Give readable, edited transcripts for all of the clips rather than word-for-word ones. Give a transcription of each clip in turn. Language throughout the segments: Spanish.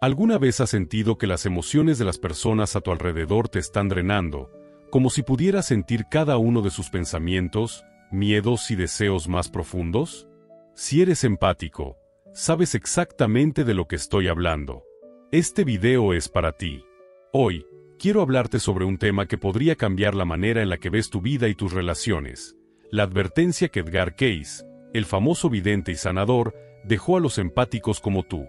¿Alguna vez has sentido que las emociones de las personas a tu alrededor te están drenando, como si pudieras sentir cada uno de sus pensamientos, miedos y deseos más profundos? Si eres empático, sabes exactamente de lo que estoy hablando. Este video es para ti. Hoy, quiero hablarte sobre un tema que podría cambiar la manera en la que ves tu vida y tus relaciones. La advertencia que Edgar Cayce, el famoso vidente y sanador, dejó a los empáticos como tú.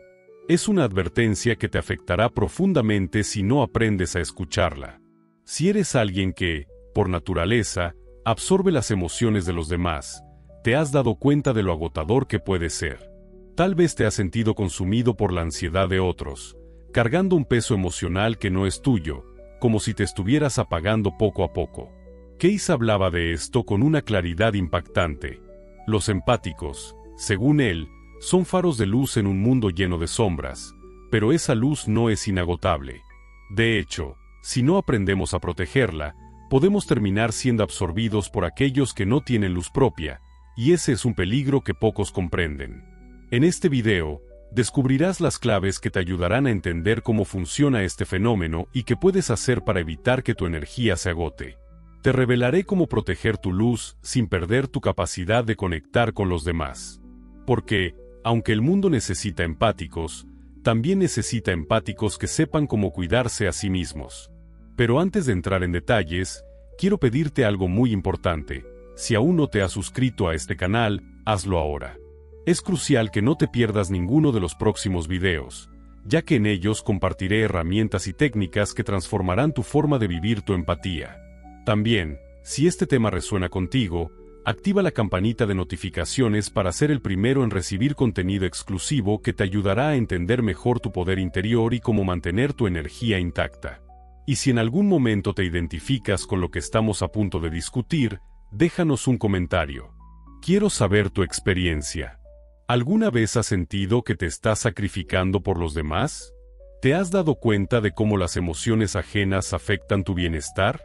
Es una advertencia que te afectará profundamente si no aprendes a escucharla. Si eres alguien que, por naturaleza, absorbe las emociones de los demás, te has dado cuenta de lo agotador que puede ser. Tal vez te has sentido consumido por la ansiedad de otros, cargando un peso emocional que no es tuyo, como si te estuvieras apagando poco a poco. Cayce hablaba de esto con una claridad impactante. Los empáticos, según él, son faros de luz en un mundo lleno de sombras, pero esa luz no es inagotable. De hecho, si no aprendemos a protegerla, podemos terminar siendo absorbidos por aquellos que no tienen luz propia, y ese es un peligro que pocos comprenden. En este video, descubrirás las claves que te ayudarán a entender cómo funciona este fenómeno y qué puedes hacer para evitar que tu energía se agote. Te revelaré cómo proteger tu luz sin perder tu capacidad de conectar con los demás. Porque, aunque el mundo necesita empáticos, también necesita empáticos que sepan cómo cuidarse a sí mismos. Pero antes de entrar en detalles, quiero pedirte algo muy importante. Si aún no te has suscrito a este canal, hazlo ahora. Es crucial que no te pierdas ninguno de los próximos videos, ya que en ellos compartiré herramientas y técnicas que transformarán tu forma de vivir tu empatía. También, si este tema resuena contigo, activa la campanita de notificaciones para ser el primero en recibir contenido exclusivo que te ayudará a entender mejor tu poder interior y cómo mantener tu energía intacta. Y si en algún momento te identificas con lo que estamos a punto de discutir, déjanos un comentario. Quiero saber tu experiencia. ¿Alguna vez has sentido que te estás sacrificando por los demás? ¿Te has dado cuenta de cómo las emociones ajenas afectan tu bienestar?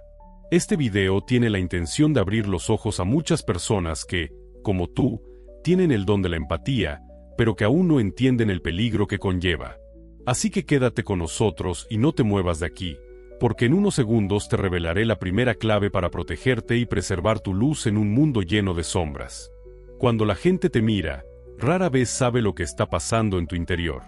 Este video tiene la intención de abrir los ojos a muchas personas que, como tú, tienen el don de la empatía, pero que aún no entienden el peligro que conlleva. Así que quédate con nosotros y no te muevas de aquí, porque en unos segundos te revelaré la primera clave para protegerte y preservar tu luz en un mundo lleno de sombras. Cuando la gente te mira, rara vez sabe lo que está pasando en tu interior.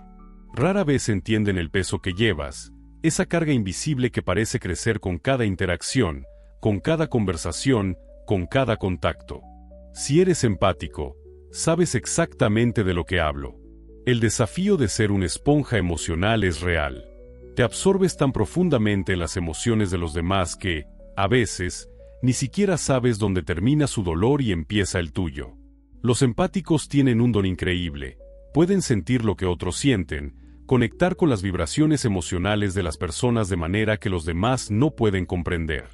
Rara vez entienden el peso que llevas, esa carga invisible que parece crecer con cada interacción, con cada conversación, con cada contacto. Si eres empático, sabes exactamente de lo que hablo. El desafío de ser una esponja emocional es real. Te absorbes tan profundamente en las emociones de los demás que, a veces, ni siquiera sabes dónde termina su dolor y empieza el tuyo. Los empáticos tienen un don increíble. Pueden sentir lo que otros sienten, conectar con las vibraciones emocionales de las personas de manera que los demás no pueden comprender.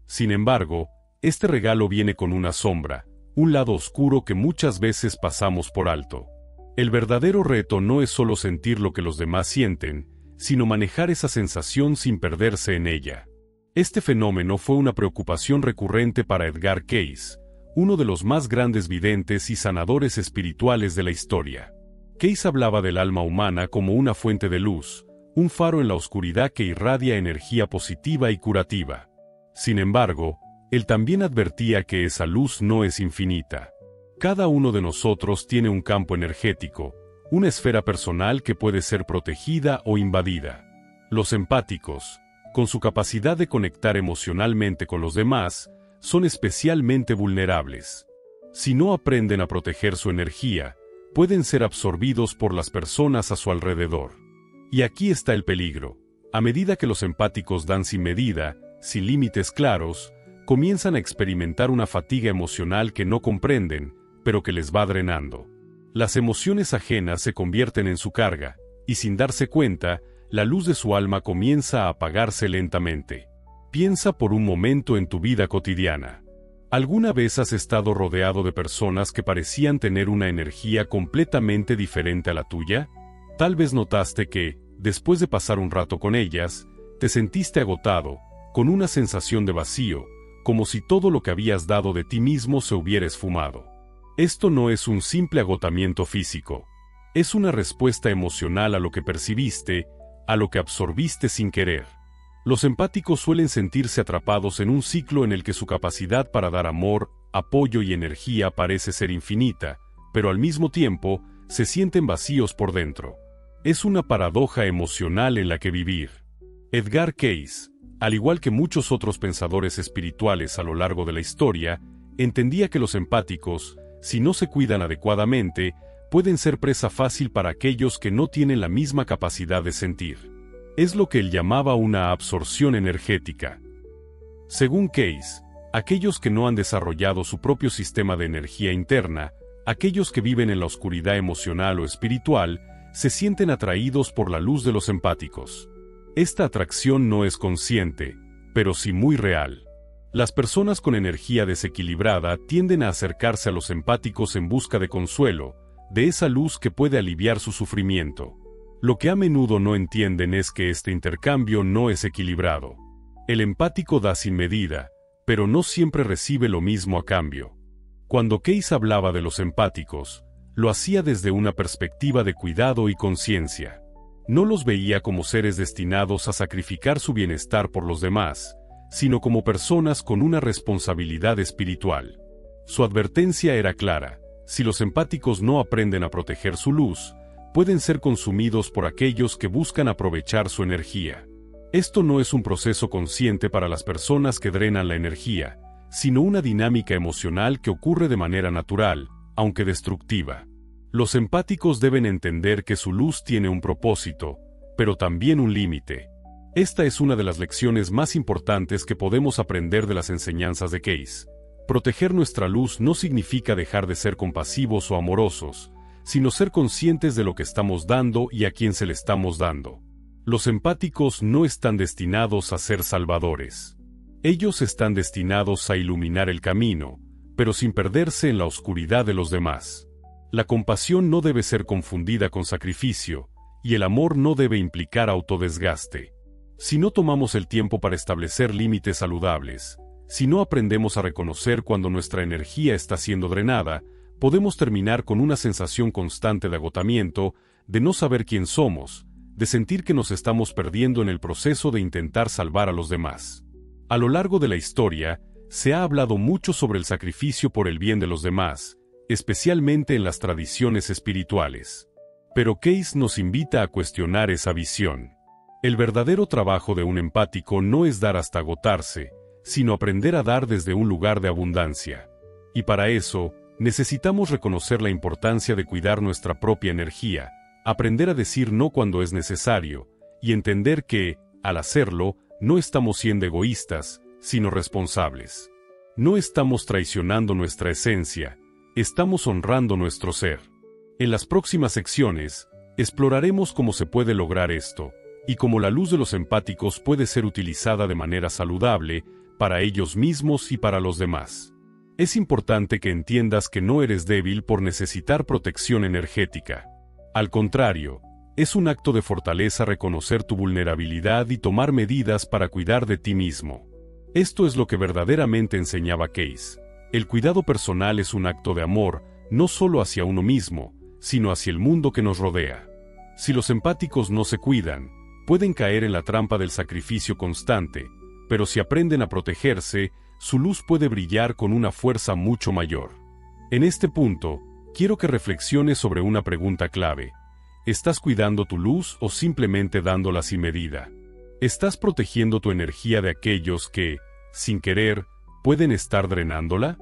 Sin embargo, este regalo viene con una sombra, un lado oscuro que muchas veces pasamos por alto. El verdadero reto no es solo sentir lo que los demás sienten, sino manejar esa sensación sin perderse en ella. Este fenómeno fue una preocupación recurrente para Edgar Cayce, uno de los más grandes videntes y sanadores espirituales de la historia. Cayce hablaba del alma humana como una fuente de luz, un faro en la oscuridad que irradia energía positiva y curativa. Sin embargo, él también advertía que esa luz no es infinita. Cada uno de nosotros tiene un campo energético, una esfera personal que puede ser protegida o invadida. Los empáticos, con su capacidad de conectar emocionalmente con los demás, son especialmente vulnerables. Si no aprenden a proteger su energía, pueden ser absorbidos por las personas a su alrededor. Y aquí está el peligro. A medida que los empáticos dan sin medida, sin límites claros, comienzan a experimentar una fatiga emocional que no comprenden, pero que les va drenando. Las emociones ajenas se convierten en su carga, y sin darse cuenta, la luz de su alma comienza a apagarse lentamente. Piensa por un momento en tu vida cotidiana. ¿Alguna vez has estado rodeado de personas que parecían tener una energía completamente diferente a la tuya? Tal vez notaste que, después de pasar un rato con ellas, te sentiste agotado, con una sensación de vacío, como si todo lo que habías dado de ti mismo se hubiera esfumado. Esto no es un simple agotamiento físico. Es una respuesta emocional a lo que percibiste, a lo que absorbiste sin querer. Los empáticos suelen sentirse atrapados en un ciclo en el que su capacidad para dar amor, apoyo y energía parece ser infinita, pero al mismo tiempo, se sienten vacíos por dentro. Es una paradoja emocional en la que vivir. Edgar Cayce, al igual que muchos otros pensadores espirituales a lo largo de la historia, entendía que los empáticos, si no se cuidan adecuadamente, pueden ser presa fácil para aquellos que no tienen la misma capacidad de sentir. Es lo que él llamaba una absorción energética. Según Cayce, aquellos que no han desarrollado su propio sistema de energía interna, aquellos que viven en la oscuridad emocional o espiritual, se sienten atraídos por la luz de los empáticos. Esta atracción no es consciente, pero sí muy real. Las personas con energía desequilibrada tienden a acercarse a los empáticos en busca de consuelo, de esa luz que puede aliviar su sufrimiento. Lo que a menudo no entienden es que este intercambio no es equilibrado. El empático da sin medida, pero no siempre recibe lo mismo a cambio. Cuando Cayce hablaba de los empáticos, lo hacía desde una perspectiva de cuidado y conciencia. No los veía como seres destinados a sacrificar su bienestar por los demás, sino como personas con una responsabilidad espiritual. Su advertencia era clara: si los empáticos no aprenden a proteger su luz, pueden ser consumidos por aquellos que buscan aprovechar su energía. Esto no es un proceso consciente para las personas que drenan la energía, sino una dinámica emocional que ocurre de manera natural, aunque destructiva. Los empáticos deben entender que su luz tiene un propósito, pero también un límite. Esta es una de las lecciones más importantes que podemos aprender de las enseñanzas de Cayce. Proteger nuestra luz no significa dejar de ser compasivos o amorosos, sino ser conscientes de lo que estamos dando y a quién se le estamos dando. Los empáticos no están destinados a ser salvadores. Ellos están destinados a iluminar el camino, pero sin perderse en la oscuridad de los demás. La compasión no debe ser confundida con sacrificio, y el amor no debe implicar autodesgaste. Si no tomamos el tiempo para establecer límites saludables, si no aprendemos a reconocer cuando nuestra energía está siendo drenada, podemos terminar con una sensación constante de agotamiento, de no saber quién somos, de sentir que nos estamos perdiendo en el proceso de intentar salvar a los demás. A lo largo de la historia, se ha hablado mucho sobre el sacrificio por el bien de los demás, especialmente en las tradiciones espirituales. Pero Cayce nos invita a cuestionar esa visión. El verdadero trabajo de un empático no es dar hasta agotarse, sino aprender a dar desde un lugar de abundancia. Y para eso, necesitamos reconocer la importancia de cuidar nuestra propia energía, aprender a decir no cuando es necesario, y entender que, al hacerlo, no estamos siendo egoístas, sino responsables. No estamos traicionando nuestra esencia, estamos honrando nuestro ser. En las próximas secciones, exploraremos cómo se puede lograr esto, y cómo la luz de los empáticos puede ser utilizada de manera saludable para ellos mismos y para los demás. Es importante que entiendas que no eres débil por necesitar protección energética. Al contrario, es un acto de fortaleza reconocer tu vulnerabilidad y tomar medidas para cuidar de ti mismo. Esto es lo que verdaderamente enseñaba Cayce. El cuidado personal es un acto de amor, no solo hacia uno mismo, sino hacia el mundo que nos rodea. Si los empáticos no se cuidan, pueden caer en la trampa del sacrificio constante, pero si aprenden a protegerse, su luz puede brillar con una fuerza mucho mayor. En este punto, quiero que reflexiones sobre una pregunta clave. ¿Estás cuidando tu luz o simplemente dándola sin medida? ¿Estás protegiendo tu energía de aquellos que, sin querer, pueden estar drenándola?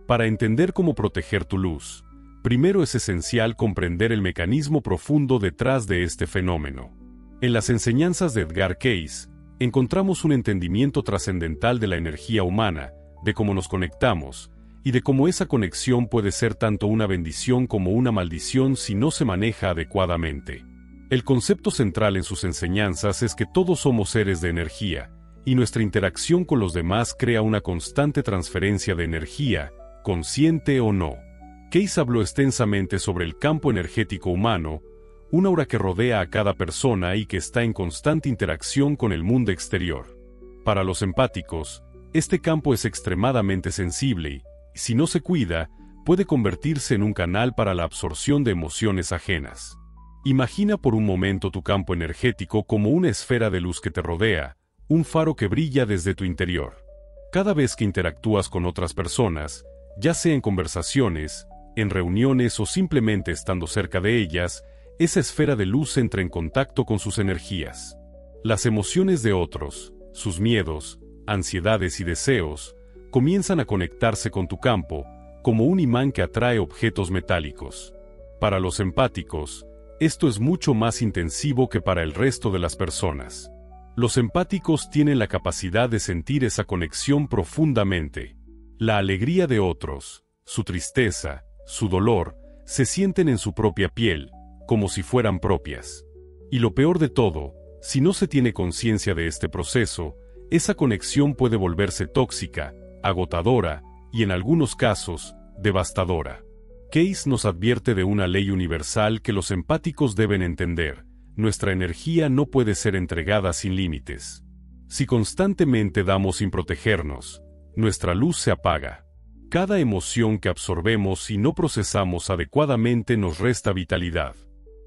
Para entender cómo proteger tu luz, primero es esencial comprender el mecanismo profundo detrás de este fenómeno. En las enseñanzas de Edgar Cayce, encontramos un entendimiento trascendental de la energía humana, de cómo nos conectamos, y de cómo esa conexión puede ser tanto una bendición como una maldición si no se maneja adecuadamente. El concepto central en sus enseñanzas es que todos somos seres de energía, y nuestra interacción con los demás crea una constante transferencia de energía, consciente o no. Cayce habló extensamente sobre el campo energético humano, un aura que rodea a cada persona y que está en constante interacción con el mundo exterior. Para los empáticos, este campo es extremadamente sensible y, si no se cuida, puede convertirse en un canal para la absorción de emociones ajenas. Imagina por un momento tu campo energético como una esfera de luz que te rodea, un faro que brilla desde tu interior. Cada vez que interactúas con otras personas, ya sea en conversaciones, en reuniones o simplemente estando cerca de ellas, esa esfera de luz entra en contacto con sus energías. Las emociones de otros, sus miedos, ansiedades y deseos, comienzan a conectarse con tu campo, como un imán que atrae objetos metálicos. Para los empáticos, esto es mucho más intensivo que para el resto de las personas. Los empáticos tienen la capacidad de sentir esa conexión profundamente. La alegría de otros, su tristeza, su dolor, se sienten en su propia piel, como si fueran propias. Y lo peor de todo, si no se tiene conciencia de este proceso, esa conexión puede volverse tóxica, agotadora y en algunos casos, devastadora. Case nos advierte de una ley universal que los empáticos deben entender: nuestra energía no puede ser entregada sin límites. Si constantemente damos sin protegernos, nuestra luz se apaga. Cada emoción que absorbemos y no procesamos adecuadamente nos resta vitalidad.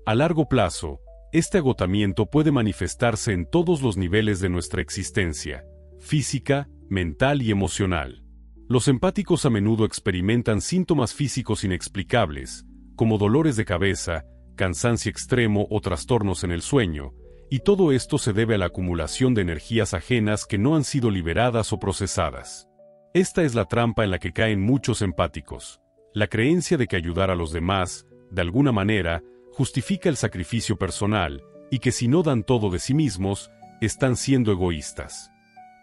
A largo plazo, este agotamiento puede manifestarse en todos los niveles de nuestra existencia: física, mental y emocional. Los empáticos a menudo experimentan síntomas físicos inexplicables, como dolores de cabeza, cansancio extremo o trastornos en el sueño, y todo esto se debe a la acumulación de energías ajenas que no han sido liberadas o procesadas. Esta es la trampa en la que caen muchos empáticos: la creencia de que ayudar a los demás, de alguna manera, justifica el sacrificio personal, y que si no dan todo de sí mismos, están siendo egoístas.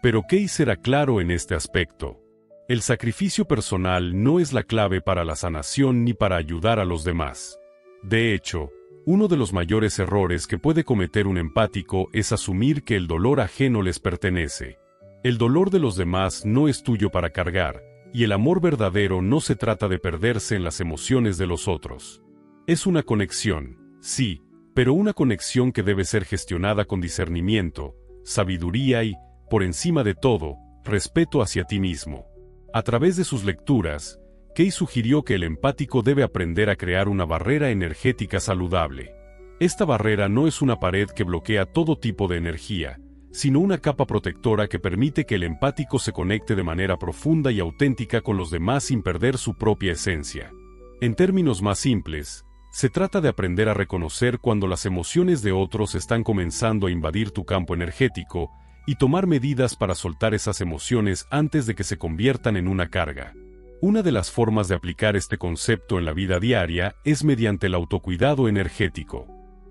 Pero Case era claro en este aspecto. El sacrificio personal no es la clave para la sanación ni para ayudar a los demás. De hecho, uno de los mayores errores que puede cometer un empático es asumir que el dolor ajeno les pertenece. El dolor de los demás no es tuyo para cargar, y el amor verdadero no se trata de perderse en las emociones de los otros. Es una conexión, sí, pero una conexión que debe ser gestionada con discernimiento, sabiduría y, por encima de todo, respeto hacia ti mismo. A través de sus lecturas, Case sugirió que el empático debe aprender a crear una barrera energética saludable. Esta barrera no es una pared que bloquea todo tipo de energía, sino una capa protectora que permite que el empático se conecte de manera profunda y auténtica con los demás sin perder su propia esencia. En términos más simples, se trata de aprender a reconocer cuando las emociones de otros están comenzando a invadir tu campo energético y tomar medidas para soltar esas emociones antes de que se conviertan en una carga. Una de las formas de aplicar este concepto en la vida diaria es mediante el autocuidado energético.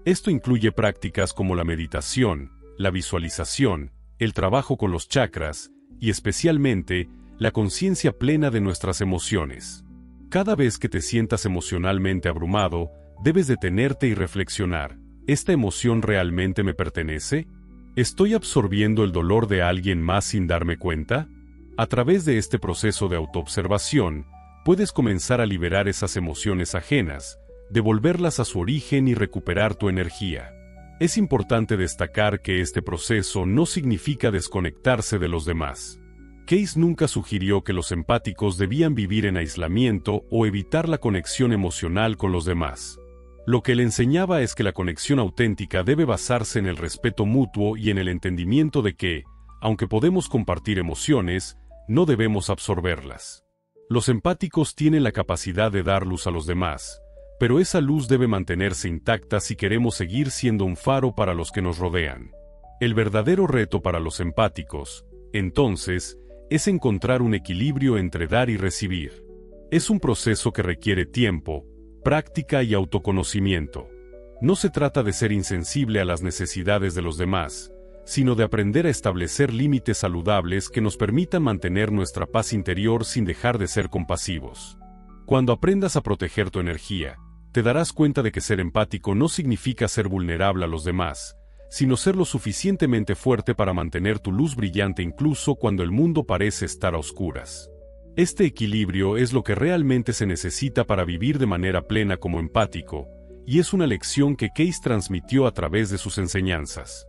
Esto incluye prácticas como la meditación, la visualización, el trabajo con los chakras y especialmente la conciencia plena de nuestras emociones. Cada vez que te sientas emocionalmente abrumado, debes detenerte y reflexionar: ¿esta emoción realmente me pertenece? ¿Estoy absorbiendo el dolor de alguien más sin darme cuenta? A través de este proceso de autoobservación, puedes comenzar a liberar esas emociones ajenas, devolverlas a su origen y recuperar tu energía. Es importante destacar que este proceso no significa desconectarse de los demás. Case nunca sugirió que los empáticos debían vivir en aislamiento o evitar la conexión emocional con los demás. Lo que él enseñaba es que la conexión auténtica debe basarse en el respeto mutuo y en el entendimiento de que, aunque podemos compartir emociones, no debemos absorberlas. Los empáticos tienen la capacidad de dar luz a los demás, pero esa luz debe mantenerse intacta si queremos seguir siendo un faro para los que nos rodean. El verdadero reto para los empáticos, entonces, es encontrar un equilibrio entre dar y recibir. Es un proceso que requiere tiempo, práctica y autoconocimiento. No se trata de ser insensible a las necesidades de los demás, sino de aprender a establecer límites saludables que nos permitan mantener nuestra paz interior sin dejar de ser compasivos. Cuando aprendas a proteger tu energía, te darás cuenta de que ser empático no significa ser vulnerable a los demás, sino ser lo suficientemente fuerte para mantener tu luz brillante incluso cuando el mundo parece estar a oscuras. Este equilibrio es lo que realmente se necesita para vivir de manera plena como empático, y es una lección que Case transmitió a través de sus enseñanzas.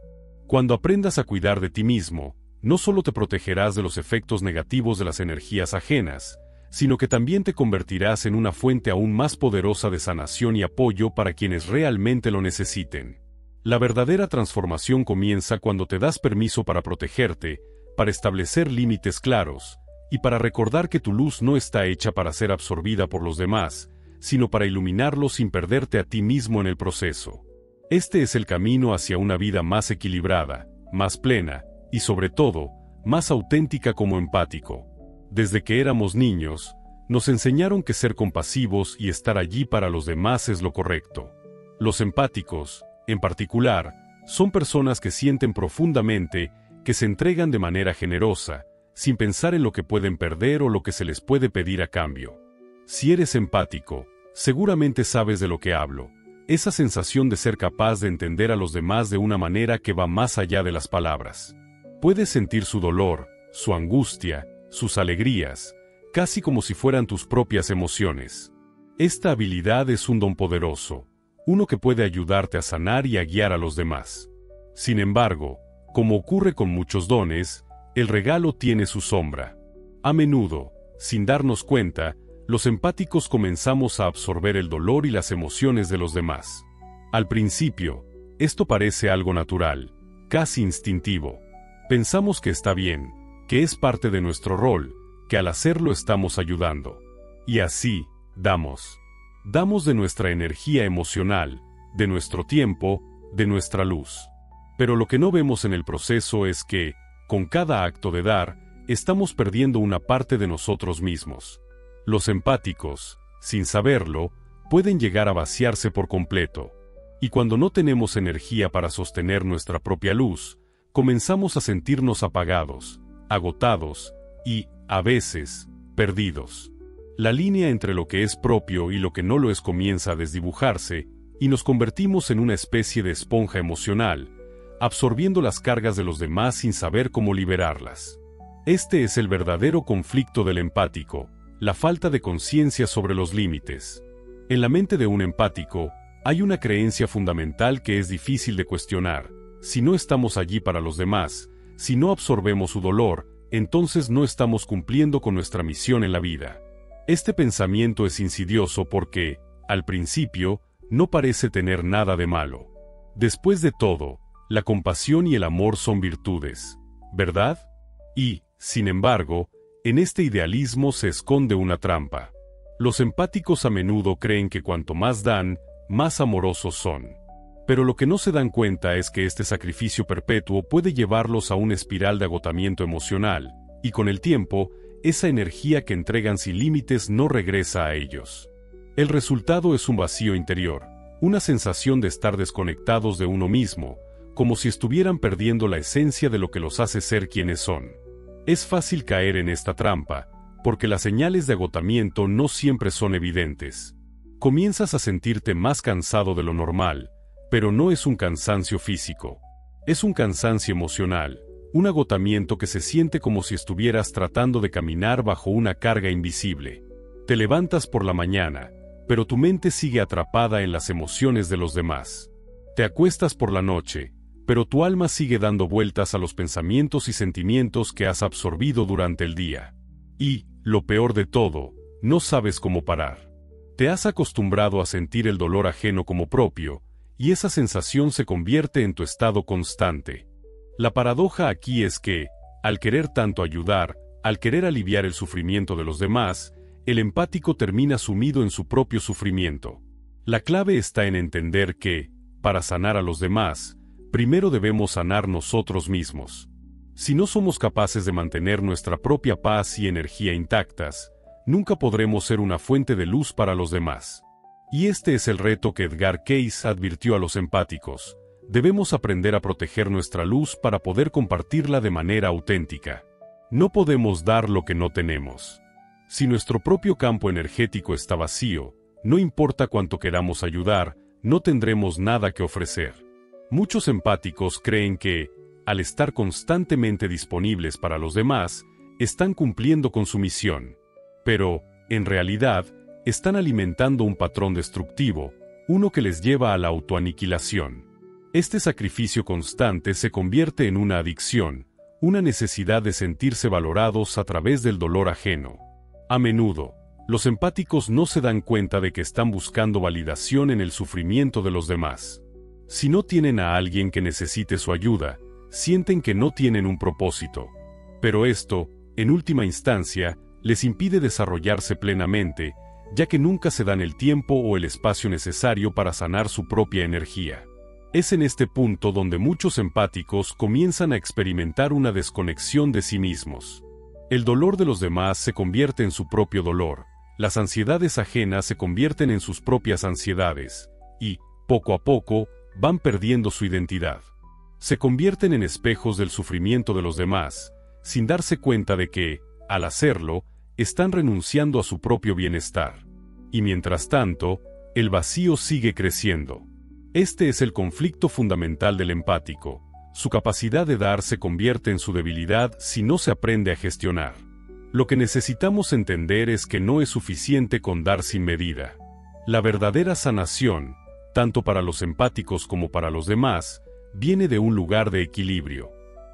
Cuando aprendas a cuidar de ti mismo, no solo te protegerás de los efectos negativos de las energías ajenas, sino que también te convertirás en una fuente aún más poderosa de sanación y apoyo para quienes realmente lo necesiten. La verdadera transformación comienza cuando te das permiso para protegerte, para establecer límites claros, y para recordar que tu luz no está hecha para ser absorbida por los demás, sino para iluminarlos sin perderte a ti mismo en el proceso. Este es el camino hacia una vida más equilibrada, más plena, y sobre todo, más auténtica como empático. Desde que éramos niños, nos enseñaron que ser compasivos y estar allí para los demás es lo correcto. Los empáticos, en particular, son personas que sienten profundamente, que se entregan de manera generosa, sin pensar en lo que pueden perder o lo que se les puede pedir a cambio. Si eres empático, seguramente sabes de lo que hablo. Esa sensación de ser capaz de entender a los demás de una manera que va más allá de las palabras. Puedes sentir su dolor, su angustia, sus alegrías, casi como si fueran tus propias emociones. Esta habilidad es un don poderoso, uno que puede ayudarte a sanar y a guiar a los demás. Sin embargo, como ocurre con muchos dones, el regalo tiene su sombra. A menudo, sin darnos cuenta, los empáticos comenzamos a absorber el dolor y las emociones de los demás. Al principio, esto parece algo natural, casi instintivo. Pensamos que está bien, que es parte de nuestro rol, que al hacerlo estamos ayudando. Y así, damos. Damos de nuestra energía emocional, de nuestro tiempo, de nuestra luz. Pero lo que no vemos en el proceso es que, con cada acto de dar, estamos perdiendo una parte de nosotros mismos. Los empáticos, sin saberlo, pueden llegar a vaciarse por completo. Y cuando no tenemos energía para sostener nuestra propia luz, comenzamos a sentirnos apagados, agotados y, a veces, perdidos. La línea entre lo que es propio y lo que no lo es comienza a desdibujarse, y nos convertimos en una especie de esponja emocional, absorbiendo las cargas de los demás sin saber cómo liberarlas. Este es el verdadero conflicto del empático, la falta de conciencia sobre los límites. En la mente de un empático, hay una creencia fundamental que es difícil de cuestionar. Si no estamos allí para los demás, si no absorbemos su dolor, entonces no estamos cumpliendo con nuestra misión en la vida. Este pensamiento es insidioso porque, al principio, no parece tener nada de malo. Después de todo, la compasión y el amor son virtudes, ¿verdad? Y, sin embargo, en este idealismo se esconde una trampa. Los empáticos a menudo creen que cuanto más dan, más amorosos son. Pero lo que no se dan cuenta es que este sacrificio perpetuo puede llevarlos a una espiral de agotamiento emocional, y con el tiempo, esa energía que entregan sin límites no regresa a ellos. El resultado es un vacío interior, una sensación de estar desconectados de uno mismo, como si estuvieran perdiendo la esencia de lo que los hace ser quienes son. Es fácil caer en esta trampa, porque las señales de agotamiento no siempre son evidentes. Comienzas a sentirte más cansado de lo normal, pero no es un cansancio físico. Es un cansancio emocional, un agotamiento que se siente como si estuvieras tratando de caminar bajo una carga invisible. Te levantas por la mañana, pero tu mente sigue atrapada en las emociones de los demás. Te acuestas por la noche, pero tu alma sigue dando vueltas a los pensamientos y sentimientos que has absorbido durante el día. Y, lo peor de todo, no sabes cómo parar. Te has acostumbrado a sentir el dolor ajeno como propio, y esa sensación se convierte en tu estado constante. La paradoja aquí es que, al querer tanto ayudar, al querer aliviar el sufrimiento de los demás, el empático termina sumido en su propio sufrimiento. La clave está en entender que, para sanar a los demás, primero debemos sanar nosotros mismos. Si no somos capaces de mantener nuestra propia paz y energía intactas, nunca podremos ser una fuente de luz para los demás. Y este es el reto que Edgar Cayce advirtió a los empáticos. Debemos aprender a proteger nuestra luz para poder compartirla de manera auténtica. No podemos dar lo que no tenemos. Si nuestro propio campo energético está vacío, no importa cuánto queramos ayudar, no tendremos nada que ofrecer. Muchos empáticos creen que, al estar constantemente disponibles para los demás, están cumpliendo con su misión. Pero, en realidad, están alimentando un patrón destructivo, uno que les lleva a la autoaniquilación. Este sacrificio constante se convierte en una adicción, una necesidad de sentirse valorados a través del dolor ajeno. A menudo, los empáticos no se dan cuenta de que están buscando validación en el sufrimiento de los demás. Si no tienen a alguien que necesite su ayuda, sienten que no tienen un propósito. Pero esto, en última instancia, les impide desarrollarse plenamente, ya que nunca se dan el tiempo o el espacio necesario para sanar su propia energía. Es en este punto donde muchos empáticos comienzan a experimentar una desconexión de sí mismos. El dolor de los demás se convierte en su propio dolor, las ansiedades ajenas se convierten en sus propias ansiedades, y, poco a poco, van perdiendo su identidad. Se convierten en espejos del sufrimiento de los demás, sin darse cuenta de que, al hacerlo, están renunciando a su propio bienestar. Y mientras tanto, el vacío sigue creciendo. Este es el conflicto fundamental del empático. Su capacidad de dar se convierte en su debilidad si no se aprende a gestionar. Lo que necesitamos entender es que no es suficiente con dar sin medida. La verdadera sanación, tanto para los empáticos como para los demás, viene de un lugar de equilibrio.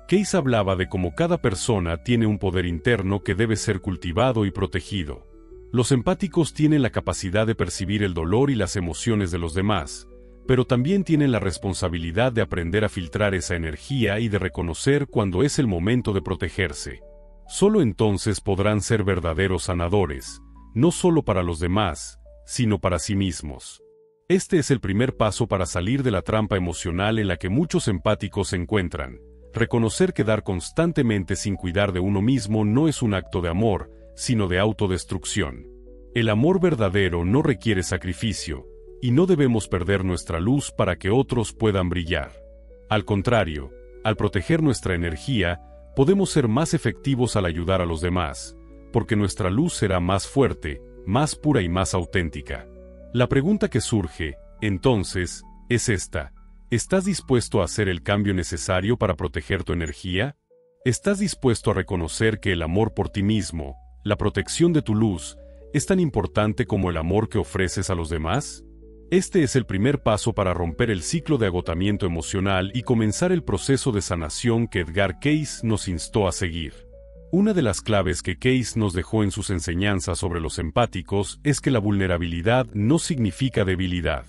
Case hablaba de cómo cada persona tiene un poder interno que debe ser cultivado y protegido. Los empáticos tienen la capacidad de percibir el dolor y las emociones de los demás, pero también tienen la responsabilidad de aprender a filtrar esa energía y de reconocer cuando es el momento de protegerse. Solo entonces podrán ser verdaderos sanadores, no solo para los demás, sino para sí mismos. Este es el primer paso para salir de la trampa emocional en la que muchos empáticos se encuentran. Reconocer que dar constantemente sin cuidar de uno mismo no es un acto de amor, sino de autodestrucción. El amor verdadero no requiere sacrificio, y no debemos perder nuestra luz para que otros puedan brillar. Al contrario, al proteger nuestra energía, podemos ser más efectivos al ayudar a los demás, porque nuestra luz será más fuerte, más pura y más auténtica. La pregunta que surge, entonces, es esta: ¿estás dispuesto a hacer el cambio necesario para proteger tu energía? ¿Estás dispuesto a reconocer que el amor por ti mismo, la protección de tu luz, es tan importante como el amor que ofreces a los demás? Este es el primer paso para romper el ciclo de agotamiento emocional y comenzar el proceso de sanación que Edgar Cayce nos instó a seguir. Una de las claves que Cayce nos dejó en sus enseñanzas sobre los empáticos es que la vulnerabilidad no significa debilidad.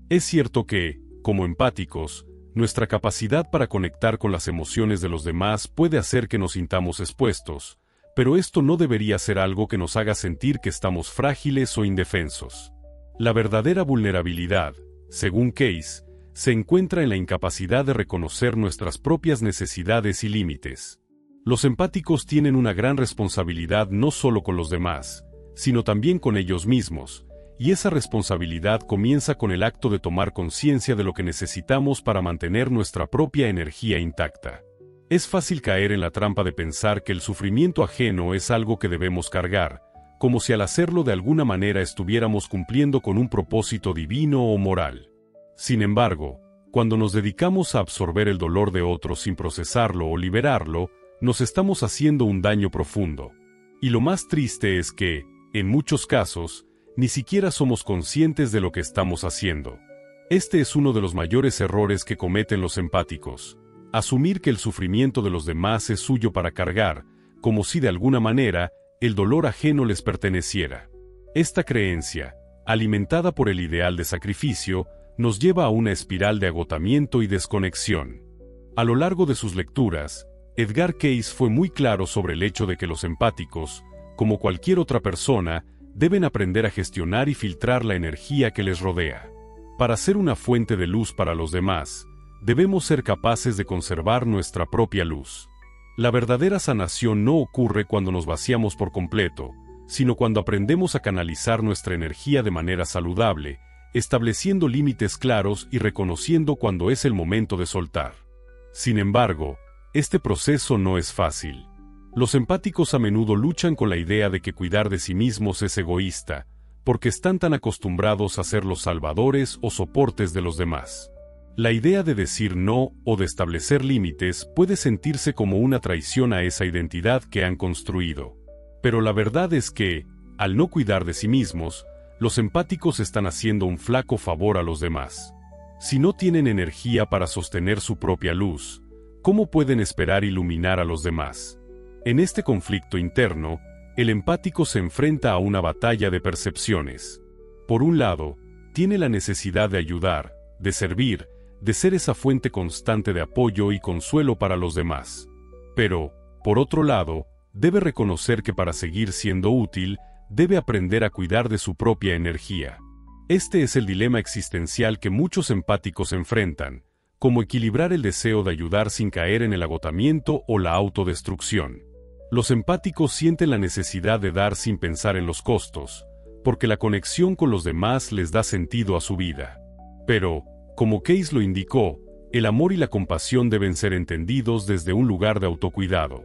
Es cierto que, como empáticos, nuestra capacidad para conectar con las emociones de los demás puede hacer que nos sintamos expuestos, pero esto no debería ser algo que nos haga sentir que estamos frágiles o indefensos. La verdadera vulnerabilidad, según Cayce, se encuentra en la incapacidad de reconocer nuestras propias necesidades y límites. Los empáticos tienen una gran responsabilidad no solo con los demás, sino también con ellos mismos, y esa responsabilidad comienza con el acto de tomar conciencia de lo que necesitamos para mantener nuestra propia energía intacta. Es fácil caer en la trampa de pensar que el sufrimiento ajeno es algo que debemos cargar, como si al hacerlo de alguna manera estuviéramos cumpliendo con un propósito divino o moral. Sin embargo, cuando nos dedicamos a absorber el dolor de otros sin procesarlo o liberarlo, nos estamos haciendo un daño profundo. Y lo más triste es que, en muchos casos, ni siquiera somos conscientes de lo que estamos haciendo. Este es uno de los mayores errores que cometen los empáticos: asumir que el sufrimiento de los demás es suyo para cargar, como si de alguna manera el dolor ajeno les perteneciera. Esta creencia, alimentada por el ideal de sacrificio, nos lleva a una espiral de agotamiento y desconexión. A lo largo de sus lecturas, Edgar Cayce fue muy claro sobre el hecho de que los empáticos, como cualquier otra persona, deben aprender a gestionar y filtrar la energía que les rodea. Para ser una fuente de luz para los demás, debemos ser capaces de conservar nuestra propia luz. La verdadera sanación no ocurre cuando nos vaciamos por completo, sino cuando aprendemos a canalizar nuestra energía de manera saludable, estableciendo límites claros y reconociendo cuando es el momento de soltar. Sin embargo, este proceso no es fácil. Los empáticos a menudo luchan con la idea de que cuidar de sí mismos es egoísta, porque están tan acostumbrados a ser los salvadores o soportes de los demás. La idea de decir no o de establecer límites puede sentirse como una traición a esa identidad que han construido. Pero la verdad es que, al no cuidar de sí mismos, los empáticos están haciendo un flaco favor a los demás. Si no tienen energía para sostener su propia luz, ¿cómo pueden esperar iluminar a los demás? En este conflicto interno, el empático se enfrenta a una batalla de percepciones. Por un lado, tiene la necesidad de ayudar, de servir, de ser esa fuente constante de apoyo y consuelo para los demás. Pero, por otro lado, debe reconocer que para seguir siendo útil, debe aprender a cuidar de su propia energía. Este es el dilema existencial que muchos empáticos enfrentan, como equilibrar el deseo de ayudar sin caer en el agotamiento o la autodestrucción. Los empáticos sienten la necesidad de dar sin pensar en los costos, porque la conexión con los demás les da sentido a su vida. Pero, como Case lo indicó, el amor y la compasión deben ser entendidos desde un lugar de autocuidado.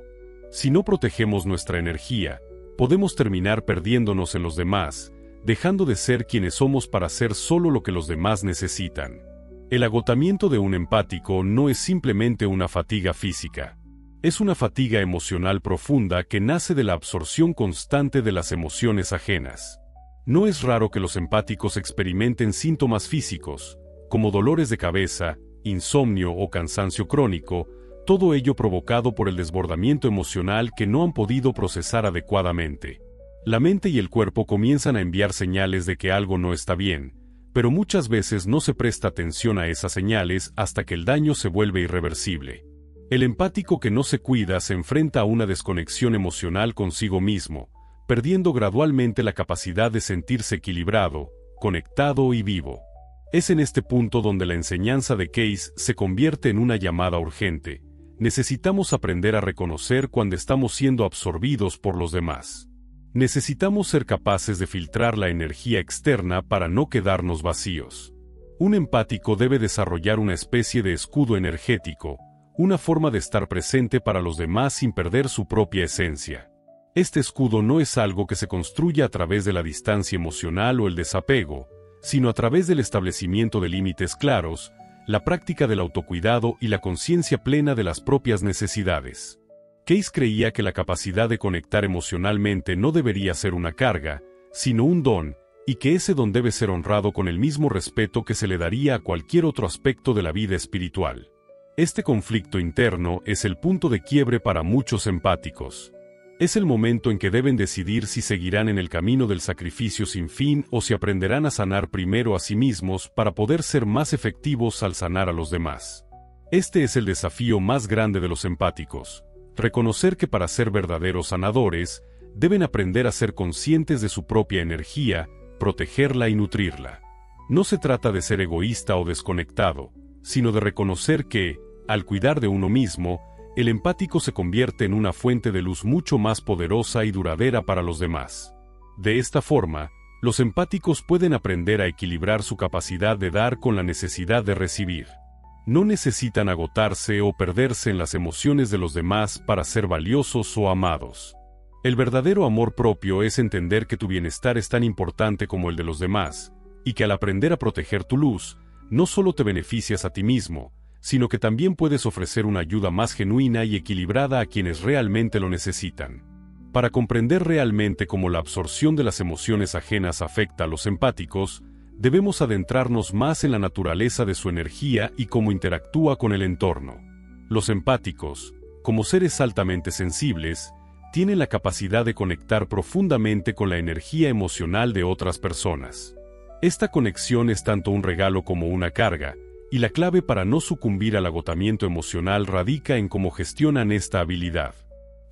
Si no protegemos nuestra energía, podemos terminar perdiéndonos en los demás, dejando de ser quienes somos para ser solo lo que los demás necesitan. El agotamiento de un empático no es simplemente una fatiga física. Es una fatiga emocional profunda que nace de la absorción constante de las emociones ajenas. No es raro que los empáticos experimenten síntomas físicos, como dolores de cabeza, insomnio o cansancio crónico, todo ello provocado por el desbordamiento emocional que no han podido procesar adecuadamente. La mente y el cuerpo comienzan a enviar señales de que algo no está bien, pero muchas veces no se presta atención a esas señales hasta que el daño se vuelve irreversible. El empático que no se cuida se enfrenta a una desconexión emocional consigo mismo, perdiendo gradualmente la capacidad de sentirse equilibrado, conectado y vivo. Es en este punto donde la enseñanza de Case se convierte en una llamada urgente. Necesitamos aprender a reconocer cuando estamos siendo absorbidos por los demás. Necesitamos ser capaces de filtrar la energía externa para no quedarnos vacíos. Un empático debe desarrollar una especie de escudo energético, una forma de estar presente para los demás sin perder su propia esencia. Este escudo no es algo que se construya a través de la distancia emocional o el desapego, sino a través del establecimiento de límites claros, la práctica del autocuidado y la conciencia plena de las propias necesidades. Case creía que la capacidad de conectar emocionalmente no debería ser una carga, sino un don, y que ese don debe ser honrado con el mismo respeto que se le daría a cualquier otro aspecto de la vida espiritual. Este conflicto interno es el punto de quiebre para muchos empáticos. Es el momento en que deben decidir si seguirán en el camino del sacrificio sin fin o si aprenderán a sanar primero a sí mismos para poder ser más efectivos al sanar a los demás. Este es el desafío más grande de los empáticos. Reconocer que para ser verdaderos sanadores, deben aprender a ser conscientes de su propia energía, protegerla y nutrirla. No se trata de ser egoísta o desconectado, sino de reconocer que, al cuidar de uno mismo, el empático se convierte en una fuente de luz mucho más poderosa y duradera para los demás. De esta forma, los empáticos pueden aprender a equilibrar su capacidad de dar con la necesidad de recibir. No necesitan agotarse o perderse en las emociones de los demás para ser valiosos o amados. El verdadero amor propio es entender que tu bienestar es tan importante como el de los demás, y que al aprender a proteger tu luz, no solo te beneficias a ti mismo, sino que también puedes ofrecer una ayuda más genuina y equilibrada a quienes realmente lo necesitan. Para comprender realmente cómo la absorción de las emociones ajenas afecta a los empáticos, debemos adentrarnos más en la naturaleza de su energía y cómo interactúa con el entorno. Los empáticos, como seres altamente sensibles, tienen la capacidad de conectar profundamente con la energía emocional de otras personas. Esta conexión es tanto un regalo como una carga, y la clave para no sucumbir al agotamiento emocional radica en cómo gestionan esta habilidad.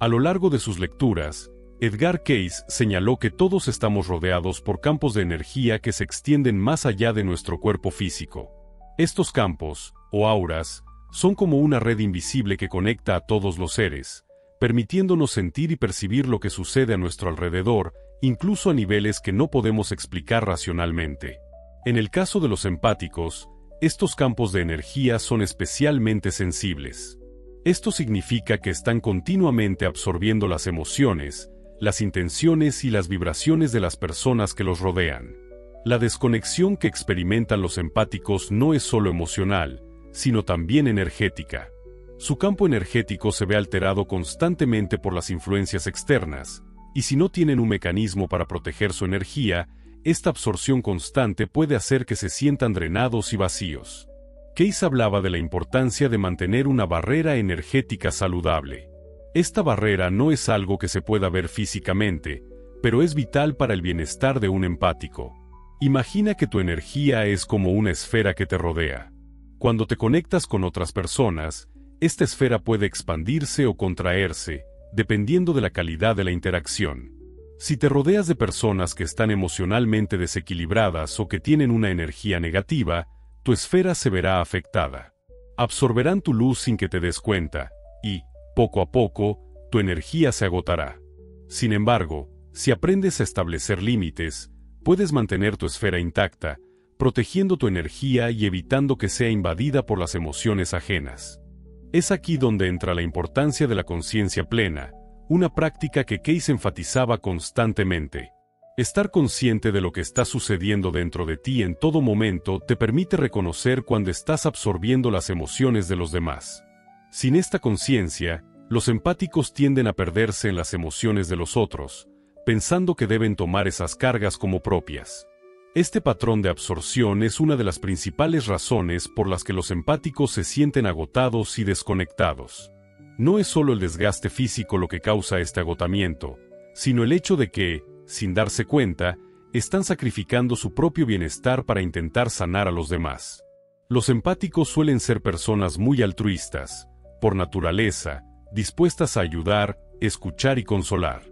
A lo largo de sus lecturas, Edgar Case señaló que todos estamos rodeados por campos de energía que se extienden más allá de nuestro cuerpo físico. Estos campos, o auras, son como una red invisible que conecta a todos los seres, permitiéndonos sentir y percibir lo que sucede a nuestro alrededor, incluso a niveles que no podemos explicar racionalmente. En el caso de los empáticos, estos campos de energía son especialmente sensibles. Esto significa que están continuamente absorbiendo las emociones, las intenciones y las vibraciones de las personas que los rodean. La desconexión que experimentan los empáticos no es solo emocional, sino también energética. Su campo energético se ve alterado constantemente por las influencias externas, y si no tienen un mecanismo para proteger su energía, esta absorción constante puede hacer que se sientan drenados y vacíos. Case hablaba de la importancia de mantener una barrera energética saludable. Esta barrera no es algo que se pueda ver físicamente, pero es vital para el bienestar de un empático. Imagina que tu energía es como una esfera que te rodea. Cuando te conectas con otras personas, esta esfera puede expandirse o contraerse, dependiendo de la calidad de la interacción. Si te rodeas de personas que están emocionalmente desequilibradas o que tienen una energía negativa, tu esfera se verá afectada. Absorberán tu luz sin que te des cuenta, y, poco a poco, tu energía se agotará. Sin embargo, si aprendes a establecer límites, puedes mantener tu esfera intacta, protegiendo tu energía y evitando que sea invadida por las emociones ajenas. Es aquí donde entra la importancia de la conciencia plena, una práctica que Case enfatizaba constantemente. Estar consciente de lo que está sucediendo dentro de ti en todo momento te permite reconocer cuando estás absorbiendo las emociones de los demás. Sin esta conciencia, los empáticos tienden a perderse en las emociones de los otros, pensando que deben tomar esas cargas como propias. Este patrón de absorción es una de las principales razones por las que los empáticos se sienten agotados y desconectados. No es solo el desgaste físico lo que causa este agotamiento, sino el hecho de que, sin darse cuenta, están sacrificando su propio bienestar para intentar sanar a los demás. Los empáticos suelen ser personas muy altruistas, por naturaleza, dispuestas a ayudar, escuchar y consolar.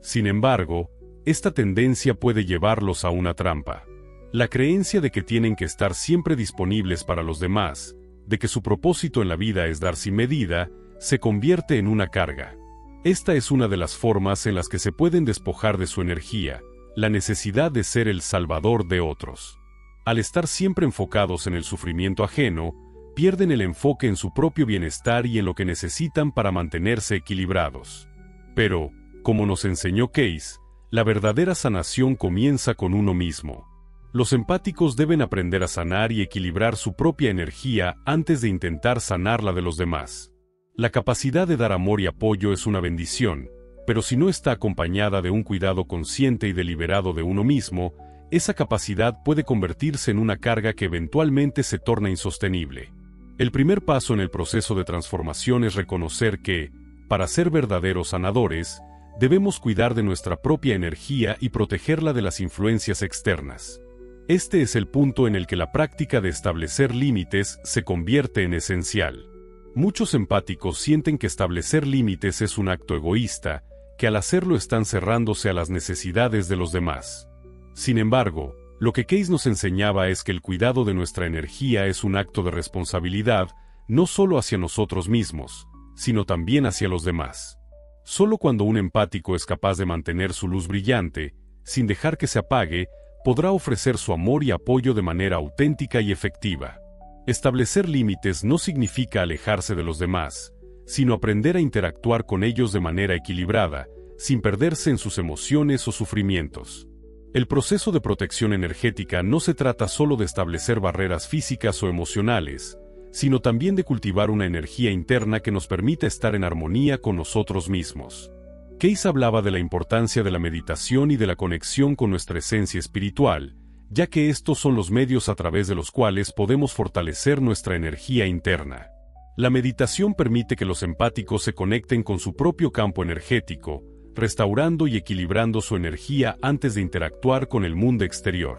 Sin embargo, esta tendencia puede llevarlos a una trampa. La creencia de que tienen que estar siempre disponibles para los demás, de que su propósito en la vida es dar sin medida, se convierte en una carga. Esta es una de las formas en las que se pueden despojar de su energía, la necesidad de ser el salvador de otros. Al estar siempre enfocados en el sufrimiento ajeno, pierden el enfoque en su propio bienestar y en lo que necesitan para mantenerse equilibrados. Pero, como nos enseñó Case, la verdadera sanación comienza con uno mismo. Los empáticos deben aprender a sanar y equilibrar su propia energía antes de intentar sanar la de los demás. La capacidad de dar amor y apoyo es una bendición, pero si no está acompañada de un cuidado consciente y deliberado de uno mismo, esa capacidad puede convertirse en una carga que eventualmente se torna insostenible. El primer paso en el proceso de transformación es reconocer que, para ser verdaderos sanadores, debemos cuidar de nuestra propia energía y protegerla de las influencias externas. Este es el punto en el que la práctica de establecer límites se convierte en esencial. Muchos empáticos sienten que establecer límites es un acto egoísta, que al hacerlo están cerrándose a las necesidades de los demás. Sin embargo, lo que Case nos enseñaba es que el cuidado de nuestra energía es un acto de responsabilidad, no solo hacia nosotros mismos, sino también hacia los demás. Solo cuando un empático es capaz de mantener su luz brillante, sin dejar que se apague, podrá ofrecer su amor y apoyo de manera auténtica y efectiva. Establecer límites no significa alejarse de los demás, sino aprender a interactuar con ellos de manera equilibrada, sin perderse en sus emociones o sufrimientos. El proceso de protección energética no se trata solo de establecer barreras físicas o emocionales, sino también de cultivar una energía interna que nos permita estar en armonía con nosotros mismos. Case hablaba de la importancia de la meditación y de la conexión con nuestra esencia espiritual, ya que estos son los medios a través de los cuales podemos fortalecer nuestra energía interna. La meditación permite que los empáticos se conecten con su propio campo energético, restaurando y equilibrando su energía antes de interactuar con el mundo exterior.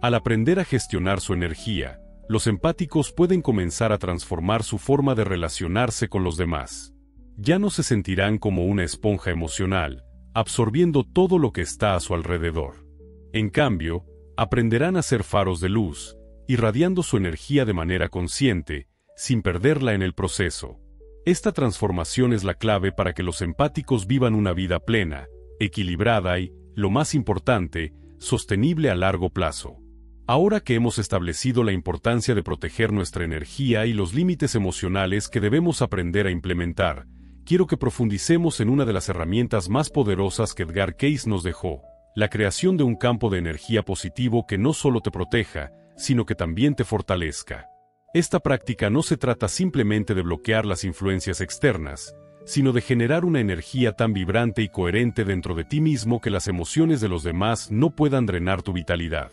Al aprender a gestionar su energía, los empáticos pueden comenzar a transformar su forma de relacionarse con los demás. Ya no se sentirán como una esponja emocional, absorbiendo todo lo que está a su alrededor. En cambio, aprenderán a ser faros de luz, irradiando su energía de manera consciente, sin perderla en el proceso. Esta transformación es la clave para que los empáticos vivan una vida plena, equilibrada y, lo más importante, sostenible a largo plazo. Ahora que hemos establecido la importancia de proteger nuestra energía y los límites emocionales que debemos aprender a implementar, quiero que profundicemos en una de las herramientas más poderosas que Edgar Case nos dejó, la creación de un campo de energía positivo que no solo te proteja, sino que también te fortalezca. Esta práctica no se trata simplemente de bloquear las influencias externas, sino de generar una energía tan vibrante y coherente dentro de ti mismo que las emociones de los demás no puedan drenar tu vitalidad.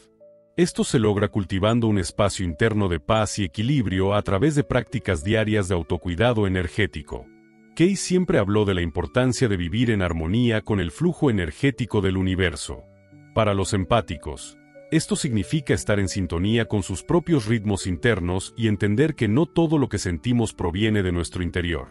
Esto se logra cultivando un espacio interno de paz y equilibrio a través de prácticas diarias de autocuidado energético. Case siempre habló de la importancia de vivir en armonía con el flujo energético del universo. Para los empáticos, esto significa estar en sintonía con sus propios ritmos internos y entender que no todo lo que sentimos proviene de nuestro interior.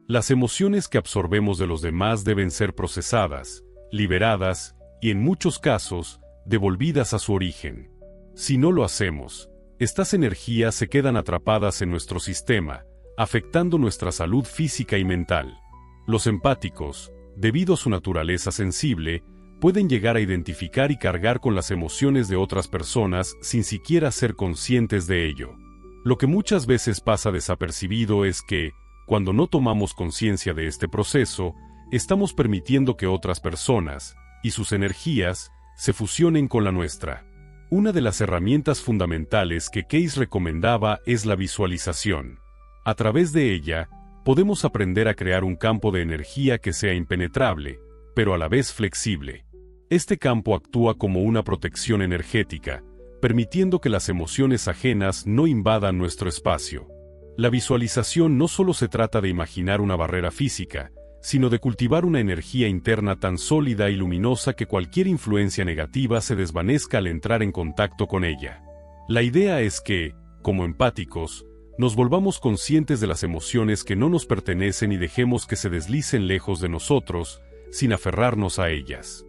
Las emociones que absorbemos de los demás deben ser procesadas, liberadas y, en muchos casos, devolvidas a su origen. Si no lo hacemos, estas energías se quedan atrapadas en nuestro sistema, afectando nuestra salud física y mental. Los empáticos, debido a su naturaleza sensible, pueden llegar a identificar y cargar con las emociones de otras personas sin siquiera ser conscientes de ello. Lo que muchas veces pasa desapercibido es que, cuando no tomamos conciencia de este proceso, estamos permitiendo que otras personas y sus energías se fusionen con la nuestra. Una de las herramientas fundamentales que Case recomendaba es la visualización. A través de ella, podemos aprender a crear un campo de energía que sea impenetrable, pero a la vez flexible. Este campo actúa como una protección energética, permitiendo que las emociones ajenas no invadan nuestro espacio. La visualización no solo se trata de imaginar una barrera física, sino de cultivar una energía interna tan sólida y luminosa que cualquier influencia negativa se desvanezca al entrar en contacto con ella. La idea es que, como empáticos, nos volvamos conscientes de las emociones que no nos pertenecen y dejemos que se deslicen lejos de nosotros, sin aferrarnos a ellas.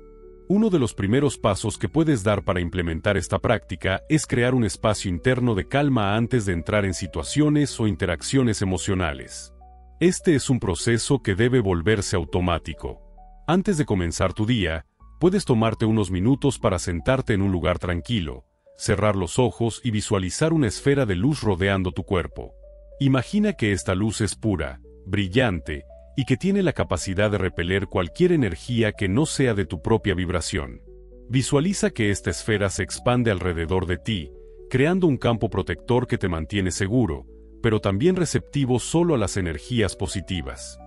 Uno de los primeros pasos que puedes dar para implementar esta práctica es crear un espacio interno de calma antes de entrar en situaciones o interacciones emocionales. Este es un proceso que debe volverse automático. Antes de comenzar tu día, puedes tomarte unos minutos para sentarte en un lugar tranquilo, cerrar los ojos y visualizar una esfera de luz rodeando tu cuerpo. Imagina que esta luz es pura, brillante, y que tiene la capacidad de repeler cualquier energía que no sea de tu propia vibración. Visualiza que esta esfera se expande alrededor de ti, creando un campo protector que te mantiene seguro, pero también receptivo solo a las energías positivas.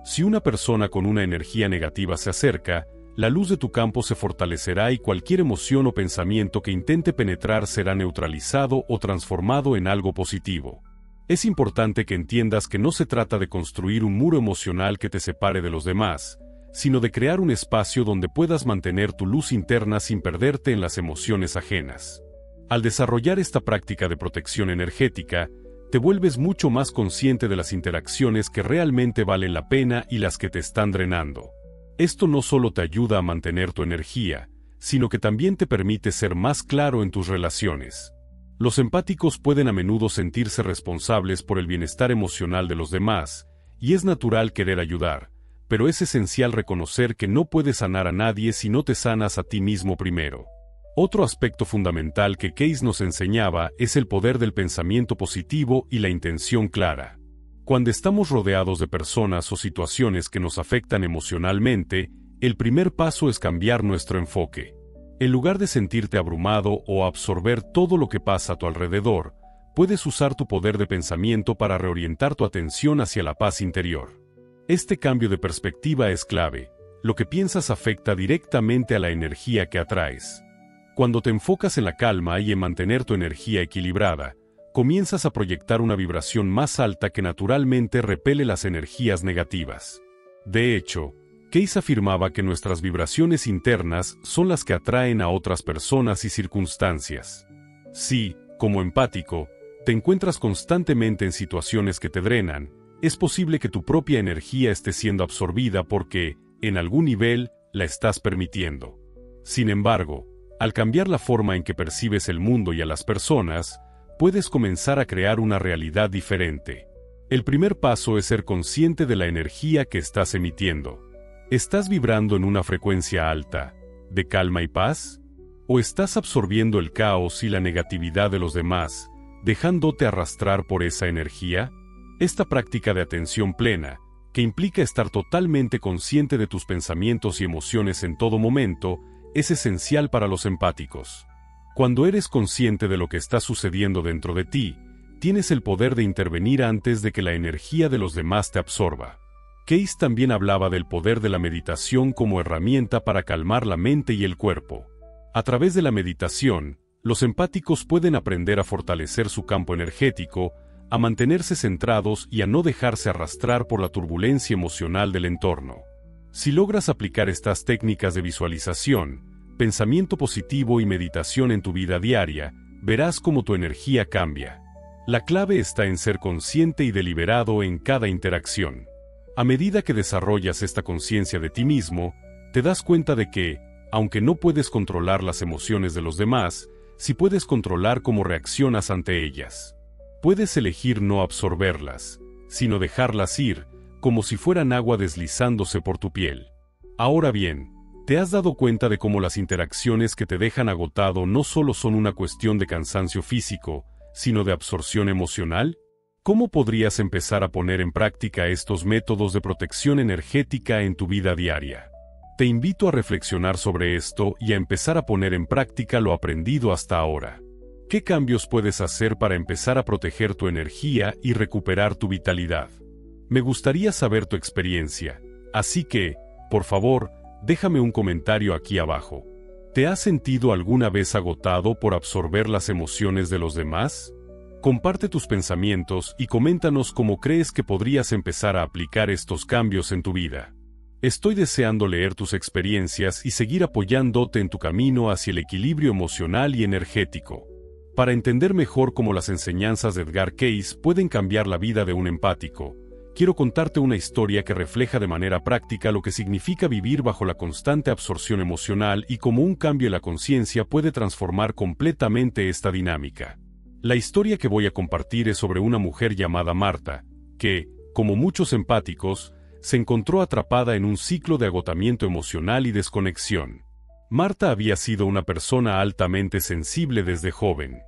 Si una persona con una energía negativa se acerca, la luz de tu campo se fortalecerá y cualquier emoción o pensamiento que intente penetrar será neutralizado o transformado en algo positivo. Es importante que entiendas que no se trata de construir un muro emocional que te separe de los demás, sino de crear un espacio donde puedas mantener tu luz interna sin perderte en las emociones ajenas. Al desarrollar esta práctica de protección energética, te vuelves mucho más consciente de las interacciones que realmente valen la pena y las que te están drenando. Esto no solo te ayuda a mantener tu energía, sino que también te permite ser más claro en tus relaciones. Los empáticos pueden a menudo sentirse responsables por el bienestar emocional de los demás, y es natural querer ayudar, pero es esencial reconocer que no puedes sanar a nadie si no te sanas a ti mismo primero. Otro aspecto fundamental que Case nos enseñaba es el poder del pensamiento positivo y la intención clara. Cuando estamos rodeados de personas o situaciones que nos afectan emocionalmente, el primer paso es cambiar nuestro enfoque. En lugar de sentirte abrumado o absorber todo lo que pasa a tu alrededor, puedes usar tu poder de pensamiento para reorientar tu atención hacia la paz interior. Este cambio de perspectiva es clave. Lo que piensas afecta directamente a la energía que atraes. Cuando te enfocas en la calma y en mantener tu energía equilibrada, comienzas a proyectar una vibración más alta que naturalmente repele las energías negativas. De hecho, Case afirmaba que nuestras vibraciones internas son las que atraen a otras personas y circunstancias. Si, como empático, te encuentras constantemente en situaciones que te drenan, es posible que tu propia energía esté siendo absorbida porque, en algún nivel, la estás permitiendo. Sin embargo, al cambiar la forma en que percibes el mundo y a las personas, puedes comenzar a crear una realidad diferente. El primer paso es ser consciente de la energía que estás emitiendo. ¿Estás vibrando en una frecuencia alta, de calma y paz? ¿O estás absorbiendo el caos y la negatividad de los demás, dejándote arrastrar por esa energía? Esta práctica de atención plena, que implica estar totalmente consciente de tus pensamientos y emociones en todo momento, es esencial para los empáticos. Cuando eres consciente de lo que está sucediendo dentro de ti, tienes el poder de intervenir antes de que la energía de los demás te absorba. Case también hablaba del poder de la meditación como herramienta para calmar la mente y el cuerpo. A través de la meditación, los empáticos pueden aprender a fortalecer su campo energético, a mantenerse centrados y a no dejarse arrastrar por la turbulencia emocional del entorno. Si logras aplicar estas técnicas de visualización, pensamiento positivo y meditación en tu vida diaria, verás cómo tu energía cambia. La clave está en ser consciente y deliberado en cada interacción. A medida que desarrollas esta conciencia de ti mismo, te das cuenta de que, aunque no puedes controlar las emociones de los demás, sí puedes controlar cómo reaccionas ante ellas. Puedes elegir no absorberlas, sino dejarlas ir, como si fueran agua deslizándose por tu piel. Ahora bien, ¿te has dado cuenta de cómo las interacciones que te dejan agotado no solo son una cuestión de cansancio físico, sino de absorción emocional? ¿Cómo podrías empezar a poner en práctica estos métodos de protección energética en tu vida diaria? Te invito a reflexionar sobre esto y a empezar a poner en práctica lo aprendido hasta ahora. ¿Qué cambios puedes hacer para empezar a proteger tu energía y recuperar tu vitalidad? Me gustaría saber tu experiencia, así que, por favor, déjame un comentario aquí abajo. ¿Te has sentido alguna vez agotado por absorber las emociones de los demás? Comparte tus pensamientos y coméntanos cómo crees que podrías empezar a aplicar estos cambios en tu vida. Estoy deseando leer tus experiencias y seguir apoyándote en tu camino hacia el equilibrio emocional y energético. Para entender mejor cómo las enseñanzas de Edgar Cayce pueden cambiar la vida de un empático, quiero contarte una historia que refleja de manera práctica lo que significa vivir bajo la constante absorción emocional y cómo un cambio en la conciencia puede transformar completamente esta dinámica. La historia que voy a compartir es sobre una mujer llamada Marta, que, como muchos empáticos, se encontró atrapada en un ciclo de agotamiento emocional y desconexión. Marta había sido una persona altamente sensible desde joven.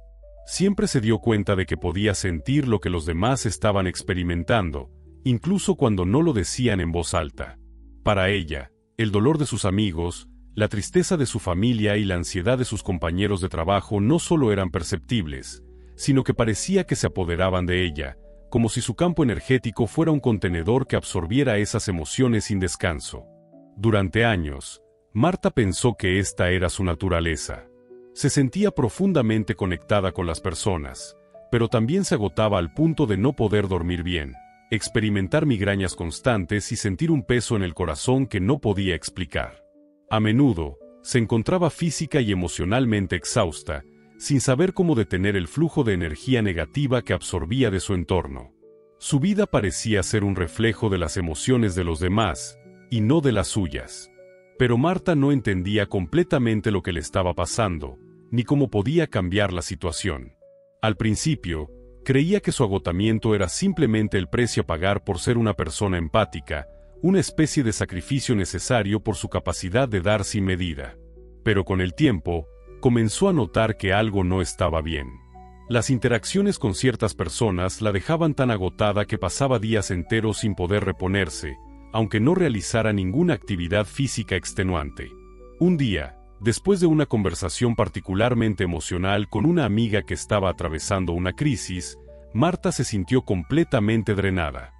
Siempre se dio cuenta de que podía sentir lo que los demás estaban experimentando, incluso cuando no lo decían en voz alta. Para ella, el dolor de sus amigos, la tristeza de su familia y la ansiedad de sus compañeros de trabajo no solo eran perceptibles, sino que parecía que se apoderaban de ella, como si su campo energético fuera un contenedor que absorbiera esas emociones sin descanso. Durante años, Marta pensó que esta era su naturaleza. Se sentía profundamente conectada con las personas, pero también se agotaba al punto de no poder dormir bien, experimentar migrañas constantes y sentir un peso en el corazón que no podía explicar. A menudo, se encontraba física y emocionalmente exhausta, sin saber cómo detener el flujo de energía negativa que absorbía de su entorno. Su vida parecía ser un reflejo de las emociones de los demás, y no de las suyas. Pero Marta no entendía completamente lo que le estaba pasando, ni cómo podía cambiar la situación. Al principio, creía que su agotamiento era simplemente el precio a pagar por ser una persona empática, una especie de sacrificio necesario por su capacidad de dar sin medida. Pero con el tiempo, comenzó a notar que algo no estaba bien. Las interacciones con ciertas personas la dejaban tan agotada que pasaba días enteros sin poder reponerse, aunque no realizara ninguna actividad física extenuante. Un día, después de una conversación particularmente emocional con una amiga que estaba atravesando una crisis, Marta se sintió completamente drenada.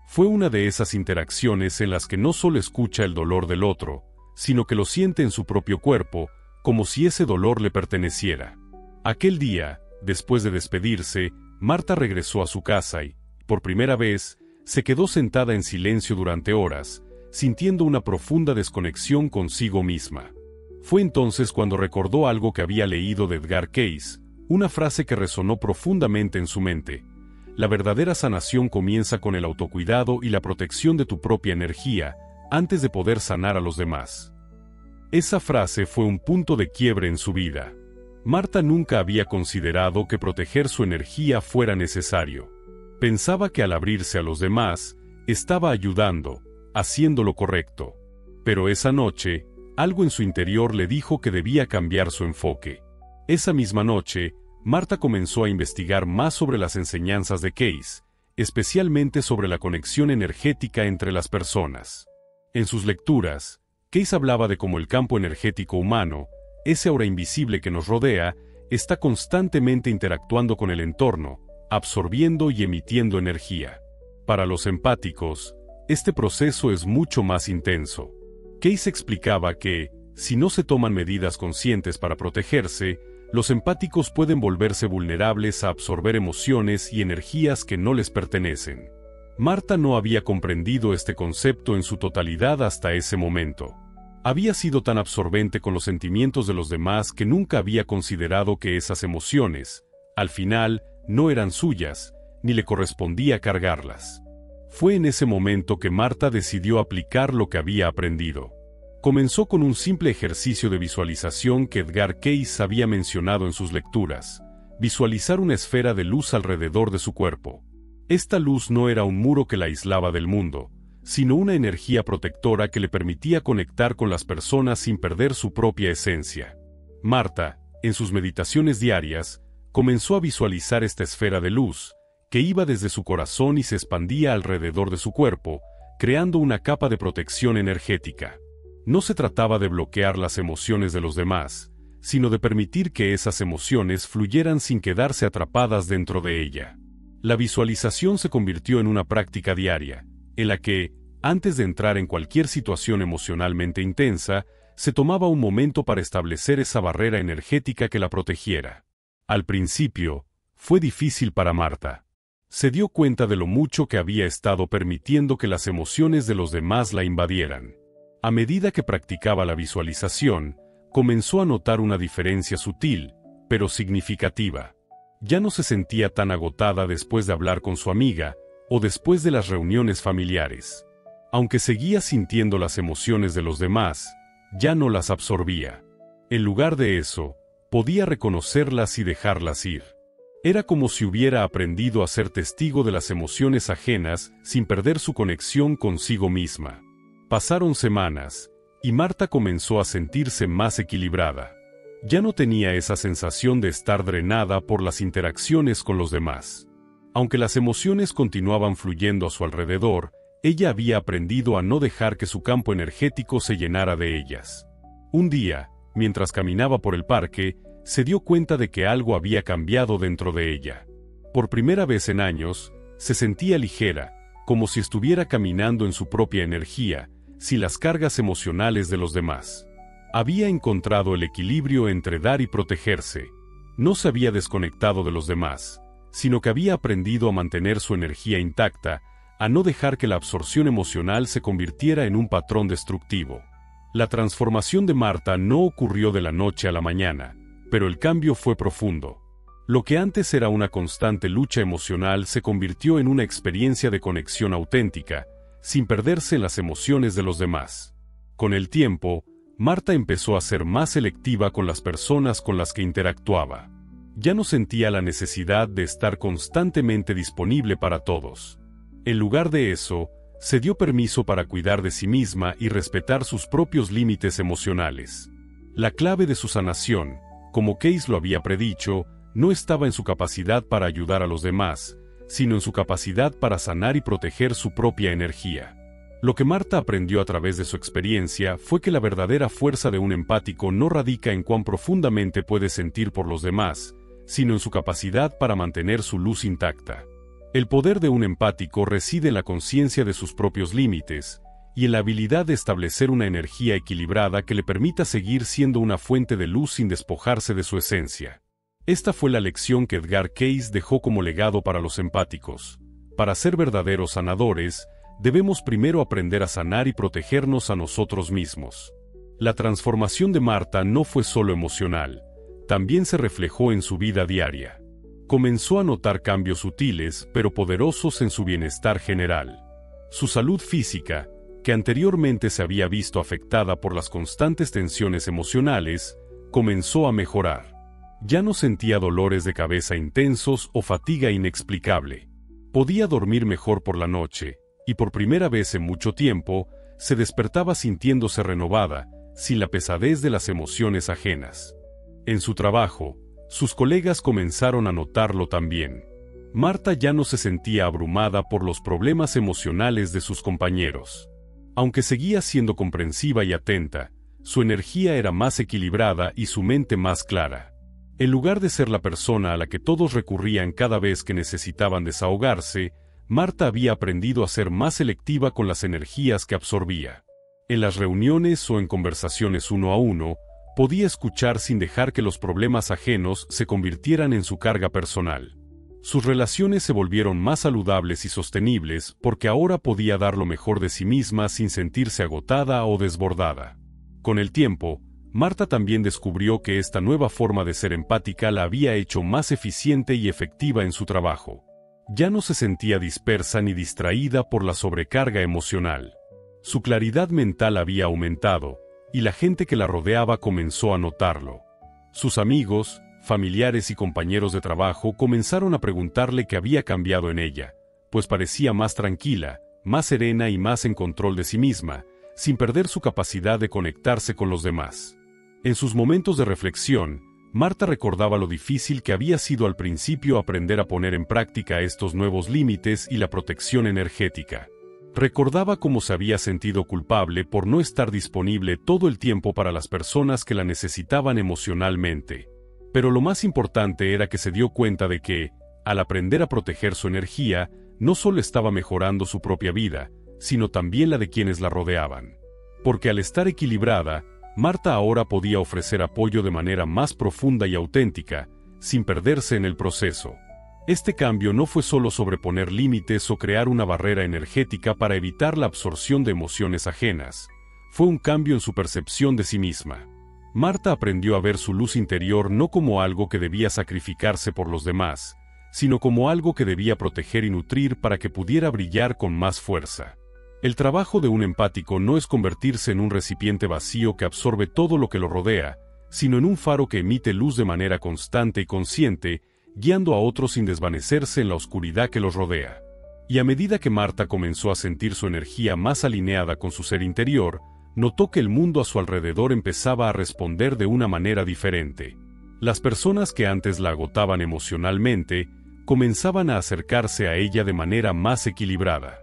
Fue una de esas interacciones en las que no solo escucha el dolor del otro, sino que lo siente en su propio cuerpo, como si ese dolor le perteneciera. Aquel día, después de despedirse, Marta regresó a su casa y, por primera vez, se quedó sentada en silencio durante horas, sintiendo una profunda desconexión consigo misma. Fue entonces cuando recordó algo que había leído de Edgar Cayce, una frase que resonó profundamente en su mente. La verdadera sanación comienza con el autocuidado y la protección de tu propia energía, antes de poder sanar a los demás. Esa frase fue un punto de quiebre en su vida. Marta nunca había considerado que proteger su energía fuera necesario. Pensaba que al abrirse a los demás, estaba ayudando, haciendo lo correcto. Pero esa noche, algo en su interior le dijo que debía cambiar su enfoque. Esa misma noche, Marta comenzó a investigar más sobre las enseñanzas de Cayce, especialmente sobre la conexión energética entre las personas. En sus lecturas, Cayce hablaba de cómo el campo energético humano, ese aura invisible que nos rodea, está constantemente interactuando con el entorno, absorbiendo y emitiendo energía. Para los empáticos, este proceso es mucho más intenso. Cayce explicaba que, si no se toman medidas conscientes para protegerse, Los empáticos pueden volverse vulnerables a absorber emociones y energías que no les pertenecen. Marta no había comprendido este concepto en su totalidad hasta ese momento. Había sido tan absorbente con los sentimientos de los demás que nunca había considerado que esas emociones, al final, no eran suyas, ni le correspondía cargarlas. Fue en ese momento que Marta decidió aplicar lo que había aprendido. Comenzó con un simple ejercicio de visualización que Edgar Cayce había mencionado en sus lecturas: visualizar una esfera de luz alrededor de su cuerpo. Esta luz no era un muro que la aislaba del mundo, sino una energía protectora que le permitía conectar con las personas sin perder su propia esencia. Marta, en sus meditaciones diarias, comenzó a visualizar esta esfera de luz, que iba desde su corazón y se expandía alrededor de su cuerpo, creando una capa de protección energética. No se trataba de bloquear las emociones de los demás, sino de permitir que esas emociones fluyeran sin quedarse atrapadas dentro de ella. La visualización se convirtió en una práctica diaria, en la que, antes de entrar en cualquier situación emocionalmente intensa, se tomaba un momento para establecer esa barrera energética que la protegiera. Al principio, fue difícil para Marta. Se dio cuenta de lo mucho que había estado permitiendo que las emociones de los demás la invadieran. A medida que practicaba la visualización, comenzó a notar una diferencia sutil, pero significativa. Ya no se sentía tan agotada después de hablar con su amiga, o después de las reuniones familiares. Aunque seguía sintiendo las emociones de los demás, ya no las absorbía. En lugar de eso, podía reconocerlas y dejarlas ir. Era como si hubiera aprendido a ser testigo de las emociones ajenas sin perder su conexión consigo misma. Pasaron semanas, y Marta comenzó a sentirse más equilibrada. Ya no tenía esa sensación de estar drenada por las interacciones con los demás. Aunque las emociones continuaban fluyendo a su alrededor, ella había aprendido a no dejar que su campo energético se llenara de ellas. Un día, mientras caminaba por el parque, se dio cuenta de que algo había cambiado dentro de ella. Por primera vez en años, se sentía ligera, como si estuviera caminando en su propia energía, sin las cargas emocionales de los demás. Había encontrado el equilibrio entre dar y protegerse. No se había desconectado de los demás, sino que había aprendido a mantener su energía intacta, a no dejar que la absorción emocional se convirtiera en un patrón destructivo. La transformación de Marta no ocurrió de la noche a la mañana, pero el cambio fue profundo. Lo que antes era una constante lucha emocional se convirtió en una experiencia de conexión auténtica, sin perderse en las emociones de los demás. Con el tiempo, Marta empezó a ser más selectiva con las personas con las que interactuaba. Ya no sentía la necesidad de estar constantemente disponible para todos. En lugar de eso, se dio permiso para cuidar de sí misma y respetar sus propios límites emocionales. La clave de su sanación, como Cayce lo había predicho, no estaba en su capacidad para ayudar a los demás, sino en su capacidad para sanar y proteger su propia energía. Lo que Marta aprendió a través de su experiencia fue que la verdadera fuerza de un empático no radica en cuán profundamente puede sentir por los demás, sino en su capacidad para mantener su luz intacta. El poder de un empático reside en la conciencia de sus propios límites, y en la habilidad de establecer una energía equilibrada que le permita seguir siendo una fuente de luz sin despojarse de su esencia. Esta fue la lección que Edgar Cayce dejó como legado para los empáticos. Para ser verdaderos sanadores, debemos primero aprender a sanar y protegernos a nosotros mismos. La transformación de Marta no fue solo emocional, también se reflejó en su vida diaria. Comenzó a notar cambios sutiles pero poderosos en su bienestar general. Su salud física, que anteriormente se había visto afectada por las constantes tensiones emocionales, comenzó a mejorar. Ya no sentía dolores de cabeza intensos o fatiga inexplicable. Podía dormir mejor por la noche, y por primera vez en mucho tiempo, se despertaba sintiéndose renovada, sin la pesadez de las emociones ajenas. En su trabajo, sus colegas comenzaron a notarlo también. Marta ya no se sentía abrumada por los problemas emocionales de sus compañeros. Aunque seguía siendo comprensiva y atenta, su energía era más equilibrada y su mente más clara. En lugar de ser la persona a la que todos recurrían cada vez que necesitaban desahogarse, Marta había aprendido a ser más selectiva con las energías que absorbía. En las reuniones o en conversaciones uno a uno, Podía escuchar sin dejar que los problemas ajenos se convirtieran en su carga personal. Sus relaciones se volvieron más saludables y sostenibles porque ahora podía dar lo mejor de sí misma sin sentirse agotada o desbordada. Con el tiempo, Marta también descubrió que esta nueva forma de ser empática la había hecho más eficiente y efectiva en su trabajo. Ya no se sentía dispersa ni distraída por la sobrecarga emocional. Su claridad mental había aumentado, y la gente que la rodeaba comenzó a notarlo. Sus amigos, familiares y compañeros de trabajo comenzaron a preguntarle qué había cambiado en ella, pues parecía más tranquila, más serena y más en control de sí misma, sin perder su capacidad de conectarse con los demás. En sus momentos de reflexión, Marta recordaba lo difícil que había sido al principio aprender a poner en práctica estos nuevos límites y la protección energética. Recordaba cómo se había sentido culpable por no estar disponible todo el tiempo para las personas que la necesitaban emocionalmente. Pero lo más importante era que se dio cuenta de que, al aprender a proteger su energía, no solo estaba mejorando su propia vida, sino también la de quienes la rodeaban. Porque al estar equilibrada, Marta ahora podía ofrecer apoyo de manera más profunda y auténtica, sin perderse en el proceso. Este cambio no fue solo sobre poner límites o crear una barrera energética para evitar la absorción de emociones ajenas. Fue un cambio en su percepción de sí misma. Marta aprendió a ver su luz interior no como algo que debía sacrificarse por los demás, sino como algo que debía proteger y nutrir para que pudiera brillar con más fuerza. El trabajo de un empático no es convertirse en un recipiente vacío que absorbe todo lo que lo rodea, sino en un faro que emite luz de manera constante y consciente, guiando a otros sin desvanecerse en la oscuridad que los rodea. Y a medida que Marta comenzó a sentir su energía más alineada con su ser interior, notó que el mundo a su alrededor empezaba a responder de una manera diferente. Las personas que antes la agotaban emocionalmente, comenzaban a acercarse a ella de manera más equilibrada.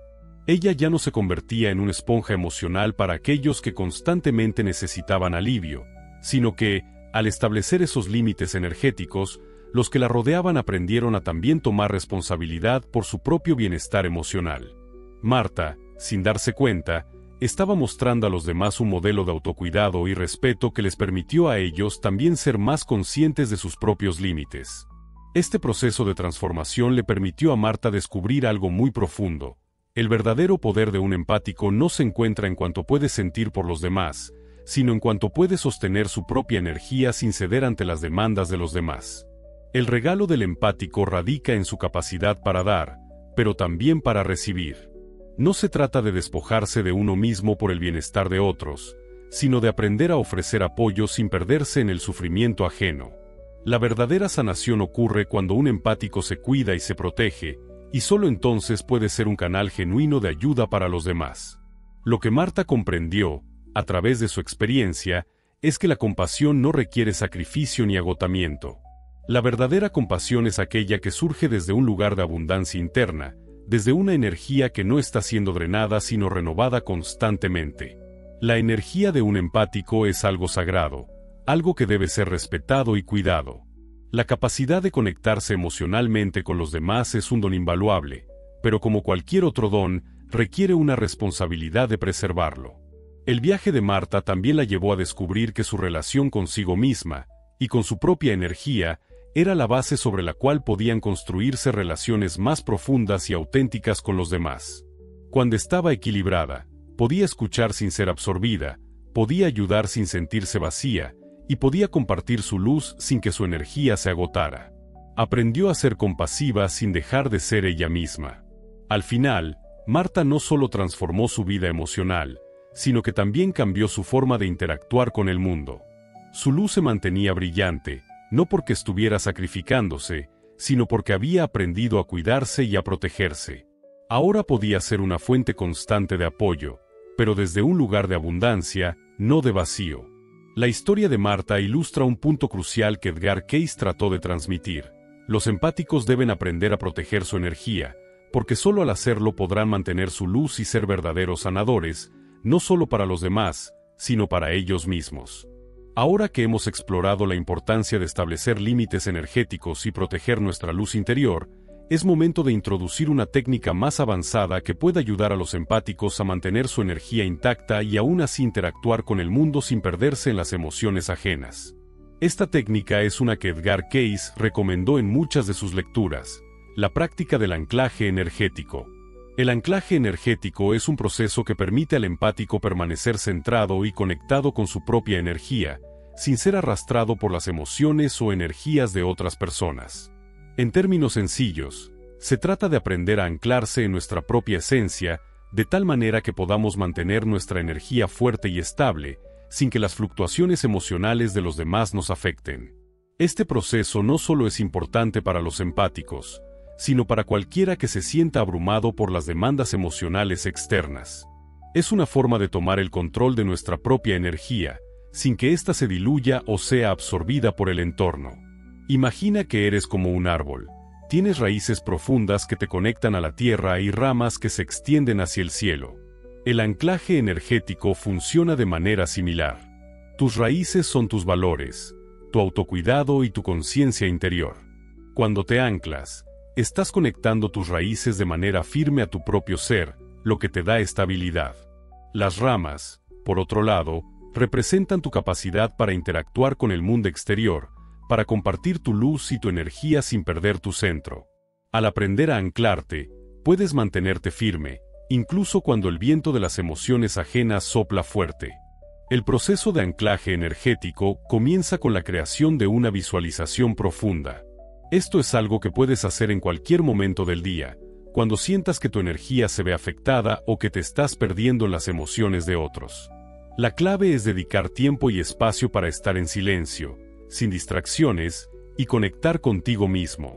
Ella ya no se convertía en una esponja emocional para aquellos que constantemente necesitaban alivio, sino que, al establecer esos límites energéticos, los que la rodeaban aprendieron a también tomar responsabilidad por su propio bienestar emocional. Marta, sin darse cuenta, estaba mostrando a los demás un modelo de autocuidado y respeto que les permitió a ellos también ser más conscientes de sus propios límites. Este proceso de transformación le permitió a Marta descubrir algo muy profundo. El verdadero poder de un empático no se encuentra en cuanto puede sentir por los demás, sino en cuanto puede sostener su propia energía sin ceder ante las demandas de los demás. El regalo del empático radica en su capacidad para dar, pero también para recibir. No se trata de despojarse de uno mismo por el bienestar de otros, sino de aprender a ofrecer apoyo sin perderse en el sufrimiento ajeno. La verdadera sanación ocurre cuando un empático se cuida y se protege, y solo entonces puede ser un canal genuino de ayuda para los demás. Lo que Marta comprendió, a través de su experiencia, es que la compasión no requiere sacrificio ni agotamiento. La verdadera compasión es aquella que surge desde un lugar de abundancia interna, desde una energía que no está siendo drenada sino renovada constantemente. La energía de un empático es algo sagrado, algo que debe ser respetado y cuidado. La capacidad de conectarse emocionalmente con los demás es un don invaluable, pero como cualquier otro don, requiere una responsabilidad de preservarlo. El viaje de Marta también la llevó a descubrir que su relación consigo misma, y con su propia energía, era la base sobre la cual podían construirse relaciones más profundas y auténticas con los demás. Cuando estaba equilibrada, podía escuchar sin ser absorbida, podía ayudar sin sentirse vacía, y podía compartir su luz sin que su energía se agotara. Aprendió a ser compasiva sin dejar de ser ella misma. Al final, Marta no solo transformó su vida emocional, sino que también cambió su forma de interactuar con el mundo. Su luz se mantenía brillante, no porque estuviera sacrificándose, sino porque había aprendido a cuidarse y a protegerse. Ahora podía ser una fuente constante de apoyo, pero desde un lugar de abundancia, no de vacío. La historia de Marta ilustra un punto crucial que Edgar Cayce trató de transmitir. Los empáticos deben aprender a proteger su energía, porque solo al hacerlo podrán mantener su luz y ser verdaderos sanadores, no solo para los demás, sino para ellos mismos. Ahora que hemos explorado la importancia de establecer límites energéticos y proteger nuestra luz interior, Es momento de introducir una técnica más avanzada que pueda ayudar a los empáticos a mantener su energía intacta y aún así interactuar con el mundo sin perderse en las emociones ajenas. Esta técnica es una que Edgar Cayce recomendó en muchas de sus lecturas, la práctica del anclaje energético. El anclaje energético es un proceso que permite al empático permanecer centrado y conectado con su propia energía, sin ser arrastrado por las emociones o energías de otras personas. En términos sencillos, se trata de aprender a anclarse en nuestra propia esencia, de tal manera que podamos mantener nuestra energía fuerte y estable, sin que las fluctuaciones emocionales de los demás nos afecten. Este proceso no solo es importante para los empáticos, sino para cualquiera que se sienta abrumado por las demandas emocionales externas. Es una forma de tomar el control de nuestra propia energía, sin que ésta se diluya o sea absorbida por el entorno. Imagina que eres como un árbol. Tienes raíces profundas que te conectan a la tierra y ramas que se extienden hacia el cielo. El anclaje energético funciona de manera similar. Tus raíces son tus valores, tu autocuidado y tu conciencia interior. Cuando te anclas, estás conectando tus raíces de manera firme a tu propio ser, lo que te da estabilidad. Las ramas, por otro lado, representan tu capacidad para interactuar con el mundo exterior, para compartir tu luz y tu energía sin perder tu centro. Al aprender a anclarte, puedes mantenerte firme, incluso cuando el viento de las emociones ajenas sopla fuerte. El proceso de anclaje energético comienza con la creación de una visualización profunda. Esto es algo que puedes hacer en cualquier momento del día, cuando sientas que tu energía se ve afectada o que te estás perdiendo en las emociones de otros. La clave es dedicar tiempo y espacio para estar en silencio, sin distracciones, y conectar contigo mismo.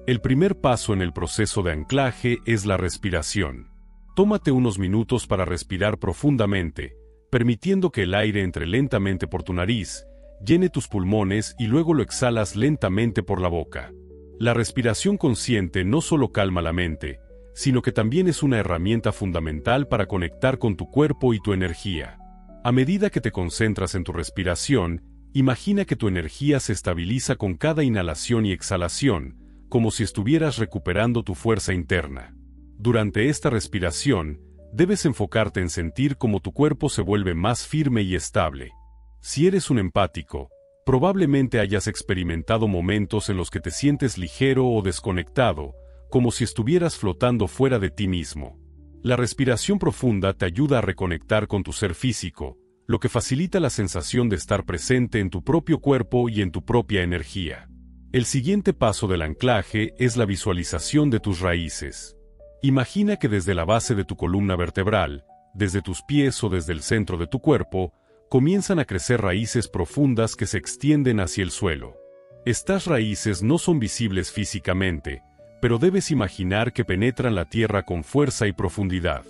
El primer paso en el proceso de anclaje es la respiración. Tómate unos minutos para respirar profundamente, permitiendo que el aire entre lentamente por tu nariz, llene tus pulmones y luego lo exhalas lentamente por la boca. La respiración consciente no solo calma la mente, sino que también es una herramienta fundamental para conectar con tu cuerpo y tu energía. A medida que te concentras en tu respiración, imagina que tu energía se estabiliza con cada inhalación y exhalación, como si estuvieras recuperando tu fuerza interna. Durante esta respiración, debes enfocarte en sentir cómo tu cuerpo se vuelve más firme y estable. Si eres un empático, probablemente hayas experimentado momentos en los que te sientes ligero o desconectado, como si estuvieras flotando fuera de ti mismo. La respiración profunda te ayuda a reconectar con tu ser físico, lo que facilita la sensación de estar presente en tu propio cuerpo y en tu propia energía. El siguiente paso del anclaje es la visualización de tus raíces. Imagina que desde la base de tu columna vertebral, desde tus pies o desde el centro de tu cuerpo, comienzan a crecer raíces profundas que se extienden hacia el suelo. Estas raíces no son visibles físicamente, pero debes imaginar que penetran la tierra con fuerza y profundidad.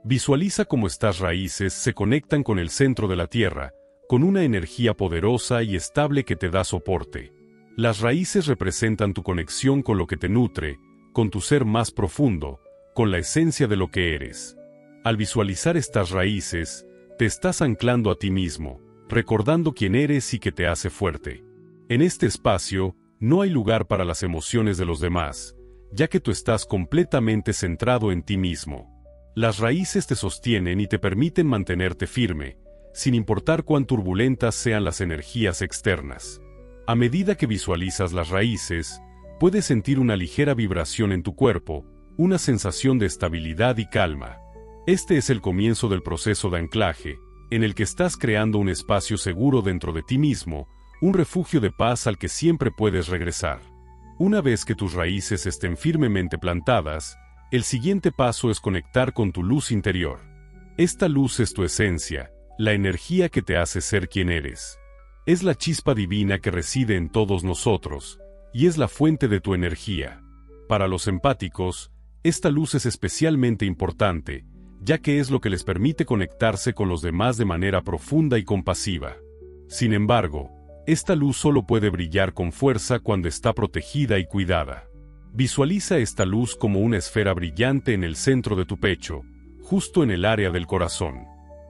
Visualiza cómo estas raíces se conectan con el centro de la tierra, con una energía poderosa y estable que te da soporte. Las raíces representan tu conexión con lo que te nutre, con tu ser más profundo, con la esencia de lo que eres. Al visualizar estas raíces, te estás anclando a ti mismo, recordando quién eres y que te hace fuerte. En este espacio, no hay lugar para las emociones de los demás, ya que tú estás completamente centrado en ti mismo. Las raíces te sostienen y te permiten mantenerte firme, sin importar cuán turbulentas sean las energías externas. A medida que visualizas las raíces, puedes sentir una ligera vibración en tu cuerpo, una sensación de estabilidad y calma. Este es el comienzo del proceso de anclaje, en el que estás creando un espacio seguro dentro de ti mismo, un refugio de paz al que siempre puedes regresar. Una vez que tus raíces estén firmemente plantadas, el siguiente paso es conectar con tu luz interior. Esta luz es tu esencia, la energía que te hace ser quien eres. Es la chispa divina que reside en todos nosotros, y es la fuente de tu energía. Para los empáticos, esta luz es especialmente importante, ya que es lo que les permite conectarse con los demás de manera profunda y compasiva. Sin embargo, esta luz solo puede brillar con fuerza cuando está protegida y cuidada. Visualiza esta luz como una esfera brillante en el centro de tu pecho, justo en el área del corazón.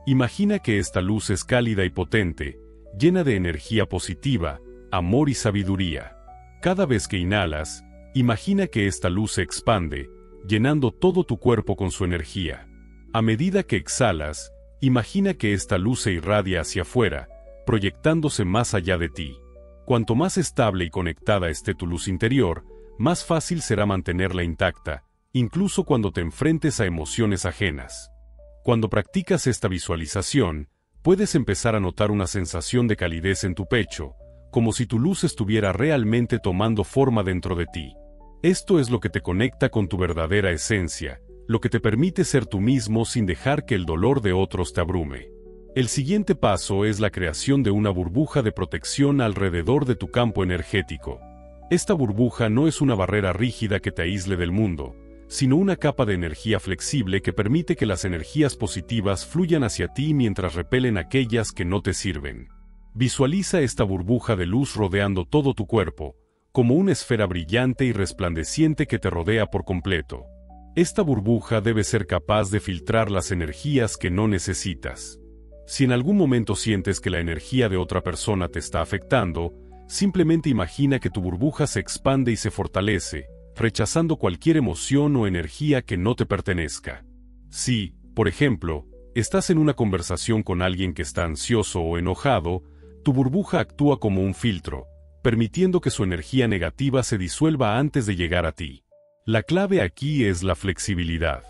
Imagina que esta luz es cálida y potente, llena de energía positiva, amor y sabiduría. Cada vez que inhalas, Imagina que esta luz se expande, llenando todo tu cuerpo con su energía. A medida que exhalas, imagina que esta luz se irradia hacia afuera, proyectándose más allá de ti. Cuanto más estable y conectada esté tu luz interior, más fácil será mantenerla intacta, incluso cuando te enfrentes a emociones ajenas. Cuando practicas esta visualización, puedes empezar a notar una sensación de calidez en tu pecho, como si tu luz estuviera realmente tomando forma dentro de ti. Esto es lo que te conecta con tu verdadera esencia, lo que te permite ser tú mismo sin dejar que el dolor de otros te abrume. El siguiente paso es la creación de una burbuja de protección alrededor de tu campo energético. Esta burbuja no es una barrera rígida que te aísle del mundo, sino una capa de energía flexible que permite que las energías positivas fluyan hacia ti mientras repelen aquellas que no te sirven. Visualiza esta burbuja de luz rodeando todo tu cuerpo, como una esfera brillante y resplandeciente que te rodea por completo. Esta burbuja debe ser capaz de filtrar las energías que no necesitas. Si en algún momento sientes que la energía de otra persona te está afectando, simplemente imagina que tu burbuja se expande y se fortalece, rechazando cualquier emoción o energía que no te pertenezca. Si, por ejemplo, estás en una conversación con alguien que está ansioso o enojado, tu burbuja actúa como un filtro, permitiendo que su energía negativa se disuelva antes de llegar a ti. La clave aquí es la flexibilidad.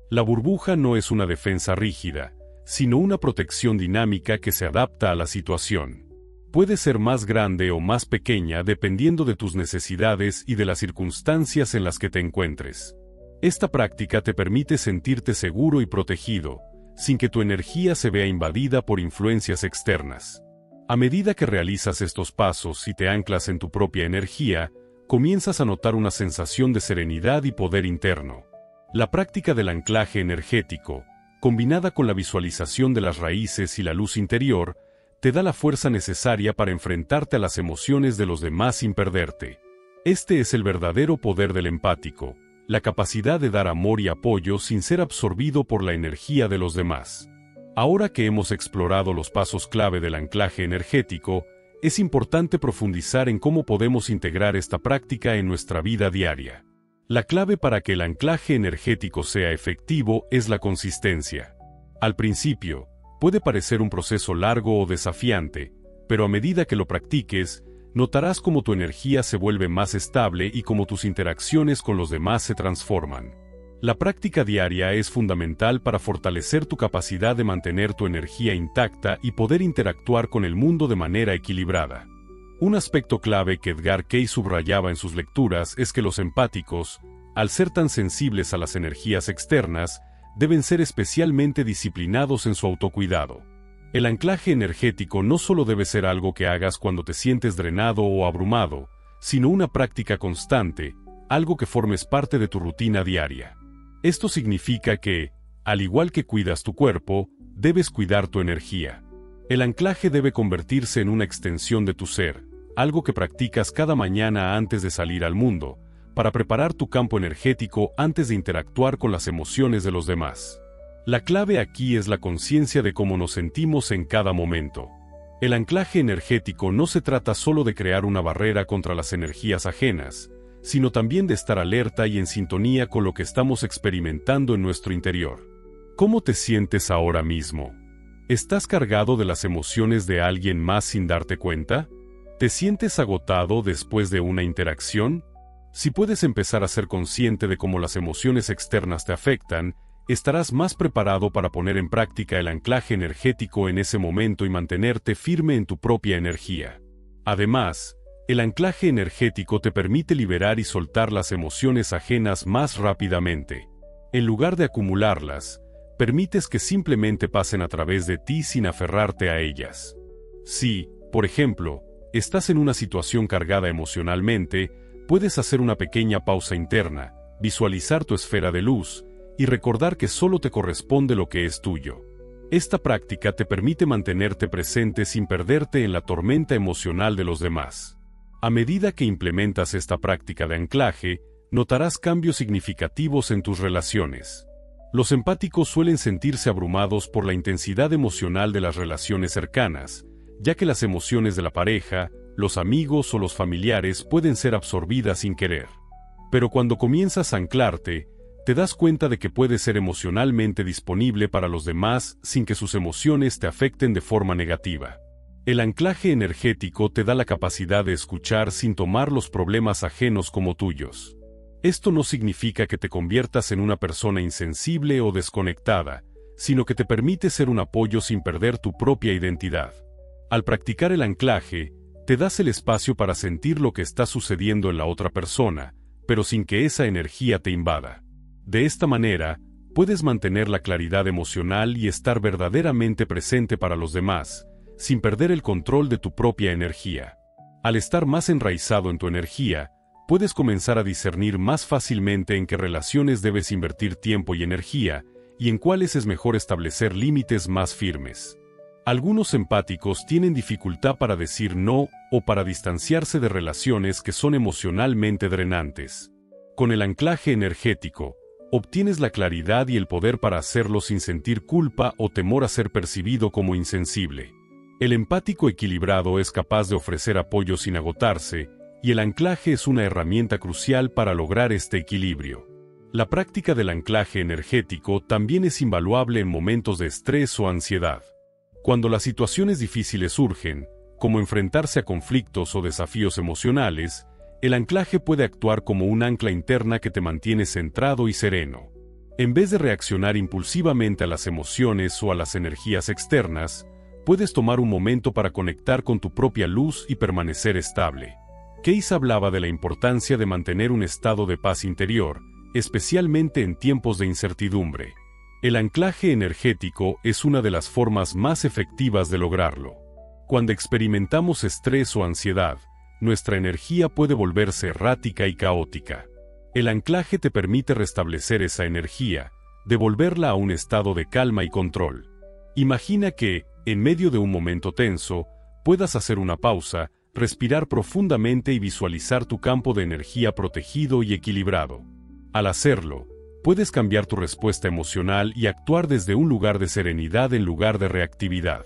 La burbuja no es una defensa rígida, sino una protección dinámica que se adapta a la situación. Puede ser más grande o más pequeña dependiendo de tus necesidades y de las circunstancias en las que te encuentres. Esta práctica te permite sentirte seguro y protegido, sin que tu energía se vea invadida por influencias externas. A medida que realizas estos pasos y te anclas en tu propia energía, comienzas a notar una sensación de serenidad y poder interno. La práctica del anclaje energético, combinada con la visualización de las raíces y la luz interior, te da la fuerza necesaria para enfrentarte a las emociones de los demás sin perderte. Este es el verdadero poder del empático, la capacidad de dar amor y apoyo sin ser absorbido por la energía de los demás. Ahora que hemos explorado los pasos clave del anclaje energético, es importante profundizar en cómo podemos integrar esta práctica en nuestra vida diaria. La clave para que el anclaje energético sea efectivo es la consistencia. Al principio, puede parecer un proceso largo o desafiante, pero a medida que lo practiques, notarás cómo tu energía se vuelve más estable y cómo tus interacciones con los demás se transforman. La práctica diaria es fundamental para fortalecer tu capacidad de mantener tu energía intacta y poder interactuar con el mundo de manera equilibrada. Un aspecto clave que Edgar Cayce subrayaba en sus lecturas es que los empáticos, al ser tan sensibles a las energías externas, deben ser especialmente disciplinados en su autocuidado. El anclaje energético no solo debe ser algo que hagas cuando te sientes drenado o abrumado, sino una práctica constante, algo que formes parte de tu rutina diaria. Esto significa que, al igual que cuidas tu cuerpo, debes cuidar tu energía. El anclaje debe convertirse en una extensión de tu ser, algo que practicas cada mañana antes de salir al mundo, para preparar tu campo energético antes de interactuar con las emociones de los demás. La clave aquí es la conciencia de cómo nos sentimos en cada momento. El anclaje energético no se trata solo de crear una barrera contra las energías ajenas, sino también de estar alerta y en sintonía con lo que estamos experimentando en nuestro interior. ¿Cómo te sientes ahora mismo? ¿Estás cargado de las emociones de alguien más sin darte cuenta? ¿Te sientes agotado después de una interacción? Si puedes empezar a ser consciente de cómo las emociones externas te afectan, estarás más preparado para poner en práctica el anclaje energético en ese momento y mantenerte firme en tu propia energía. Además, el anclaje energético te permite liberar y soltar las emociones ajenas más rápidamente. En lugar de acumularlas, permites que simplemente pasen a través de ti sin aferrarte a ellas. Si, por ejemplo, estás en una situación cargada emocionalmente, puedes hacer una pequeña pausa interna, visualizar tu esfera de luz, y recordar que solo te corresponde lo que es tuyo. Esta práctica te permite mantenerte presente sin perderte en la tormenta emocional de los demás. A medida que implementas esta práctica de anclaje, notarás cambios significativos en tus relaciones. Los empáticos suelen sentirse abrumados por la intensidad emocional de las relaciones cercanas, ya que las emociones de la pareja, los amigos o los familiares pueden ser absorbidas sin querer. Pero cuando comienzas a anclarte, te das cuenta de que puedes ser emocionalmente disponible para los demás sin que sus emociones te afecten de forma negativa. El anclaje energético te da la capacidad de escuchar sin tomar los problemas ajenos como tuyos. Esto no significa que te conviertas en una persona insensible o desconectada, sino que te permite ser un apoyo sin perder tu propia identidad. Al practicar el anclaje, te das el espacio para sentir lo que está sucediendo en la otra persona, pero sin que esa energía te invada. De esta manera, puedes mantener la claridad emocional y estar verdaderamente presente para los demás, sin perder el control de tu propia energía. Al estar más enraizado en tu energía, puedes comenzar a discernir más fácilmente en qué relaciones debes invertir tiempo y energía, y en cuáles es mejor establecer límites más firmes. Algunos empáticos tienen dificultad para decir no o para distanciarse de relaciones que son emocionalmente drenantes. Con el anclaje energético, obtienes la claridad y el poder para hacerlo sin sentir culpa o temor a ser percibido como insensible. El empático equilibrado es capaz de ofrecer apoyo sin agotarse, y el anclaje es una herramienta crucial para lograr este equilibrio. La práctica del anclaje energético también es invaluable en momentos de estrés o ansiedad. Cuando las situaciones difíciles surgen, como enfrentarse a conflictos o desafíos emocionales, el anclaje puede actuar como un ancla interna que te mantiene centrado y sereno. En vez de reaccionar impulsivamente a las emociones o a las energías externas, puedes tomar un momento para conectar con tu propia luz y permanecer estable. Case hablaba de la importancia de mantener un estado de paz interior, especialmente en tiempos de incertidumbre. El anclaje energético es una de las formas más efectivas de lograrlo. Cuando experimentamos estrés o ansiedad, nuestra energía puede volverse errática y caótica. El anclaje te permite restablecer esa energía, devolverla a un estado de calma y control. Imagina que, en medio de un momento tenso, puedas hacer una pausa, respirar profundamente y visualizar tu campo de energía protegido y equilibrado. Al hacerlo, puedes cambiar tu respuesta emocional y actuar desde un lugar de serenidad en lugar de reactividad.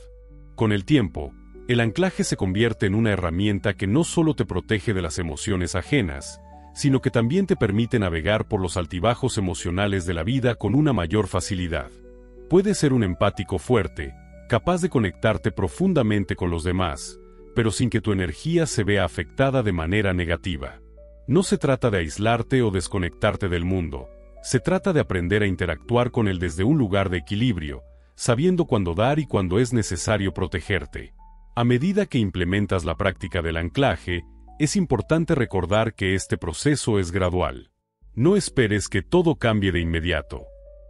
Con el tiempo, el anclaje se convierte en una herramienta que no solo te protege de las emociones ajenas, sino que también te permite navegar por los altibajos emocionales de la vida con una mayor facilidad. Puedes ser un empático fuerte, capaz de conectarte profundamente con los demás, pero sin que tu energía se vea afectada de manera negativa. No se trata de aislarte o desconectarte del mundo, se trata de aprender a interactuar con él desde un lugar de equilibrio, sabiendo cuándo dar y cuándo es necesario protegerte. A medida que implementas la práctica del anclaje, es importante recordar que este proceso es gradual. No esperes que todo cambie de inmediato.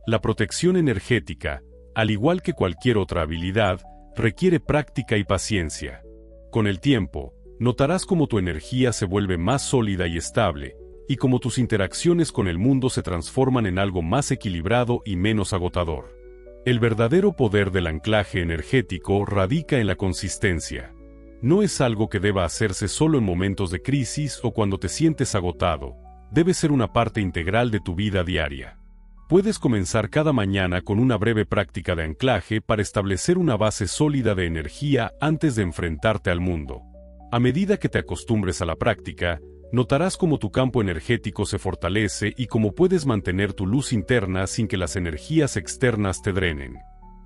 La protección energética, al igual que cualquier otra habilidad, requiere práctica y paciencia. Con el tiempo, notarás cómo tu energía se vuelve más sólida y estable, y cómo tus interacciones con el mundo se transforman en algo más equilibrado y menos agotador. El verdadero poder del anclaje energético radica en la consistencia. No es algo que deba hacerse solo en momentos de crisis o cuando te sientes agotado, debe ser una parte integral de tu vida diaria. Puedes comenzar cada mañana con una breve práctica de anclaje para establecer una base sólida de energía antes de enfrentarte al mundo. A medida que te acostumbres a la práctica, notarás cómo tu campo energético se fortalece y cómo puedes mantener tu luz interna sin que las energías externas te drenen.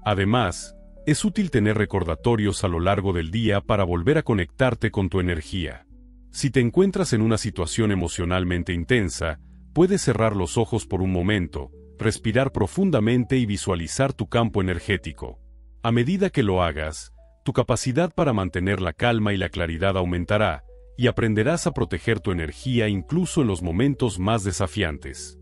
Además, es útil tener recordatorios a lo largo del día para volver a conectarte con tu energía. Si te encuentras en una situación emocionalmente intensa, puedes cerrar los ojos por un momento, respirar profundamente y visualizar tu campo energético. A medida que lo hagas, tu capacidad para mantener la calma y la claridad aumentará, y aprenderás a proteger tu energía incluso en los momentos más desafiantes.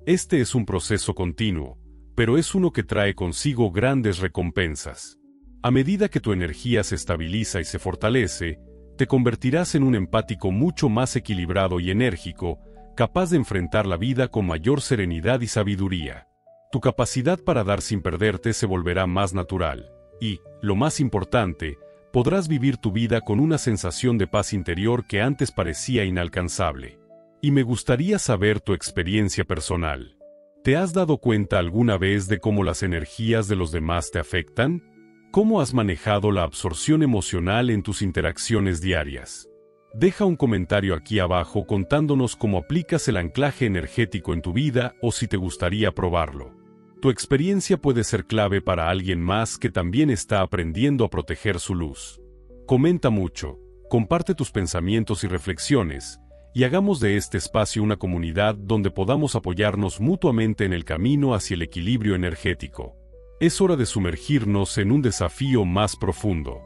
Este es un proceso continuo, pero es uno que trae consigo grandes recompensas. A medida que tu energía se estabiliza y se fortalece, te convertirás en un empático mucho más equilibrado y enérgico, capaz de enfrentar la vida con mayor serenidad y sabiduría. Tu capacidad para dar sin perderte se volverá más natural, y, lo más importante, podrás vivir tu vida con una sensación de paz interior que antes parecía inalcanzable. Y me gustaría saber tu experiencia personal. ¿Te has dado cuenta alguna vez de cómo las energías de los demás te afectan? ¿Cómo has manejado la absorción emocional en tus interacciones diarias? Deja un comentario aquí abajo contándonos cómo aplicas el anclaje energético en tu vida o si te gustaría probarlo. Tu experiencia puede ser clave para alguien más que también está aprendiendo a proteger su luz. Comenta mucho, comparte tus pensamientos y reflexiones, y hagamos de este espacio una comunidad donde podamos apoyarnos mutuamente en el camino hacia el equilibrio energético. Es hora de sumergirnos en un desafío más profundo.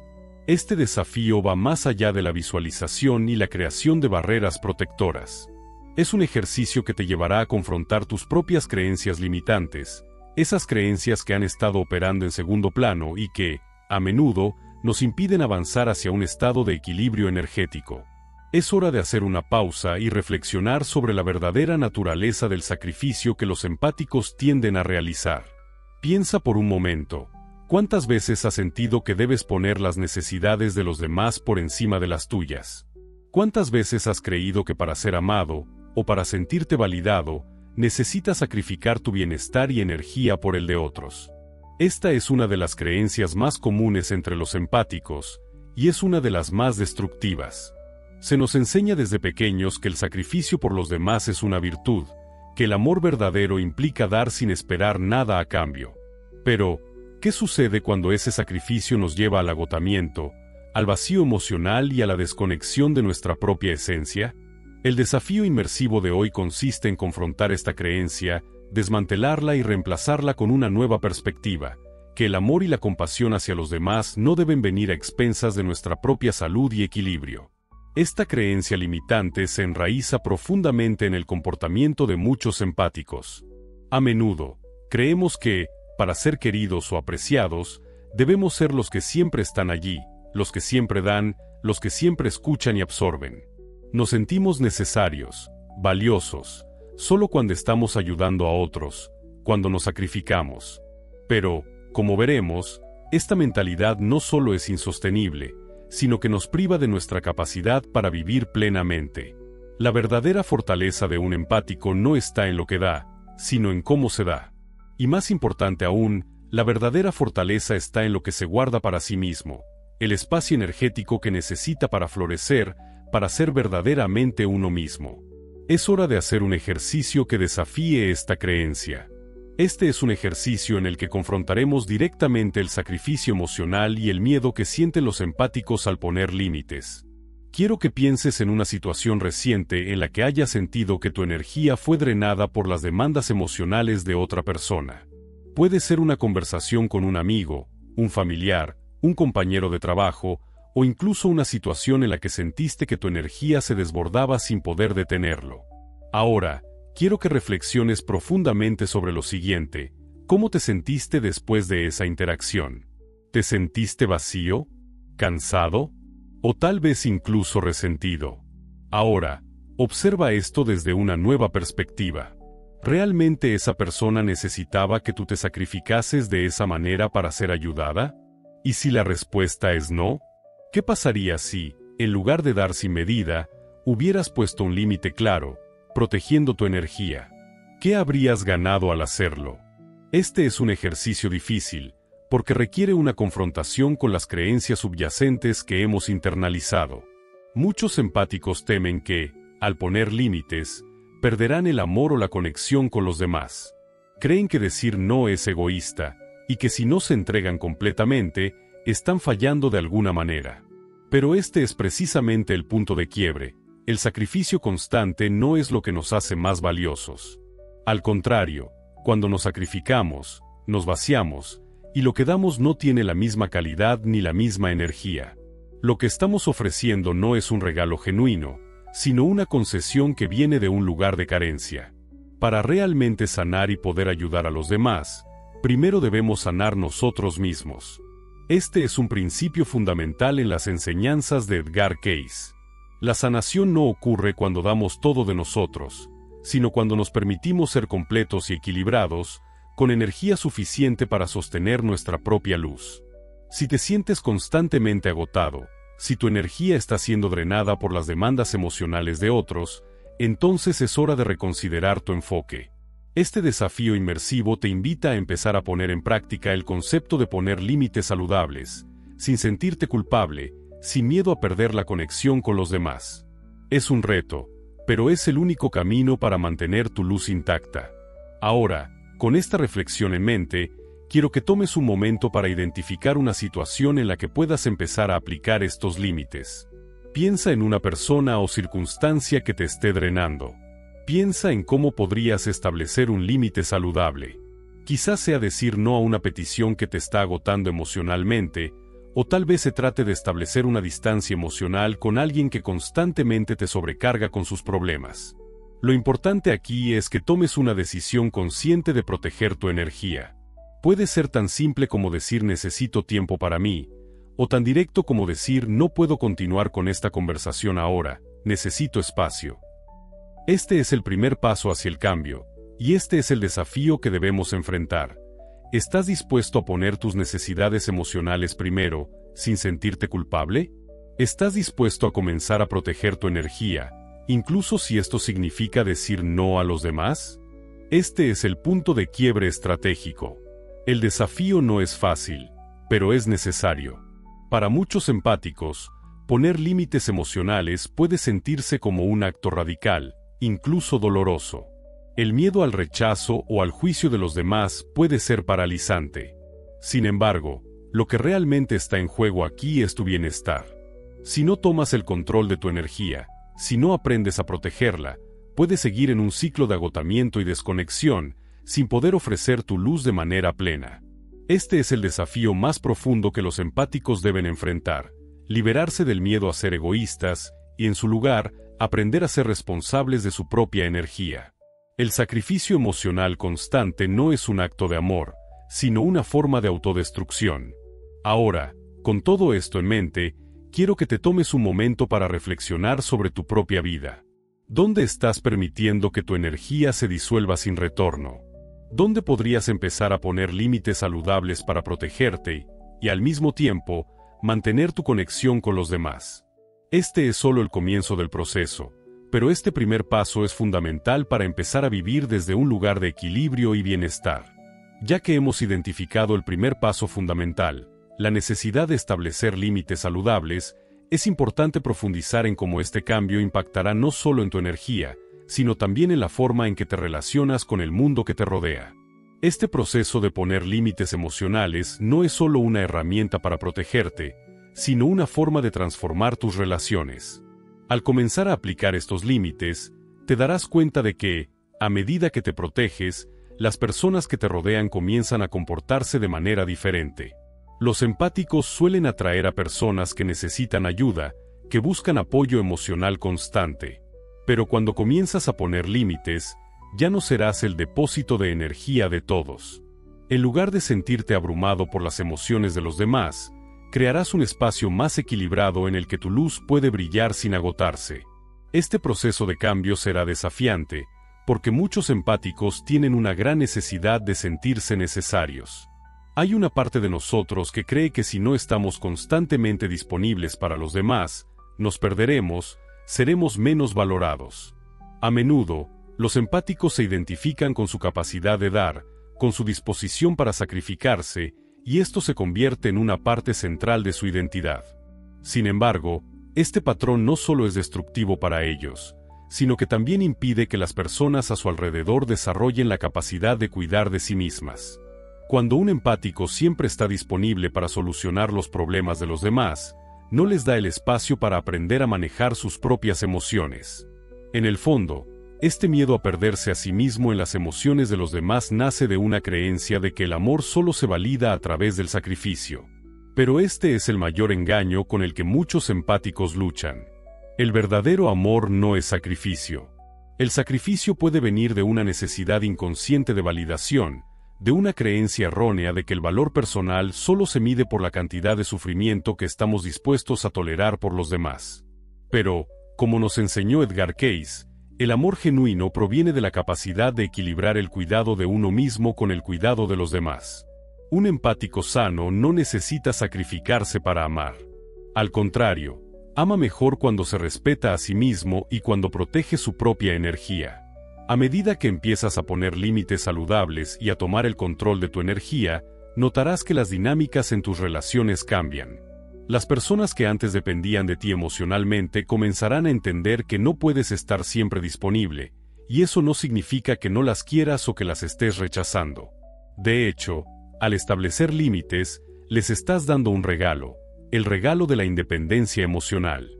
Este desafío va más allá de la visualización y la creación de barreras protectoras. Es un ejercicio que te llevará a confrontar tus propias creencias limitantes, esas creencias que han estado operando en segundo plano y que, a menudo, nos impiden avanzar hacia un estado de equilibrio energético. Es hora de hacer una pausa y reflexionar sobre la verdadera naturaleza del sacrificio que los empáticos tienden a realizar. Piensa por un momento. ¿Cuántas veces has sentido que debes poner las necesidades de los demás por encima de las tuyas? ¿Cuántas veces has creído que para ser amado, o para sentirte validado, necesitas sacrificar tu bienestar y energía por el de otros? Esta es una de las creencias más comunes entre los empáticos, y es una de las más destructivas. Se nos enseña desde pequeños que el sacrificio por los demás es una virtud, que el amor verdadero implica dar sin esperar nada a cambio. Pero, ¿qué sucede cuando ese sacrificio nos lleva al agotamiento, al vacío emocional y a la desconexión de nuestra propia esencia? El desafío inmersivo de hoy consiste en confrontar esta creencia, desmantelarla y reemplazarla con una nueva perspectiva, que el amor y la compasión hacia los demás no deben venir a expensas de nuestra propia salud y equilibrio. Esta creencia limitante se enraiza profundamente en el comportamiento de muchos empáticos. A menudo, creemos que, para ser queridos o apreciados, debemos ser los que siempre están allí, los que siempre dan, los que siempre escuchan y absorben. Nos sentimos necesarios, valiosos, solo cuando estamos ayudando a otros, cuando nos sacrificamos. Pero, como veremos, esta mentalidad no solo es insostenible, sino que nos priva de nuestra capacidad para vivir plenamente. La verdadera fortaleza de un empático no está en lo que da, sino en cómo se da. Y más importante aún, la verdadera fortaleza está en lo que se guarda para sí mismo, el espacio energético que necesita para florecer, para ser verdaderamente uno mismo. Es hora de hacer un ejercicio que desafíe esta creencia. Este es un ejercicio en el que confrontaremos directamente el sacrificio emocional y el miedo que sienten los empáticos al poner límites. Quiero que pienses en una situación reciente en la que hayas sentido que tu energía fue drenada por las demandas emocionales de otra persona. Puede ser una conversación con un amigo, un familiar, un compañero de trabajo, o incluso una situación en la que sentiste que tu energía se desbordaba sin poder detenerlo. Ahora, quiero que reflexiones profundamente sobre lo siguiente: ¿cómo te sentiste después de esa interacción? ¿Te sentiste vacío? ¿Cansado? O tal vez incluso resentido. Ahora, observa esto desde una nueva perspectiva. ¿Realmente esa persona necesitaba que tú te sacrificases de esa manera para ser ayudada? ¿Y si la respuesta es no? ¿Qué pasaría si, en lugar de dar sin medida, hubieras puesto un límite claro, protegiendo tu energía? ¿Qué habrías ganado al hacerlo? Este es un ejercicio difícil, porque requiere una confrontación con las creencias subyacentes que hemos internalizado. Muchos empáticos temen que, al poner límites, perderán el amor o la conexión con los demás. Creen que decir no es egoísta, y que si no se entregan completamente, están fallando de alguna manera. Pero este es precisamente el punto de quiebre. El sacrificio constante no es lo que nos hace más valiosos. Al contrario, cuando nos sacrificamos, nos vaciamos, y lo que damos no tiene la misma calidad ni la misma energía. Lo que estamos ofreciendo no es un regalo genuino, sino una concesión que viene de un lugar de carencia. Para realmente sanar y poder ayudar a los demás, primero debemos sanar nosotros mismos. Este es un principio fundamental en las enseñanzas de Edgar Cayce. La sanación no ocurre cuando damos todo de nosotros, sino cuando nos permitimos ser completos y equilibrados, con energía suficiente para sostener nuestra propia luz. Si te sientes constantemente agotado, si tu energía está siendo drenada por las demandas emocionales de otros, entonces es hora de reconsiderar tu enfoque. Este desafío inmersivo te invita a empezar a poner en práctica el concepto de poner límites saludables, sin sentirte culpable, sin miedo a perder la conexión con los demás. Es un reto, pero es el único camino para mantener tu luz intacta. Ahora, con esta reflexión en mente, quiero que tomes un momento para identificar una situación en la que puedas empezar a aplicar estos límites. Piensa en una persona o circunstancia que te esté drenando. Piensa en cómo podrías establecer un límite saludable. Quizás sea decir no a una petición que te está agotando emocionalmente, o tal vez se trate de establecer una distancia emocional con alguien que constantemente te sobrecarga con sus problemas. Lo importante aquí es que tomes una decisión consciente de proteger tu energía. Puede ser tan simple como decir necesito tiempo para mí, o tan directo como decir no puedo continuar con esta conversación ahora, necesito espacio. Este es el primer paso hacia el cambio, y este es el desafío que debemos enfrentar. ¿Estás dispuesto a poner tus necesidades emocionales primero, sin sentirte culpable? ¿Estás dispuesto a comenzar a proteger tu energía, incluso si esto significa decir no a los demás? Este es el punto de quiebre estratégico. El desafío no es fácil, pero es necesario. Para muchos empáticos, poner límites emocionales puede sentirse como un acto radical, incluso doloroso. El miedo al rechazo o al juicio de los demás puede ser paralizante. Sin embargo, lo que realmente está en juego aquí es tu bienestar. Si no tomas el control de tu energía, si no aprendes a protegerla, puedes seguir en un ciclo de agotamiento y desconexión, sin poder ofrecer tu luz de manera plena. Este es el desafío más profundo que los empáticos deben enfrentar: liberarse del miedo a ser egoístas y, en su lugar, aprender a ser responsables de su propia energía. El sacrificio emocional constante no es un acto de amor, sino una forma de autodestrucción. Ahora, con todo esto en mente, quiero que te tomes un momento para reflexionar sobre tu propia vida. ¿Dónde estás permitiendo que tu energía se disuelva sin retorno? ¿Dónde podrías empezar a poner límites saludables para protegerte y, al mismo tiempo, mantener tu conexión con los demás? Este es solo el comienzo del proceso, pero este primer paso es fundamental para empezar a vivir desde un lugar de equilibrio y bienestar. Ya que hemos identificado el primer paso fundamental, la necesidad de establecer límites saludables, es importante profundizar en cómo este cambio impactará no solo en tu energía, sino también en la forma en que te relacionas con el mundo que te rodea. Este proceso de poner límites emocionales no es solo una herramienta para protegerte, sino una forma de transformar tus relaciones. Al comenzar a aplicar estos límites, te darás cuenta de que, a medida que te proteges, las personas que te rodean comienzan a comportarse de manera diferente. Los empáticos suelen atraer a personas que necesitan ayuda, que buscan apoyo emocional constante. Pero cuando comienzas a poner límites, ya no serás el depósito de energía de todos. En lugar de sentirte abrumado por las emociones de los demás, crearás un espacio más equilibrado en el que tu luz puede brillar sin agotarse. Este proceso de cambio será desafiante, porque muchos empáticos tienen una gran necesidad de sentirse necesarios. Hay una parte de nosotros que cree que si no estamos constantemente disponibles para los demás, nos perderemos, seremos menos valorados. A menudo, los empáticos se identifican con su capacidad de dar, con su disposición para sacrificarse, y esto se convierte en una parte central de su identidad. Sin embargo, este patrón no solo es destructivo para ellos, sino que también impide que las personas a su alrededor desarrollen la capacidad de cuidar de sí mismas. Cuando un empático siempre está disponible para solucionar los problemas de los demás, no les da el espacio para aprender a manejar sus propias emociones. En el fondo, este miedo a perderse a sí mismo en las emociones de los demás nace de una creencia de que el amor solo se valida a través del sacrificio. Pero este es el mayor engaño con el que muchos empáticos luchan. El verdadero amor no es sacrificio. El sacrificio puede venir de una necesidad inconsciente de validación, de una creencia errónea de que el valor personal solo se mide por la cantidad de sufrimiento que estamos dispuestos a tolerar por los demás. Pero, como nos enseñó Edgar Cayce, el amor genuino proviene de la capacidad de equilibrar el cuidado de uno mismo con el cuidado de los demás. Un empático sano no necesita sacrificarse para amar. Al contrario, ama mejor cuando se respeta a sí mismo y cuando protege su propia energía. A medida que empiezas a poner límites saludables y a tomar el control de tu energía, notarás que las dinámicas en tus relaciones cambian. Las personas que antes dependían de ti emocionalmente comenzarán a entender que no puedes estar siempre disponible, y eso no significa que no las quieras o que las estés rechazando. De hecho, al establecer límites, les estás dando un regalo, el regalo de la independencia emocional.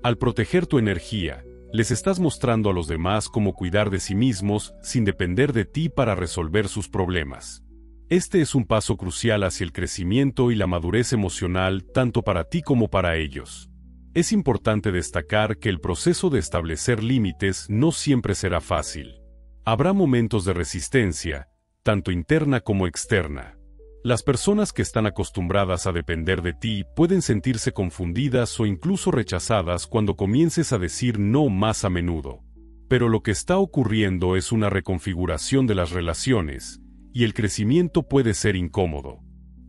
Al proteger tu energía, les estás mostrando a los demás cómo cuidar de sí mismos sin depender de ti para resolver sus problemas. Este es un paso crucial hacia el crecimiento y la madurez emocional tanto para ti como para ellos. Es importante destacar que el proceso de establecer límites no siempre será fácil. Habrá momentos de resistencia, tanto interna como externa. Las personas que están acostumbradas a depender de ti pueden sentirse confundidas o incluso rechazadas cuando comiences a decir no más a menudo. Pero lo que está ocurriendo es una reconfiguración de las relaciones, y el crecimiento puede ser incómodo.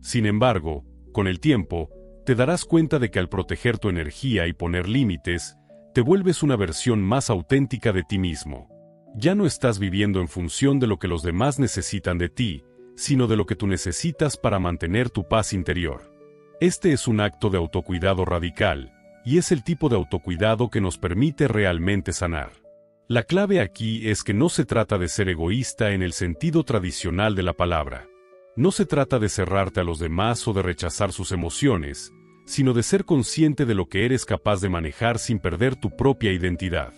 Sin embargo, con el tiempo, te darás cuenta de que al proteger tu energía y poner límites, te vuelves una versión más auténtica de ti mismo. Ya no estás viviendo en función de lo que los demás necesitan de ti, sino de lo que tú necesitas para mantener tu paz interior. Este es un acto de autocuidado radical, y es el tipo de autocuidado que nos permite realmente sanar. La clave aquí es que no se trata de ser egoísta en el sentido tradicional de la palabra. No se trata de cerrarte a los demás o de rechazar sus emociones, sino de ser consciente de lo que eres capaz de manejar sin perder tu propia identidad.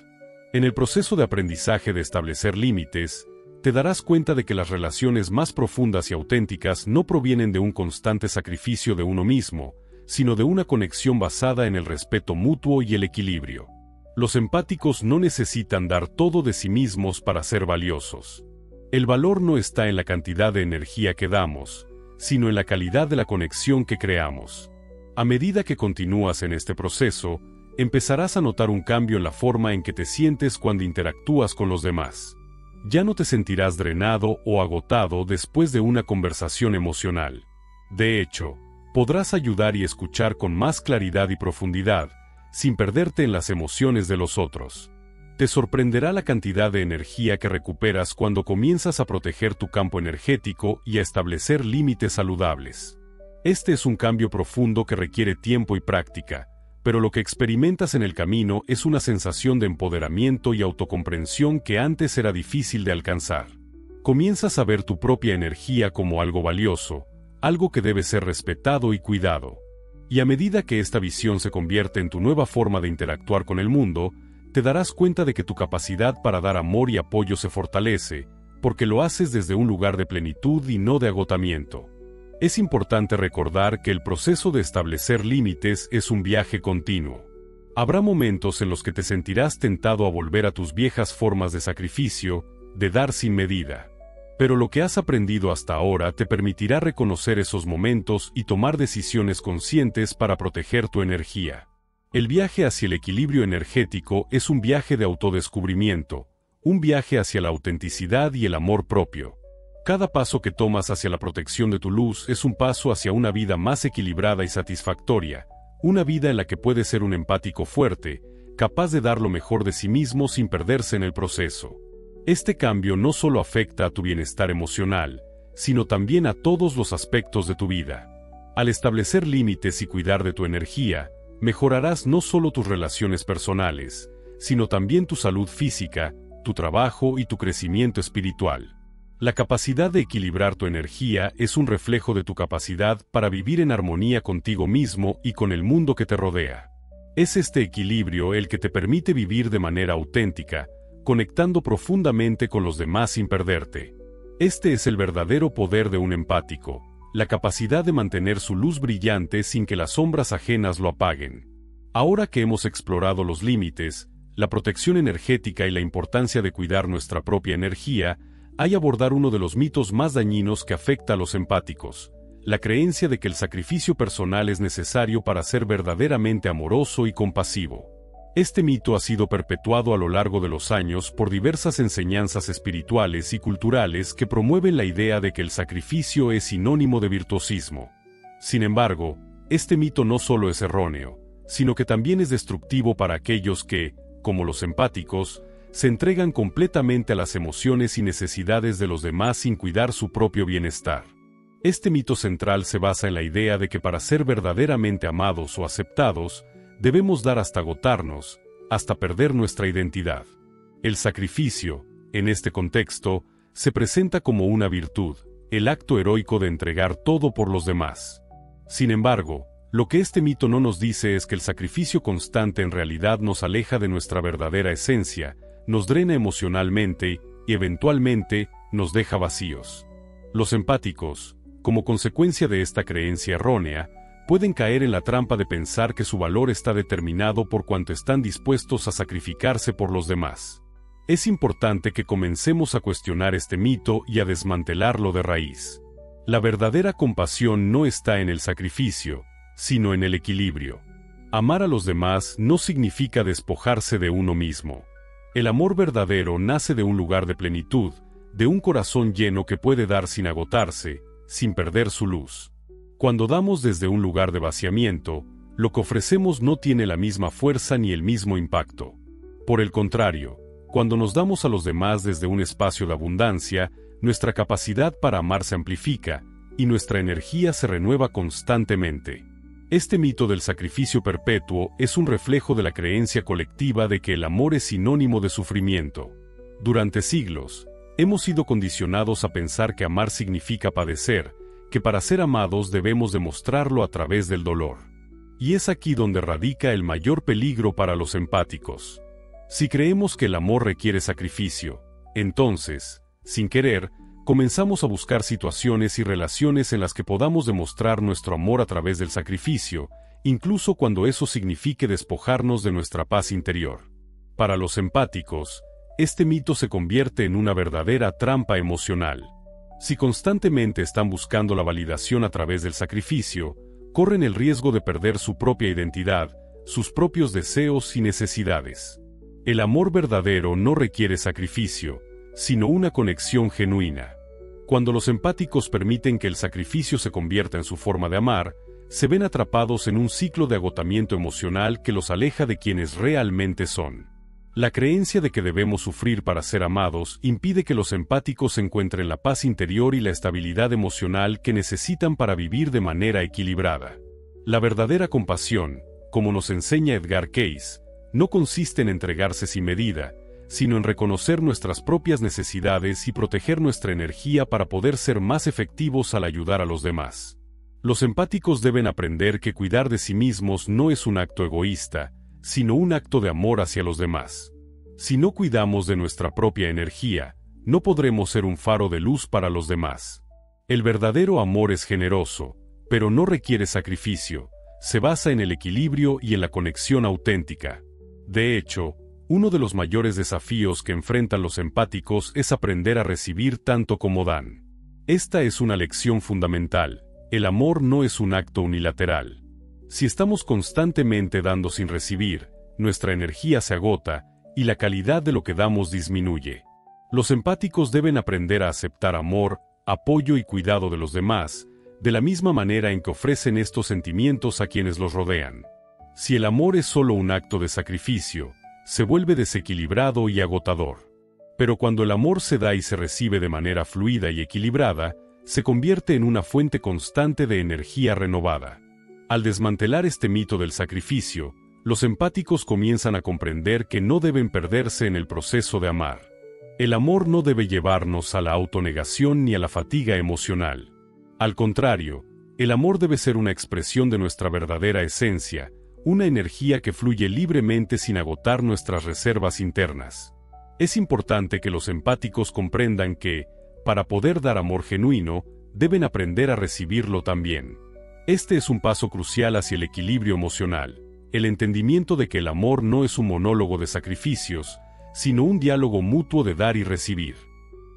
En el proceso de aprendizaje de establecer límites, te darás cuenta de que las relaciones más profundas y auténticas no provienen de un constante sacrificio de uno mismo, sino de una conexión basada en el respeto mutuo y el equilibrio. Los empáticos no necesitan dar todo de sí mismos para ser valiosos. El valor no está en la cantidad de energía que damos, sino en la calidad de la conexión que creamos. A medida que continúas en este proceso, empezarás a notar un cambio en la forma en que te sientes cuando interactúas con los demás. Ya no te sentirás drenado o agotado después de una conversación emocional. De hecho, podrás ayudar y escuchar con más claridad y profundidad, sin perderte en las emociones de los otros. Te sorprenderá la cantidad de energía que recuperas cuando comienzas a proteger tu campo energético y a establecer límites saludables. Este es un cambio profundo que requiere tiempo y práctica, pero lo que experimentas en el camino es una sensación de empoderamiento y autocomprensión que antes era difícil de alcanzar. Comienzas a ver tu propia energía como algo valioso, algo que debe ser respetado y cuidado. Y a medida que esta visión se convierte en tu nueva forma de interactuar con el mundo, te darás cuenta de que tu capacidad para dar amor y apoyo se fortalece, porque lo haces desde un lugar de plenitud y no de agotamiento. Es importante recordar que el proceso de establecer límites es un viaje continuo. Habrá momentos en los que te sentirás tentado a volver a tus viejas formas de sacrificio, de dar sin medida. Pero lo que has aprendido hasta ahora te permitirá reconocer esos momentos y tomar decisiones conscientes para proteger tu energía. El viaje hacia el equilibrio energético es un viaje de autodescubrimiento, un viaje hacia la autenticidad y el amor propio. Cada paso que tomas hacia la protección de tu luz es un paso hacia una vida más equilibrada y satisfactoria, una vida en la que puedes ser un empático fuerte, capaz de dar lo mejor de sí mismo sin perderse en el proceso. Este cambio no solo afecta a tu bienestar emocional, sino también a todos los aspectos de tu vida. Al establecer límites y cuidar de tu energía, mejorarás no solo tus relaciones personales, sino también tu salud física, tu trabajo y tu crecimiento espiritual. La capacidad de equilibrar tu energía es un reflejo de tu capacidad para vivir en armonía contigo mismo y con el mundo que te rodea. Es este equilibrio el que te permite vivir de manera auténtica, conectando profundamente con los demás sin perderte. Este es el verdadero poder de un empático, la capacidad de mantener su luz brillante sin que las sombras ajenas lo apaguen. Ahora que hemos explorado los límites, la protección energética y la importancia de cuidar nuestra propia energía, hay que abordar uno de los mitos más dañinos que afecta a los empáticos, la creencia de que el sacrificio personal es necesario para ser verdaderamente amoroso y compasivo. Este mito ha sido perpetuado a lo largo de los años por diversas enseñanzas espirituales y culturales que promueven la idea de que el sacrificio es sinónimo de virtuosismo. Sin embargo, este mito no solo es erróneo, sino que también es destructivo para aquellos que, como los empáticos, se entregan completamente a las emociones y necesidades de los demás sin cuidar su propio bienestar. Este mito central se basa en la idea de que para ser verdaderamente amados o aceptados, debemos dar hasta agotarnos, hasta perder nuestra identidad. El sacrificio, en este contexto, se presenta como una virtud, el acto heroico de entregar todo por los demás. Sin embargo, lo que este mito no nos dice es que el sacrificio constante en realidad nos aleja de nuestra verdadera esencia, nos drena emocionalmente y eventualmente nos deja vacíos. Los empáticos, como consecuencia de esta creencia errónea, pueden caer en la trampa de pensar que su valor está determinado por cuanto están dispuestos a sacrificarse por los demás. Es importante que comencemos a cuestionar este mito y a desmantelarlo de raíz. La verdadera compasión no está en el sacrificio, sino en el equilibrio. Amar a los demás no significa despojarse de uno mismo. El amor verdadero nace de un lugar de plenitud, de un corazón lleno que puede dar sin agotarse, sin perder su luz. Cuando damos desde un lugar de vaciamiento, lo que ofrecemos no tiene la misma fuerza ni el mismo impacto. Por el contrario, cuando nos damos a los demás desde un espacio de abundancia, nuestra capacidad para amar se amplifica, y nuestra energía se renueva constantemente. Este mito del sacrificio perpetuo es un reflejo de la creencia colectiva de que el amor es sinónimo de sufrimiento. Durante siglos, hemos sido condicionados a pensar que amar significa padecer, que para ser amados debemos demostrarlo a través del dolor. Y es aquí donde radica el mayor peligro para los empáticos. Si creemos que el amor requiere sacrificio, entonces, sin querer, comenzamos a buscar situaciones y relaciones en las que podamos demostrar nuestro amor a través del sacrificio, incluso cuando eso signifique despojarnos de nuestra paz interior. Para los empáticos, este mito se convierte en una verdadera trampa emocional. Si constantemente están buscando la validación a través del sacrificio, corren el riesgo de perder su propia identidad, sus propios deseos y necesidades. El amor verdadero no requiere sacrificio, sino una conexión genuina. Cuando los empáticos permiten que el sacrificio se convierta en su forma de amar, se ven atrapados en un ciclo de agotamiento emocional que los aleja de quienes realmente son. La creencia de que debemos sufrir para ser amados impide que los empáticos encuentren la paz interior y la estabilidad emocional que necesitan para vivir de manera equilibrada. La verdadera compasión, como nos enseña Edgar Cayce, no consiste en entregarse sin medida, sino en reconocer nuestras propias necesidades y proteger nuestra energía para poder ser más efectivos al ayudar a los demás. Los empáticos deben aprender que cuidar de sí mismos no es un acto egoísta, sino un acto de amor hacia los demás. Si no cuidamos de nuestra propia energía, no podremos ser un faro de luz para los demás. El verdadero amor es generoso, pero no requiere sacrificio, se basa en el equilibrio y en la conexión auténtica. De hecho, uno de los mayores desafíos que enfrentan los empáticos es aprender a recibir tanto como dan. Esta es una lección fundamental. El amor no es un acto unilateral. Si estamos constantemente dando sin recibir, nuestra energía se agota y la calidad de lo que damos disminuye. Los empáticos deben aprender a aceptar amor, apoyo y cuidado de los demás, de la misma manera en que ofrecen estos sentimientos a quienes los rodean. Si el amor es solo un acto de sacrificio, se vuelve desequilibrado y agotador. Pero cuando el amor se da y se recibe de manera fluida y equilibrada, se convierte en una fuente constante de energía renovada. Al desmantelar este mito del sacrificio, los empáticos comienzan a comprender que no deben perderse en el proceso de amar. El amor no debe llevarnos a la autonegación ni a la fatiga emocional. Al contrario, el amor debe ser una expresión de nuestra verdadera esencia, una energía que fluye libremente sin agotar nuestras reservas internas. Es importante que los empáticos comprendan que, para poder dar amor genuino, deben aprender a recibirlo también. Este es un paso crucial hacia el equilibrio emocional, el entendimiento de que el amor no es un monólogo de sacrificios, sino un diálogo mutuo de dar y recibir.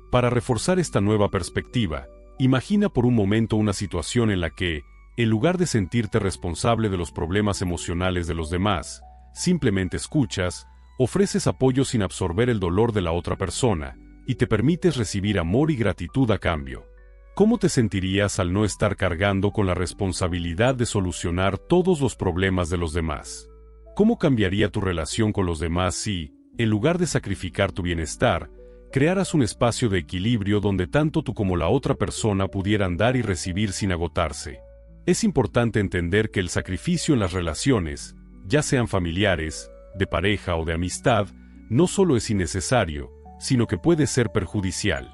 Para reforzar esta nueva perspectiva, imagina por un momento una situación en la que, en lugar de sentirte responsable de los problemas emocionales de los demás, simplemente escuchas, ofreces apoyo sin absorber el dolor de la otra persona, y te permites recibir amor y gratitud a cambio. ¿Cómo te sentirías al no estar cargando con la responsabilidad de solucionar todos los problemas de los demás? ¿Cómo cambiaría tu relación con los demás si, en lugar de sacrificar tu bienestar, crearas un espacio de equilibrio donde tanto tú como la otra persona pudieran dar y recibir sin agotarse. Es importante entender que el sacrificio en las relaciones, ya sean familiares, de pareja o de amistad, no solo es innecesario, sino que puede ser perjudicial.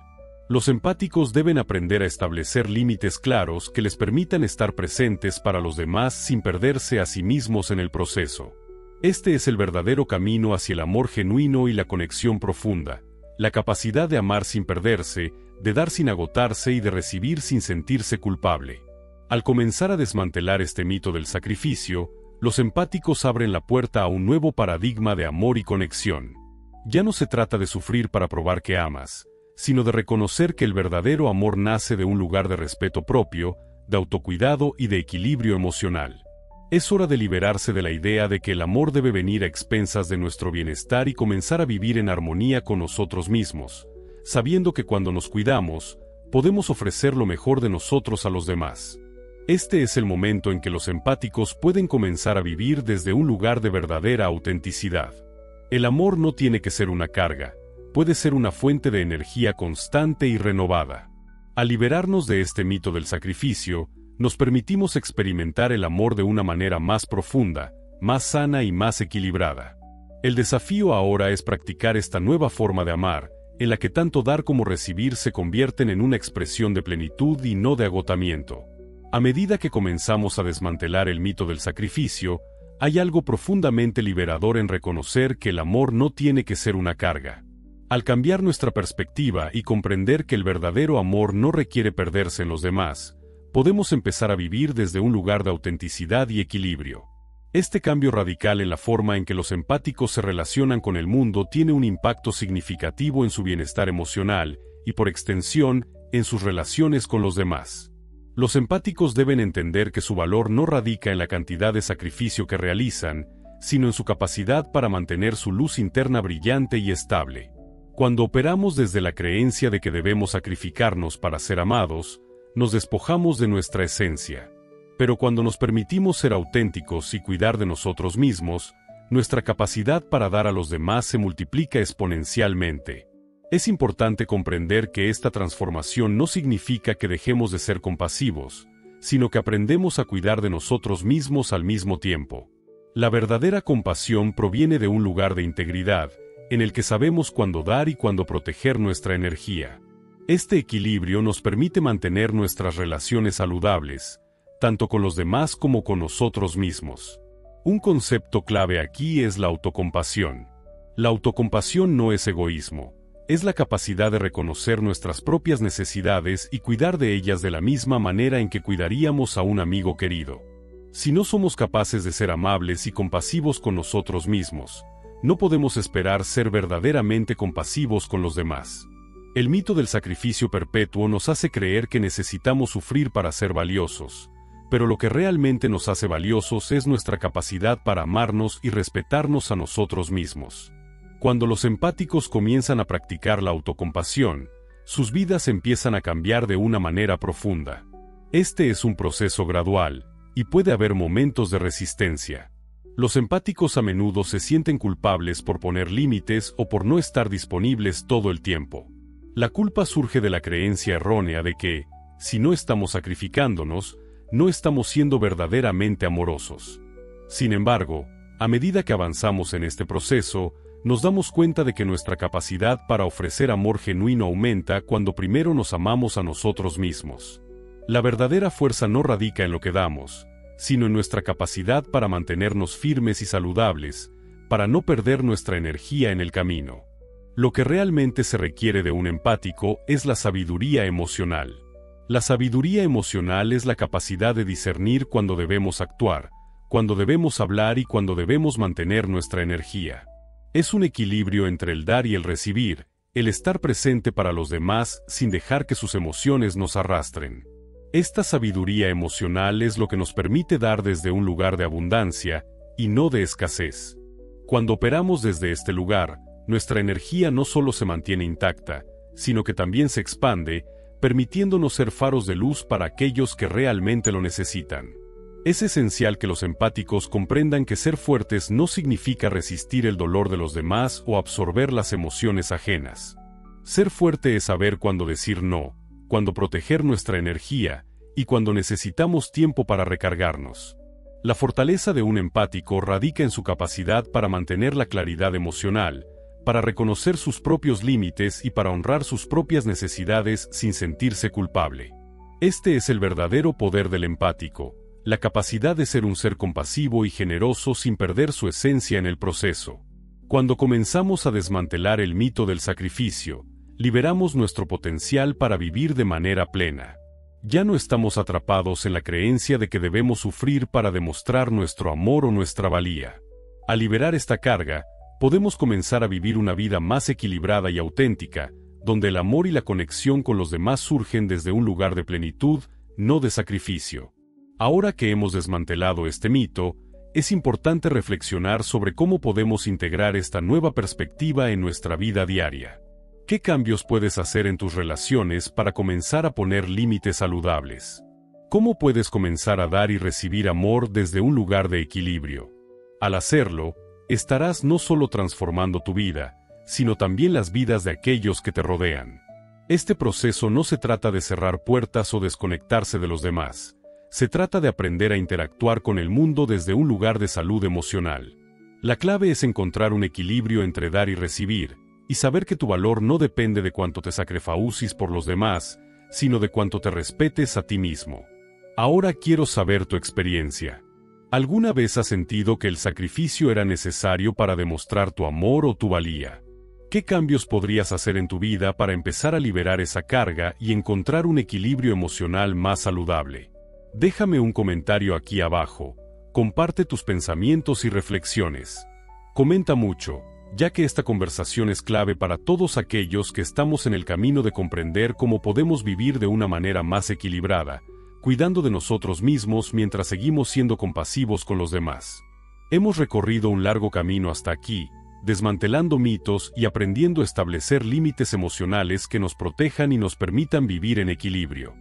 Los empáticos deben aprender a establecer límites claros que les permitan estar presentes para los demás sin perderse a sí mismos en el proceso. Este es el verdadero camino hacia el amor genuino y la conexión profunda, la capacidad de amar sin perderse, de dar sin agotarse y de recibir sin sentirse culpable. Al comenzar a desmantelar este mito del sacrificio, los empáticos abren la puerta a un nuevo paradigma de amor y conexión. Ya no se trata de sufrir para probar que amas, sino de reconocer que el verdadero amor nace de un lugar de respeto propio, de autocuidado y de equilibrio emocional. Es hora de liberarse de la idea de que el amor debe venir a expensas de nuestro bienestar y comenzar a vivir en armonía con nosotros mismos, sabiendo que cuando nos cuidamos, podemos ofrecer lo mejor de nosotros a los demás. Este es el momento en que los empáticos pueden comenzar a vivir desde un lugar de verdadera autenticidad. El amor no tiene que ser una carga, puede ser una fuente de energía constante y renovada. Al liberarnos de este mito del sacrificio, nos permitimos experimentar el amor de una manera más profunda, más sana y más equilibrada. El desafío ahora es practicar esta nueva forma de amar, en la que tanto dar como recibir se convierten en una expresión de plenitud y no de agotamiento. A medida que comenzamos a desmantelar el mito del sacrificio, hay algo profundamente liberador en reconocer que el amor no tiene que ser una carga. Al cambiar nuestra perspectiva y comprender que el verdadero amor no requiere perderse en los demás, podemos empezar a vivir desde un lugar de autenticidad y equilibrio. Este cambio radical en la forma en que los empáticos se relacionan con el mundo tiene un impacto significativo en su bienestar emocional y, por extensión, en sus relaciones con los demás. Los empáticos deben entender que su valor no radica en la cantidad de sacrificio que realizan, sino en su capacidad para mantener su luz interna brillante y estable. Cuando operamos desde la creencia de que debemos sacrificarnos para ser amados, nos despojamos de nuestra esencia. Pero cuando nos permitimos ser auténticos y cuidar de nosotros mismos, nuestra capacidad para dar a los demás se multiplica exponencialmente. Es importante comprender que esta transformación no significa que dejemos de ser compasivos, sino que aprendemos a cuidar de nosotros mismos al mismo tiempo. La verdadera compasión proviene de un lugar de integridad, en el que sabemos cuándo dar y cuándo proteger nuestra energía. Este equilibrio nos permite mantener nuestras relaciones saludables, tanto con los demás como con nosotros mismos. Un concepto clave aquí es la autocompasión. La autocompasión no es egoísmo, es la capacidad de reconocer nuestras propias necesidades y cuidar de ellas de la misma manera en que cuidaríamos a un amigo querido. Si no somos capaces de ser amables y compasivos con nosotros mismos, no podemos esperar ser verdaderamente compasivos con los demás. El mito del sacrificio perpetuo nos hace creer que necesitamos sufrir para ser valiosos, pero lo que realmente nos hace valiosos es nuestra capacidad para amarnos y respetarnos a nosotros mismos. Cuando los empáticos comienzan a practicar la autocompasión, sus vidas empiezan a cambiar de una manera profunda. Este es un proceso gradual, y puede haber momentos de resistencia. Los empáticos a menudo se sienten culpables por poner límites o por no estar disponibles todo el tiempo. La culpa surge de la creencia errónea de que, si no estamos sacrificándonos, no estamos siendo verdaderamente amorosos. Sin embargo, a medida que avanzamos en este proceso, nos damos cuenta de que nuestra capacidad para ofrecer amor genuino aumenta cuando primero nos amamos a nosotros mismos. La verdadera fuerza no radica en lo que damos, sino en nuestra capacidad para mantenernos firmes y saludables, para no perder nuestra energía en el camino. Lo que realmente se requiere de un empático es la sabiduría emocional. La sabiduría emocional es la capacidad de discernir cuándo debemos actuar, cuándo debemos hablar y cuándo debemos mantener nuestra energía. Es un equilibrio entre el dar y el recibir, el estar presente para los demás sin dejar que sus emociones nos arrastren. Esta sabiduría emocional es lo que nos permite dar desde un lugar de abundancia y no de escasez. Cuando operamos desde este lugar, nuestra energía no solo se mantiene intacta, sino que también se expande, permitiéndonos ser faros de luz para aquellos que realmente lo necesitan. Es esencial que los empáticos comprendan que ser fuertes no significa resistir el dolor de los demás o absorber las emociones ajenas. Ser fuerte es saber cuándo decir no, cuándo proteger nuestra energía y cuándo necesitamos tiempo para recargarnos. La fortaleza de un empático radica en su capacidad para mantener la claridad emocional, para reconocer sus propios límites y para honrar sus propias necesidades sin sentirse culpable. Este es el verdadero poder del empático, la capacidad de ser un ser compasivo y generoso sin perder su esencia en el proceso. Cuando comenzamos a desmantelar el mito del sacrificio, liberamos nuestro potencial para vivir de manera plena. Ya no estamos atrapados en la creencia de que debemos sufrir para demostrar nuestro amor o nuestra valía. Al liberar esta carga, podemos comenzar a vivir una vida más equilibrada y auténtica, donde el amor y la conexión con los demás surgen desde un lugar de plenitud, no de sacrificio. Ahora que hemos desmantelado este mito, es importante reflexionar sobre cómo podemos integrar esta nueva perspectiva en nuestra vida diaria. ¿Qué cambios puedes hacer en tus relaciones para comenzar a poner límites saludables? ¿Cómo puedes comenzar a dar y recibir amor desde un lugar de equilibrio? Al hacerlo, estarás no solo transformando tu vida, sino también las vidas de aquellos que te rodean. Este proceso no se trata de cerrar puertas o desconectarse de los demás. Se trata de aprender a interactuar con el mundo desde un lugar de salud emocional. La clave es encontrar un equilibrio entre dar y recibir, y saber que tu valor no depende de cuánto te sacrifices por los demás, sino de cuánto te respetes a ti mismo. Ahora quiero saber tu experiencia. ¿Alguna vez has sentido que el sacrificio era necesario para demostrar tu amor o tu valía? ¿Qué cambios podrías hacer en tu vida para empezar a liberar esa carga y encontrar un equilibrio emocional más saludable? Déjame un comentario aquí abajo. Comparte tus pensamientos y reflexiones. Comenta mucho, ya que esta conversación es clave para todos aquellos que estamos en el camino de comprender cómo podemos vivir de una manera más equilibrada, cuidando de nosotros mismos mientras seguimos siendo compasivos con los demás. Hemos recorrido un largo camino hasta aquí, desmantelando mitos y aprendiendo a establecer límites emocionales que nos protejan y nos permitan vivir en equilibrio.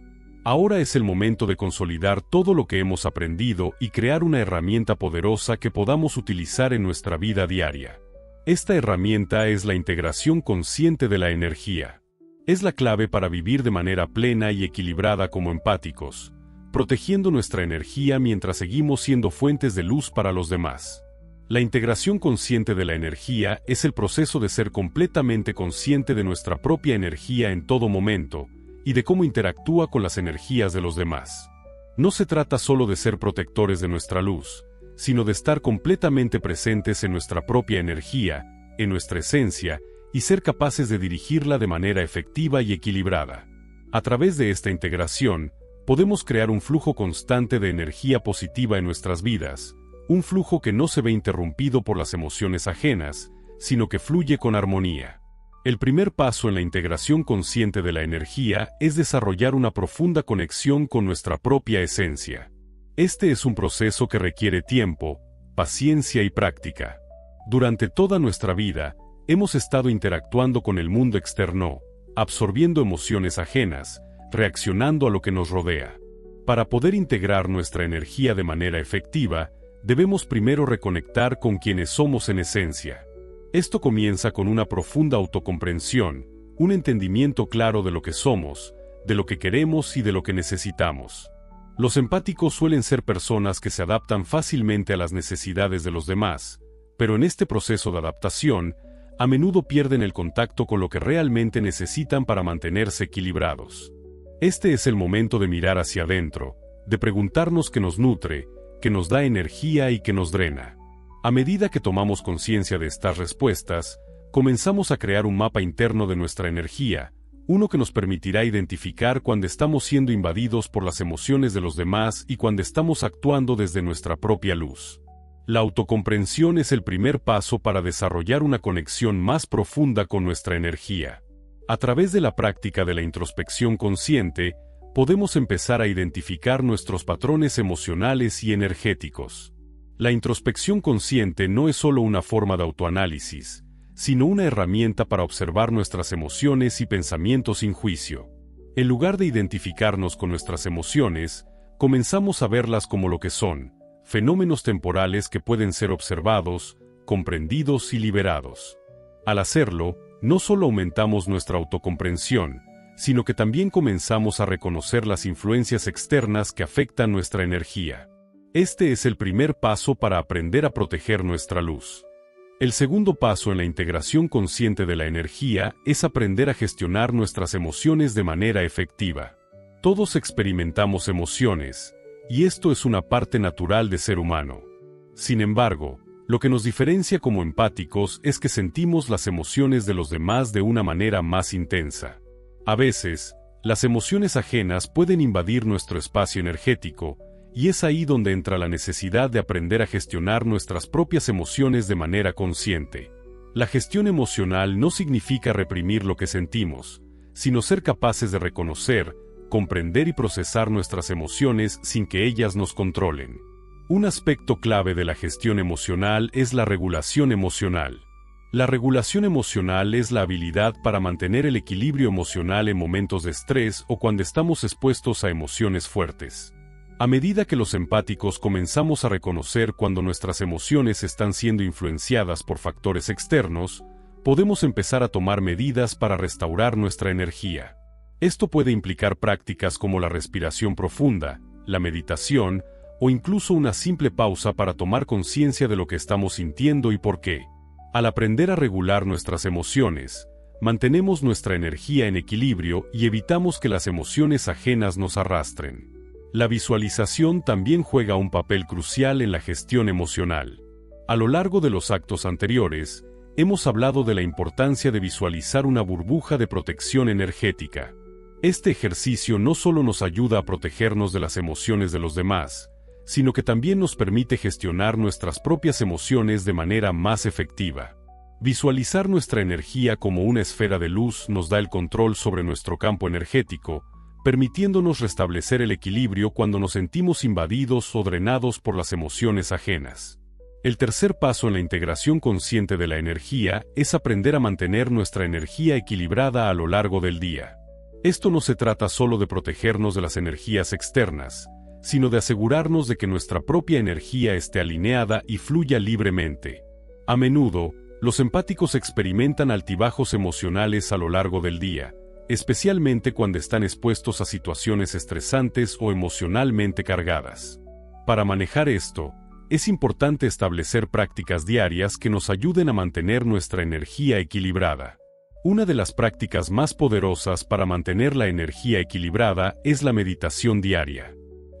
Ahora es el momento de consolidar todo lo que hemos aprendido y crear una herramienta poderosa que podamos utilizar en nuestra vida diaria. Esta herramienta es la integración consciente de la energía. Es la clave para vivir de manera plena y equilibrada como empáticos, protegiendo nuestra energía mientras seguimos siendo fuentes de luz para los demás. La integración consciente de la energía es el proceso de ser completamente consciente de nuestra propia energía en todo momento, y de cómo interactúa con las energías de los demás. No se trata solo de ser protectores de nuestra luz, sino de estar completamente presentes en nuestra propia energía, en nuestra esencia, y ser capaces de dirigirla de manera efectiva y equilibrada. A través de esta integración, podemos crear un flujo constante de energía positiva en nuestras vidas, un flujo que no se ve interrumpido por las emociones ajenas, sino que fluye con armonía. El primer paso en la integración consciente de la energía es desarrollar una profunda conexión con nuestra propia esencia. Este es un proceso que requiere tiempo, paciencia y práctica. Durante toda nuestra vida, hemos estado interactuando con el mundo externo, absorbiendo emociones ajenas, reaccionando a lo que nos rodea. Para poder integrar nuestra energía de manera efectiva, debemos primero reconectar con quienes somos en esencia. Esto comienza con una profunda autocomprensión, un entendimiento claro de lo que somos, de lo que queremos y de lo que necesitamos. Los empáticos suelen ser personas que se adaptan fácilmente a las necesidades de los demás, pero en este proceso de adaptación, a menudo pierden el contacto con lo que realmente necesitan para mantenerse equilibrados. Este es el momento de mirar hacia adentro, de preguntarnos qué nos nutre, qué nos da energía y qué nos drena. A medida que tomamos conciencia de estas respuestas, comenzamos a crear un mapa interno de nuestra energía, uno que nos permitirá identificar cuando estamos siendo invadidos por las emociones de los demás y cuando estamos actuando desde nuestra propia luz. La autocomprensión es el primer paso para desarrollar una conexión más profunda con nuestra energía. A través de la práctica de la introspección consciente, podemos empezar a identificar nuestros patrones emocionales y energéticos. La introspección consciente no es solo una forma de autoanálisis, sino una herramienta para observar nuestras emociones y pensamientos sin juicio. En lugar de identificarnos con nuestras emociones, comenzamos a verlas como lo que son, fenómenos temporales que pueden ser observados, comprendidos y liberados. Al hacerlo, no solo aumentamos nuestra autocomprensión, sino que también comenzamos a reconocer las influencias externas que afectan nuestra energía. Este es el primer paso para aprender a proteger nuestra luz. El segundo paso en la integración consciente de la energía es aprender a gestionar nuestras emociones de manera efectiva. Todos experimentamos emociones, y esto es una parte natural de ser humano. Sin embargo, lo que nos diferencia como empáticos es que sentimos las emociones de los demás de una manera más intensa. A veces, las emociones ajenas pueden invadir nuestro espacio energético, y es ahí donde entra la necesidad de aprender a gestionar nuestras propias emociones de manera consciente. La gestión emocional no significa reprimir lo que sentimos, sino ser capaces de reconocer, comprender y procesar nuestras emociones sin que ellas nos controlen. Un aspecto clave de la gestión emocional es la regulación emocional. La regulación emocional es la habilidad para mantener el equilibrio emocional en momentos de estrés o cuando estamos expuestos a emociones fuertes. A medida que los empáticos comenzamos a reconocer cuando nuestras emociones están siendo influenciadas por factores externos, podemos empezar a tomar medidas para restaurar nuestra energía. Esto puede implicar prácticas como la respiración profunda, la meditación, o incluso una simple pausa para tomar conciencia de lo que estamos sintiendo y por qué. Al aprender a regular nuestras emociones, mantenemos nuestra energía en equilibrio y evitamos que las emociones ajenas nos arrastren. La visualización también juega un papel crucial en la gestión emocional. A lo largo de los actos anteriores, hemos hablado de la importancia de visualizar una burbuja de protección energética. Este ejercicio no solo nos ayuda a protegernos de las emociones de los demás, sino que también nos permite gestionar nuestras propias emociones de manera más efectiva. Visualizar nuestra energía como una esfera de luz nos da el control sobre nuestro campo energético, permitiéndonos restablecer el equilibrio cuando nos sentimos invadidos o drenados por las emociones ajenas. El tercer paso en la integración consciente de la energía es aprender a mantener nuestra energía equilibrada a lo largo del día. Esto no se trata solo de protegernos de las energías externas, sino de asegurarnos de que nuestra propia energía esté alineada y fluya libremente. A menudo, los empáticos experimentan altibajos emocionales a lo largo del día, especialmente cuando están expuestos a situaciones estresantes o emocionalmente cargadas. Para manejar esto, es importante establecer prácticas diarias que nos ayuden a mantener nuestra energía equilibrada. Una de las prácticas más poderosas para mantener la energía equilibrada es la meditación diaria.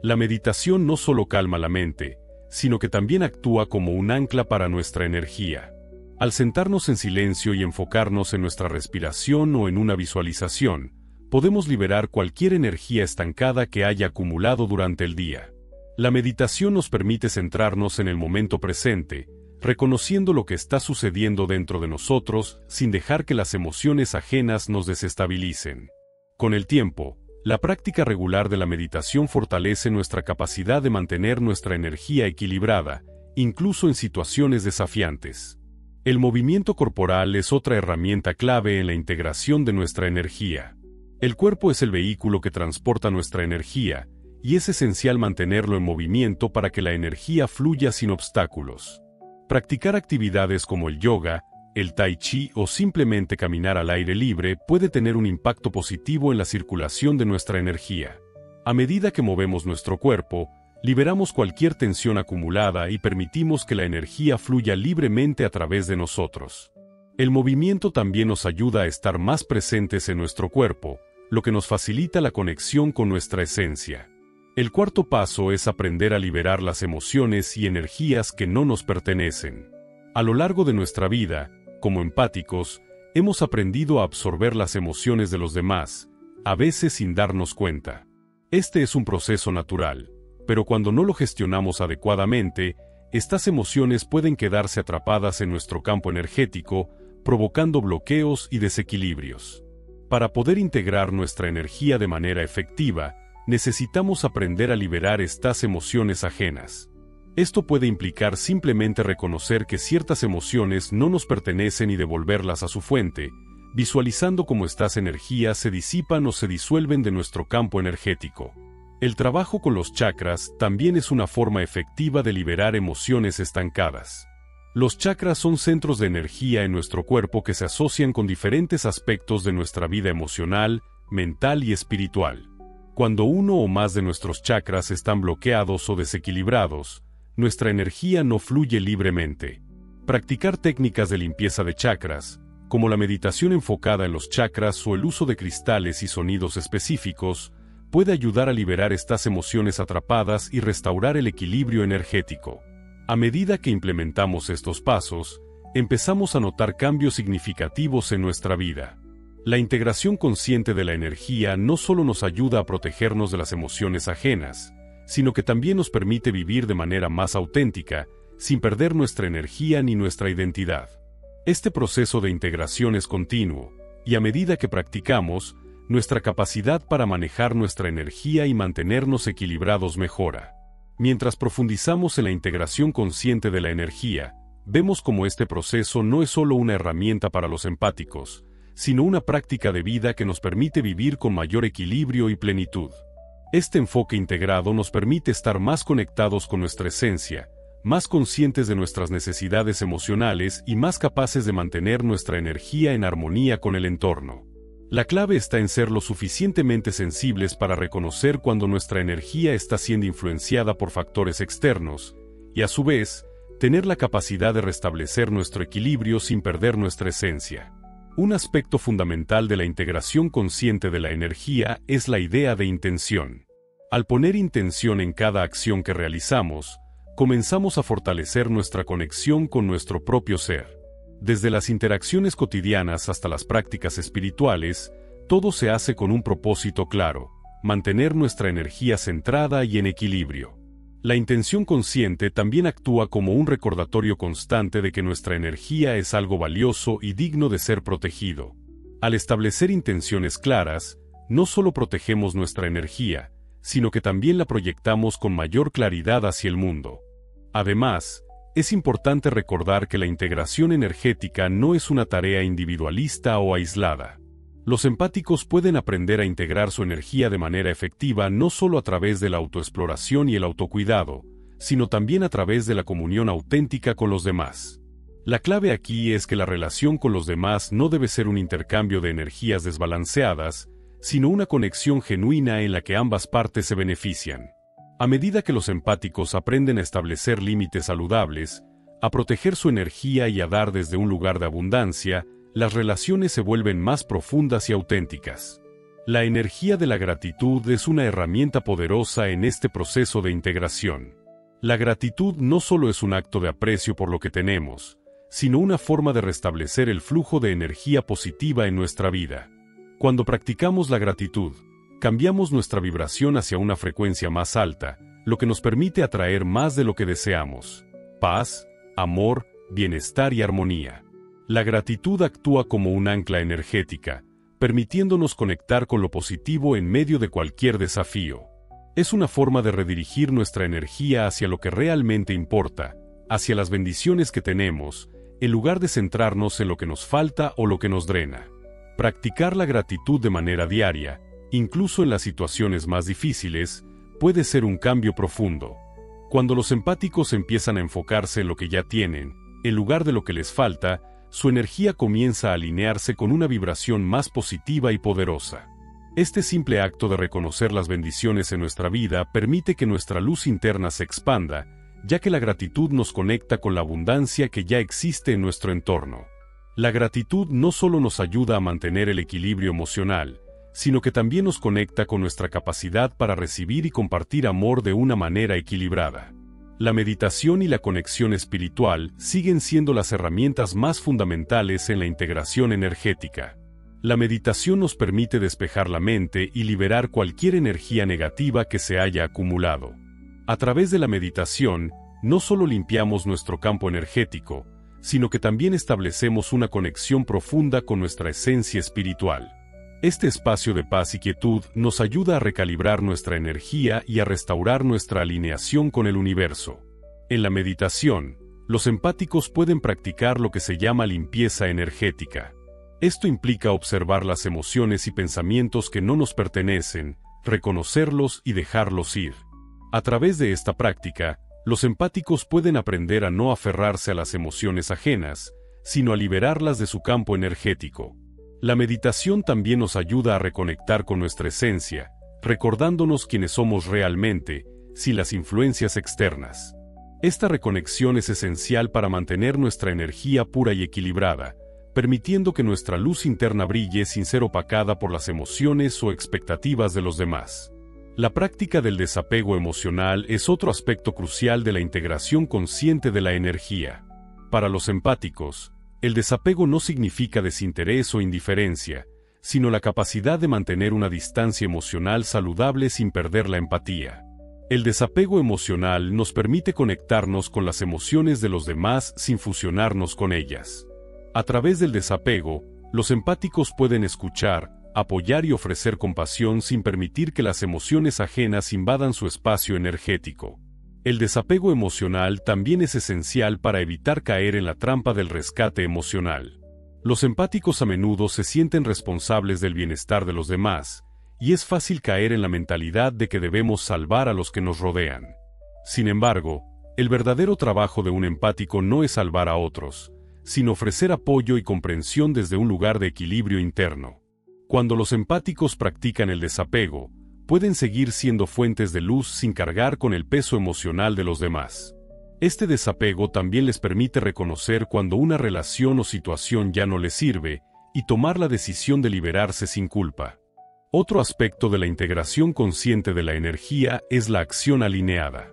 La meditación no solo calma la mente, sino que también actúa como un ancla para nuestra energía. Al sentarnos en silencio y enfocarnos en nuestra respiración o en una visualización, podemos liberar cualquier energía estancada que haya acumulado durante el día. La meditación nos permite centrarnos en el momento presente, reconociendo lo que está sucediendo dentro de nosotros sin dejar que las emociones ajenas nos desestabilicen. Con el tiempo, la práctica regular de la meditación fortalece nuestra capacidad de mantener nuestra energía equilibrada, incluso en situaciones desafiantes. El movimiento corporal es otra herramienta clave en la integración de nuestra energía. El cuerpo es el vehículo que transporta nuestra energía, y es esencial mantenerlo en movimiento para que la energía fluya sin obstáculos. Practicar actividades como el yoga, el tai chi o simplemente caminar al aire libre puede tener un impacto positivo en la circulación de nuestra energía. A medida que movemos nuestro cuerpo, liberamos cualquier tensión acumulada y permitimos que la energía fluya libremente a través de nosotros. El movimiento también nos ayuda a estar más presentes en nuestro cuerpo, lo que nos facilita la conexión con nuestra esencia. El cuarto paso es aprender a liberar las emociones y energías que no nos pertenecen. A lo largo de nuestra vida, como empáticos, hemos aprendido a absorber las emociones de los demás, a veces sin darnos cuenta. Este es un proceso natural, pero cuando no lo gestionamos adecuadamente, estas emociones pueden quedarse atrapadas en nuestro campo energético, provocando bloqueos y desequilibrios. Para poder integrar nuestra energía de manera efectiva, necesitamos aprender a liberar estas emociones ajenas. Esto puede implicar simplemente reconocer que ciertas emociones no nos pertenecen y devolverlas a su fuente, visualizando cómo estas energías se disipan o se disuelven de nuestro campo energético. El trabajo con los chakras también es una forma efectiva de liberar emociones estancadas. Los chakras son centros de energía en nuestro cuerpo que se asocian con diferentes aspectos de nuestra vida emocional, mental y espiritual. Cuando uno o más de nuestros chakras están bloqueados o desequilibrados, nuestra energía no fluye libremente. Practicar técnicas de limpieza de chakras, como la meditación enfocada en los chakras o el uso de cristales y sonidos específicos, puede ayudar a liberar estas emociones atrapadas y restaurar el equilibrio energético. A medida que implementamos estos pasos, empezamos a notar cambios significativos en nuestra vida. La integración consciente de la energía no solo nos ayuda a protegernos de las emociones ajenas, sino que también nos permite vivir de manera más auténtica, sin perder nuestra energía ni nuestra identidad. Este proceso de integración es continuo, y a medida que practicamos, nuestra capacidad para manejar nuestra energía y mantenernos equilibrados mejora. Mientras profundizamos en la integración consciente de la energía, vemos cómo este proceso no es solo una herramienta para los empáticos, sino una práctica de vida que nos permite vivir con mayor equilibrio y plenitud. Este enfoque integrado nos permite estar más conectados con nuestra esencia, más conscientes de nuestras necesidades emocionales y más capaces de mantener nuestra energía en armonía con el entorno. La clave está en ser lo suficientemente sensibles para reconocer cuando nuestra energía está siendo influenciada por factores externos, y a su vez, tener la capacidad de restablecer nuestro equilibrio sin perder nuestra esencia. Un aspecto fundamental de la integración consciente de la energía es la idea de intención. Al poner intención en cada acción que realizamos, comenzamos a fortalecer nuestra conexión con nuestro propio ser. Desde las interacciones cotidianas hasta las prácticas espirituales, todo se hace con un propósito claro: mantener nuestra energía centrada y en equilibrio. La intención consciente también actúa como un recordatorio constante de que nuestra energía es algo valioso y digno de ser protegido. Al establecer intenciones claras, no solo protegemos nuestra energía, sino que también la proyectamos con mayor claridad hacia el mundo. Además, es importante recordar que la integración energética no es una tarea individualista o aislada. Los empáticos pueden aprender a integrar su energía de manera efectiva no solo a través de la autoexploración y el autocuidado, sino también a través de la comunión auténtica con los demás. La clave aquí es que la relación con los demás no debe ser un intercambio de energías desbalanceadas, sino una conexión genuina en la que ambas partes se benefician. A medida que los empáticos aprenden a establecer límites saludables, a proteger su energía y a dar desde un lugar de abundancia, las relaciones se vuelven más profundas y auténticas. La energía de la gratitud es una herramienta poderosa en este proceso de integración. La gratitud no solo es un acto de aprecio por lo que tenemos, sino una forma de restablecer el flujo de energía positiva en nuestra vida. Cuando practicamos la gratitud, cambiamos nuestra vibración hacia una frecuencia más alta, lo que nos permite atraer más de lo que deseamos: paz, amor, bienestar y armonía. La gratitud actúa como un ancla energética, permitiéndonos conectar con lo positivo en medio de cualquier desafío. Es una forma de redirigir nuestra energía hacia lo que realmente importa, hacia las bendiciones que tenemos, en lugar de centrarnos en lo que nos falta o lo que nos drena. Practicar la gratitud de manera diaria, incluso en las situaciones más difíciles, puede ser un cambio profundo. Cuando los empáticos empiezan a enfocarse en lo que ya tienen, en lugar de lo que les falta, su energía comienza a alinearse con una vibración más positiva y poderosa. Este simple acto de reconocer las bendiciones en nuestra vida permite que nuestra luz interna se expanda, ya que la gratitud nos conecta con la abundancia que ya existe en nuestro entorno. La gratitud no solo nos ayuda a mantener el equilibrio emocional, sino que también nos conecta con nuestra capacidad para recibir y compartir amor de una manera equilibrada. La meditación y la conexión espiritual siguen siendo las herramientas más fundamentales en la integración energética. La meditación nos permite despejar la mente y liberar cualquier energía negativa que se haya acumulado. A través de la meditación, no solo limpiamos nuestro campo energético, sino que también establecemos una conexión profunda con nuestra esencia espiritual. Este espacio de paz y quietud nos ayuda a recalibrar nuestra energía y a restaurar nuestra alineación con el universo. En la meditación, los empáticos pueden practicar lo que se llama limpieza energética. Esto implica observar las emociones y pensamientos que no nos pertenecen, reconocerlos y dejarlos ir. A través de esta práctica, Los empáticos pueden aprender a no aferrarse a las emociones ajenas, sino a liberarlas de su campo energético. La meditación también nos ayuda a reconectar con nuestra esencia, recordándonos quiénes somos realmente, sin las influencias externas. Esta reconexión es esencial para mantener nuestra energía pura y equilibrada, permitiendo que nuestra luz interna brille sin ser opacada por las emociones o expectativas de los demás. La práctica del desapego emocional es otro aspecto crucial de la integración consciente de la energía. Para los empáticos, el desapego no significa desinterés o indiferencia, sino la capacidad de mantener una distancia emocional saludable sin perder la empatía. El desapego emocional nos permite conectarnos con las emociones de los demás sin fusionarnos con ellas. A través del desapego, los empáticos pueden escuchar, apoyar y ofrecer compasión sin permitir que las emociones ajenas invadan su espacio energético. El desapego emocional también es esencial para evitar caer en la trampa del rescate emocional. Los empáticos a menudo se sienten responsables del bienestar de los demás, y es fácil caer en la mentalidad de que debemos salvar a los que nos rodean. Sin embargo, el verdadero trabajo de un empático no es salvar a otros, sino ofrecer apoyo y comprensión desde un lugar de equilibrio interno. Cuando los empáticos practican el desapego, pueden seguir siendo fuentes de luz sin cargar con el peso emocional de los demás. Este desapego también les permite reconocer cuando una relación o situación ya no les sirve y tomar la decisión de liberarse sin culpa. Otro aspecto de la integración consciente de la energía es la acción alineada.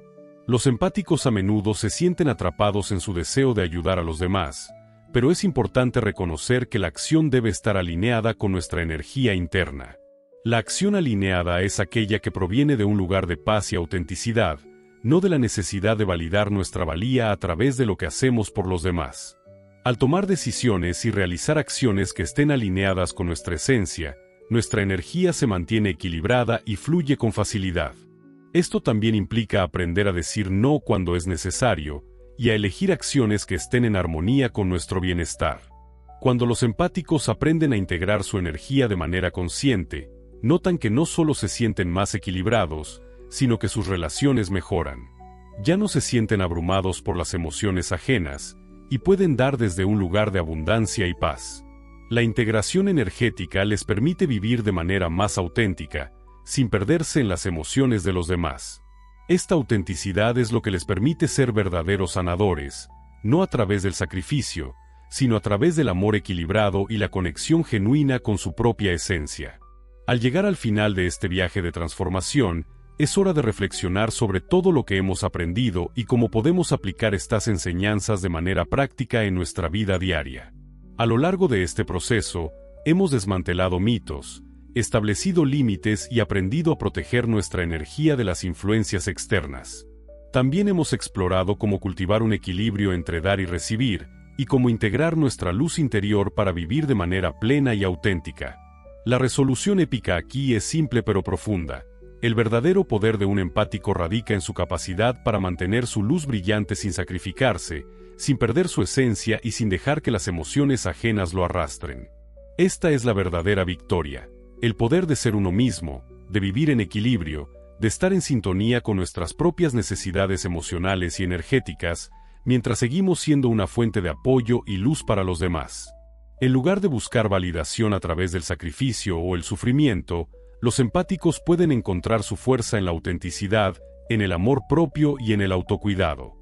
Los empáticos a menudo se sienten atrapados en su deseo de ayudar a los demás, pero es importante reconocer que la acción debe estar alineada con nuestra energía interna. La acción alineada es aquella que proviene de un lugar de paz y autenticidad, no de la necesidad de validar nuestra valía a través de lo que hacemos por los demás. Al tomar decisiones y realizar acciones que estén alineadas con nuestra esencia, nuestra energía se mantiene equilibrada y fluye con facilidad. Esto también implica aprender a decir no cuando es necesario, y a elegir acciones que estén en armonía con nuestro bienestar. Cuando los empáticos aprenden a integrar su energía de manera consciente, notan que no solo se sienten más equilibrados, sino que sus relaciones mejoran. Ya no se sienten abrumados por las emociones ajenas, y pueden dar desde un lugar de abundancia y paz. La integración energética les permite vivir de manera más auténtica, sin perderse en las emociones de los demás. Esta autenticidad es lo que les permite ser verdaderos sanadores, no a través del sacrificio, sino a través del amor equilibrado y la conexión genuina con su propia esencia. Al llegar al final de este viaje de transformación, es hora de reflexionar sobre todo lo que hemos aprendido y cómo podemos aplicar estas enseñanzas de manera práctica en nuestra vida diaria. A lo largo de este proceso, hemos desmantelado mitos, establecido límites y aprendido a proteger nuestra energía de las influencias externas. También hemos explorado cómo cultivar un equilibrio entre dar y recibir, y cómo integrar nuestra luz interior para vivir de manera plena y auténtica. La resolución épica aquí es simple pero profunda. El verdadero poder de un empático radica en su capacidad para mantener su luz brillante sin sacrificarse, sin perder su esencia y sin dejar que las emociones ajenas lo arrastren. Esta es la verdadera victoria. El poder de ser uno mismo, de vivir en equilibrio, de estar en sintonía con nuestras propias necesidades emocionales y energéticas, mientras seguimos siendo una fuente de apoyo y luz para los demás. En lugar de buscar validación a través del sacrificio o el sufrimiento, los empáticos pueden encontrar su fuerza en la autenticidad, en el amor propio y en el autocuidado.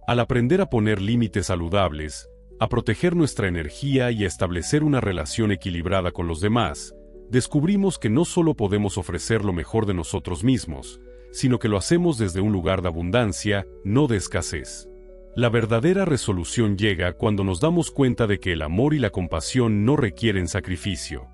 Al aprender a poner límites saludables, a proteger nuestra energía y a establecer una relación equilibrada con los demás, descubrimos que no solo podemos ofrecer lo mejor de nosotros mismos, sino que lo hacemos desde un lugar de abundancia, no de escasez. La verdadera resolución llega cuando nos damos cuenta de que el amor y la compasión no requieren sacrificio.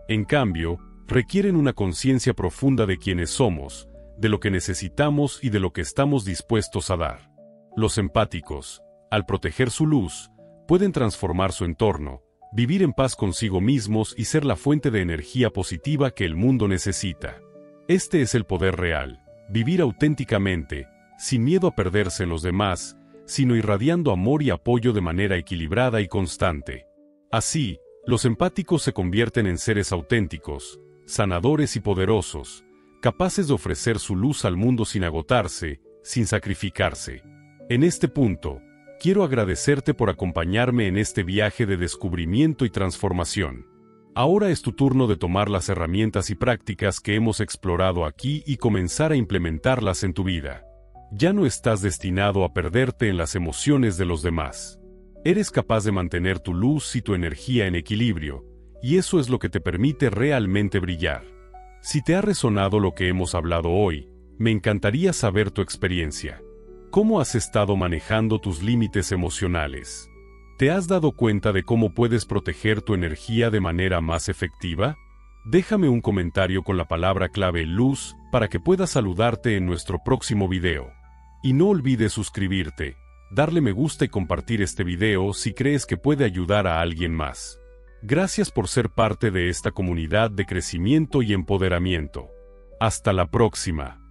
En cambio, requieren una conciencia profunda de quiénes somos, de lo que necesitamos y de lo que estamos dispuestos a dar. Los empáticos, al proteger su luz, pueden transformar su entorno, vivir en paz consigo mismos y ser la fuente de energía positiva que el mundo necesita. Este es el poder real, vivir auténticamente, sin miedo a perderse en los demás, sino irradiando amor y apoyo de manera equilibrada y constante. Así, los empáticos se convierten en seres auténticos, sanadores y poderosos, capaces de ofrecer su luz al mundo sin agotarse, sin sacrificarse. En este punto, quiero agradecerte por acompañarme en este viaje de descubrimiento y transformación. Ahora es tu turno de tomar las herramientas y prácticas que hemos explorado aquí y comenzar a implementarlas en tu vida. Ya no estás destinado a perderte en las emociones de los demás. Eres capaz de mantener tu luz y tu energía en equilibrio, y eso es lo que te permite realmente brillar. Si te ha resonado lo que hemos hablado hoy, me encantaría saber tu experiencia. ¿Cómo has estado manejando tus límites emocionales? ¿Te has dado cuenta de cómo puedes proteger tu energía de manera más efectiva? Déjame un comentario con la palabra clave luz para que pueda saludarte en nuestro próximo video. Y no olvides suscribirte, darle me gusta y compartir este video si crees que puede ayudar a alguien más. Gracias por ser parte de esta comunidad de crecimiento y empoderamiento. Hasta la próxima.